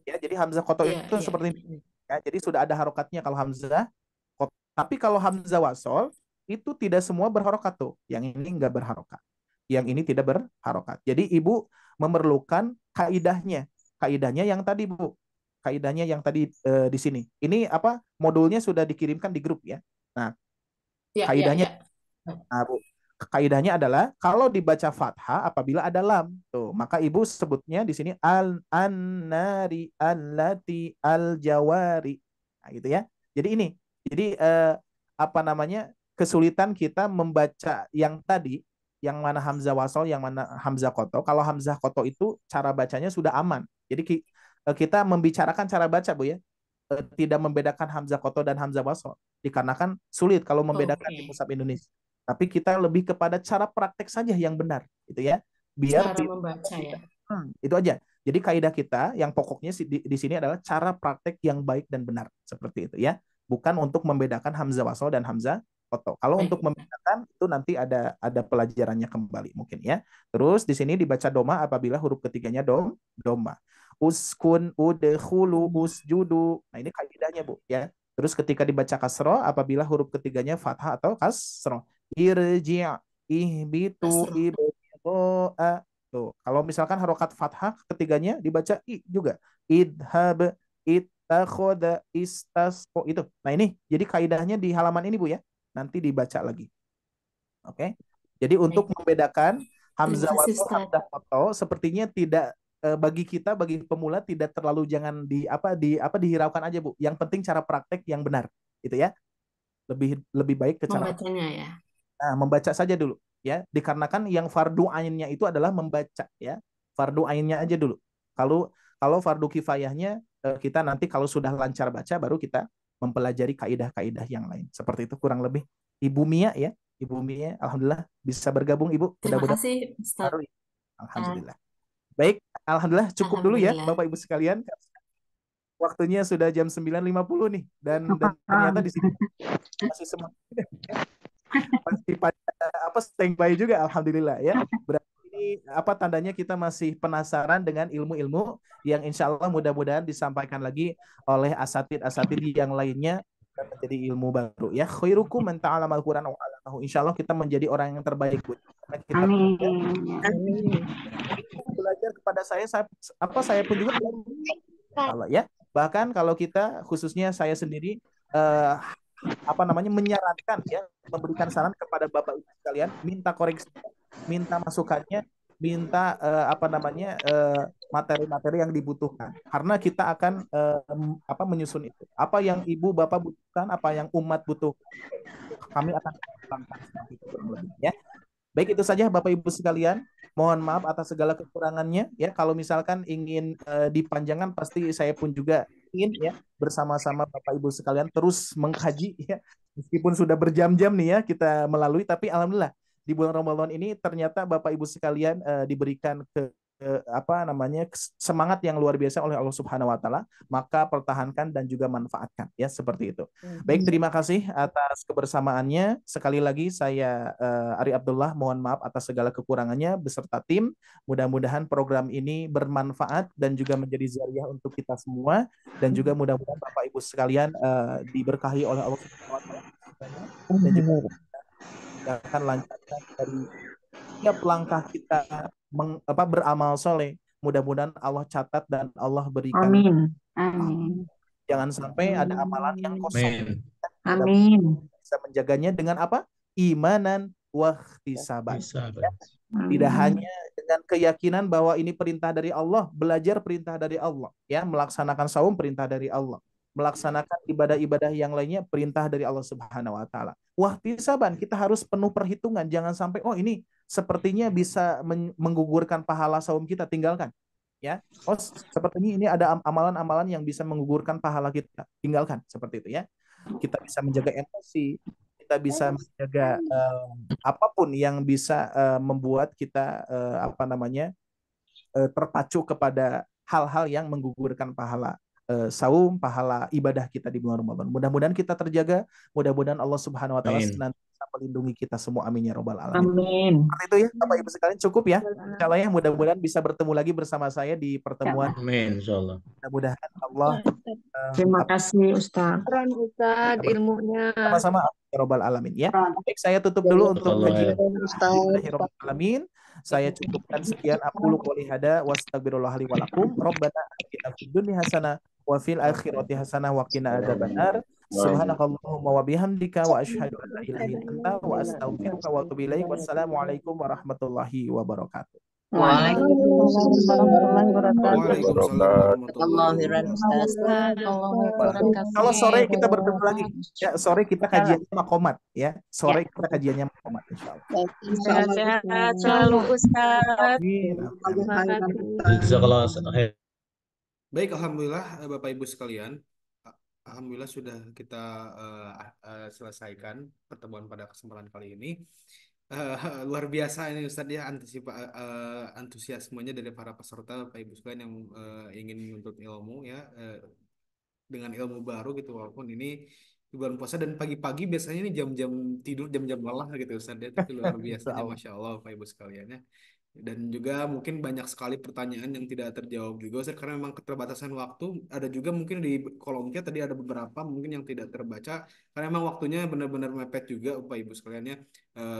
Ya, jadi Hamzah koto itu seperti ini. Ya, jadi sudah ada harokatnya kalau Hamzah koto. Tapi kalau Hamzah wasol itu tidak semua berharokat tuh. Yang ini enggak berharokat. Yang ini tidak berharokat. Jadi Ibu memerlukan kaidahnya. Kaidahnya yang tadi, Bu. Kaidahnya yang tadi di sini. Ini modulnya sudah dikirimkan di grup ya. Nah, kaidahnya Nah, Bu, kaidahnya adalah kalau dibaca fathah apabila ada lam tuh, maka Ibu sebutnya di sini an-nari allati al-jawari. Nah, gitu ya. Jadi ini. Jadi kesulitan kita membaca yang tadi, yang mana Hamzah wasol, yang mana Hamzah koto. Kalau Hamzah koto itu cara bacanya sudah aman. Jadi kita membicarakan cara baca, Bu ya. Tidak membedakan Hamzah koto dan Hamzah wasol. Dikarenakan sulit kalau membedakan di Mushaf Indonesia. Tapi kita lebih kepada cara praktek saja yang benar, gitu ya. Biar Cara membaca ya. itu aja. Jadi kaidah kita yang pokoknya di sini adalah cara praktek yang baik dan benar, seperti itu ya. Bukan untuk membedakan hamzah wasol dan hamzah koto. Kalau Baik. untuk membedakan itu nanti ada pelajarannya kembali mungkin ya. Terus di sini dibaca doma apabila huruf ketiganya doma. Uskun, udkhulu, usjudu. Nah, ini kaidahnya, Bu, ya. Terus ketika dibaca kasroh apabila huruf ketiganya fathah atau kasroh. Irji', ihbitu, Kasroh. ibtigo'a. Tuh, kalau misalkan harokat fathah ketiganya dibaca i juga. Idhab, ittakhoda, istasqo itu. Nah, ini jadi kaidahnya di halaman ini, Bu, ya. Nanti dibaca lagi. Oke. Jadi untuk membedakan hamzah Terima kasih, wasol, Ustaz. hamzah koto sepertinya tidak bagi kita, bagi pemula tidak terlalu, jangan dihiraukan aja, Bu. Yang penting cara praktek yang benar, gitu ya. Lebih baik ke cara Membacanya ya. Nah, membaca saja dulu ya, dikarenakan yang fardu ainnya itu adalah membaca ya. Fardu ainnya aja dulu. Kalau fardu kifayahnya kita nanti kalau sudah lancar baca baru kita mempelajari kaidah-kaidah yang lain. Seperti itu kurang lebih. Ibu Mia ya, Ibu Mia alhamdulillah bisa bergabung Ibu. Terima Mudah-mudahan kasih, Ustaz. baru ya. Alhamdulillah. Baik, alhamdulillah cukup dulu ya Alhamdulillah. Bapak Ibu sekalian. Waktunya sudah jam 9.50 nih dan ternyata di sini masih semua masih pada standby juga alhamdulillah ya. Berarti ini tandanya kita masih penasaran dengan ilmu-ilmu yang insya Allah mudah-mudahan disampaikan lagi oleh asatid yang lainnya dan menjadi ilmu baru ya. Khairukum man ta'allama al-Qur'an wa 'allamahu. Insya Allah kita menjadi orang yang terbaik, Bu. Karena kita belajar kepada saya pun juga kalau ya. Bahkan kalau kita khususnya saya sendiri menyarankan ya, memberikan saran kepada Bapak Ibu sekalian, minta koreksi, minta masukannya, minta materi-materi yang dibutuhkan. Karena kita akan menyusun itu. Apa yang Ibu Bapak butuhkan, apa yang umat butuhkan, kami akan lakukan seperti itu kurang lebih ya. Baik, itu saja Bapak Ibu sekalian. Mohon maaf atas segala kekurangannya ya. Kalau misalkan ingin dipanjangkan, pasti saya pun juga ingin ya bersama-sama Bapak Ibu sekalian terus mengkaji ya. Meskipun sudah berjam-jam nih ya kita melalui, tapi alhamdulillah di bulan Ramadan ini ternyata Bapak Ibu sekalian diberikan semangat yang luar biasa oleh Allah Subhanahu wa taala, maka pertahankan dan juga manfaatkan ya, seperti itu. Baik, terima kasih atas kebersamaannya. Sekali lagi saya Ari Abdullah mohon maaf atas segala kekurangannya beserta tim. Mudah-mudahan program ini bermanfaat dan juga menjadi zariah untuk kita semua, dan juga mudah-mudahan Bapak Ibu sekalian diberkahi oleh Allah Subhanahu wa taala dan juga akan lancarkan dari setiap langkah kita beramal soleh. Mudah-mudahan Allah catat dan Allah berikan. Amin. Amin. Jangan sampai ada amalan yang kosong. Amin. Bisa menjaganya dengan apa? Imanan wa ihtisaban. Tidak hanya dengan keyakinan bahwa ini perintah dari Allah, belajar perintah dari Allah, ya, melaksanakan saum perintah dari Allah, melaksanakan ibadah-ibadah yang lainnya perintah dari Allah Subhanahu wa taala. Wahtisaban, kita harus penuh perhitungan, jangan sampai ini sepertinya bisa menggugurkan pahala saum kita, tinggalkan. Ya. Sepertinya ini ada amalan-amalan yang bisa menggugurkan pahala kita, tinggalkan, seperti itu ya. Kita bisa menjaga emosi, kita bisa menjaga apapun yang bisa membuat kita terpacu kepada hal-hal yang menggugurkan pahala saum, pahala ibadah kita di bulan Ramadan. Mudah-mudahan kita terjaga, mudah-mudahan Allah Subhanahu wa taala senantiasa melindungi kita semua, amin ya rabbal alamin. Amin. Seperti itu ya Bapak Ibu sekalian, cukup ya. Insyaallah ya, mudah-mudahan bisa bertemu lagi bersama saya di pertemuan. Amin insyaallah. Mudah-mudahan Allah Terima kasih Ustaz. Ustaz ilmunya. sama-sama ya rabbal alamin ya. Baik, saya tutup dulu untuk kajian. Alhamdulillahirabbil alamin. Saya cukupkan sekian, aqulu qouli hada wastaghfirullah li wa lakum. Rabbana atina fid dunya hasanah wa fil akhirati hasanah wa qina adzabannar. Subhanakallahumma wa bihamdika wa asyhadu an la ilaha illa anta wa astaghfiruka wa atubu ilaik. Wassalamualaikum warahmatullahi wabarakatuh. Kalau sore kita bertemu lagi ya, sore kita kajiannya makomat ya, sore kita kajiannya makomat insyaallah. Sehat-sehat selalu Ustaz. Baik, alhamdulillah Bapak Ibu sekalian. Alhamdulillah sudah kita selesaikan pertemuan pada kesempatan kali ini. Luar biasa ini Ustadz ya antusiasmenya dari para peserta Bapak Ibu sekalian yang ingin menuntut ilmu ya dengan ilmu baru gitu walaupun ini di bulan puasa dan pagi-pagi biasanya ini jam-jam tidur jam-jam lelah gitu Ustadz ya tapi luar Insya biasanya Allah. Masya Allah Bapak Ibu sekalian ya. Dan juga mungkin banyak sekali pertanyaan yang tidak terjawab juga Ustaz, karena memang keterbatasan waktu. Ada juga mungkin di kolom chat tadi ada beberapa mungkin yang tidak terbaca karena memang waktunya benar-benar mepet juga Bapak Ibu sekalian ya.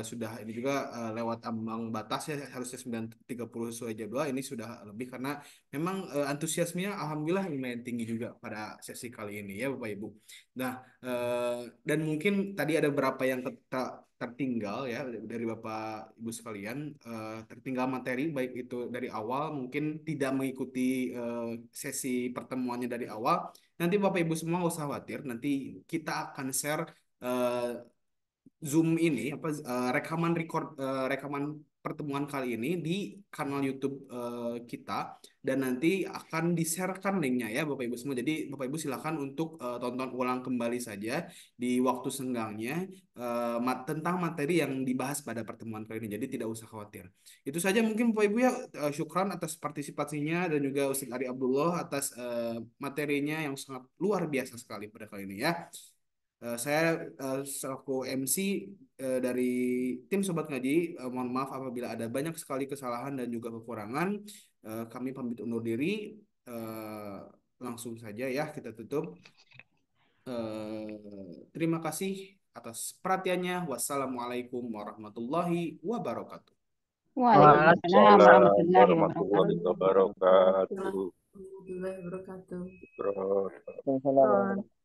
Sudah ini juga lewat ambang batas ya harusnya 9.30 sesuai jadwal, ini sudah lebih karena memang antusiasmenya alhamdulillah lumayan tinggi juga pada sesi kali ini ya Bapak Ibu. Nah, dan mungkin tadi ada beberapa yang tertinggal ya dari Bapak Ibu sekalian, tertinggal materi baik itu dari awal mungkin tidak mengikuti sesi pertemuannya dari awal. Nanti Bapak Ibu semua nggak usah khawatir, nanti kita akan share Zoom ini rekaman pertemuan kali ini di kanal YouTube kita dan nanti akan di-sharekan linknya ya Bapak Ibu semua. Jadi Bapak Ibu silakan untuk tonton ulang kembali saja di waktu senggangnya tentang materi yang dibahas pada pertemuan kali ini. Jadi tidak usah khawatir. Itu saja mungkin Bapak Ibu ya. Syukran atas partisipasinya dan juga Ustaz Ari Abdullah atas materinya yang sangat luar biasa sekali pada kali ini ya. Saya selaku MC dari tim Sobat Ngaji, mohon maaf apabila ada banyak sekali kesalahan dan juga kekurangan. Kami pamit undur diri. Langsung saja ya kita tutup. Terima kasih atas perhatiannya. Wassalamualaikum warahmatullahi wabarakatuh. Waalaikumsalam Waalaikumsalam warahmatullahi warahmatullahi wabarakatuh. wabarakatuh. Warahmatullahi wabarakatuh. Bro. Waalaikumsalam.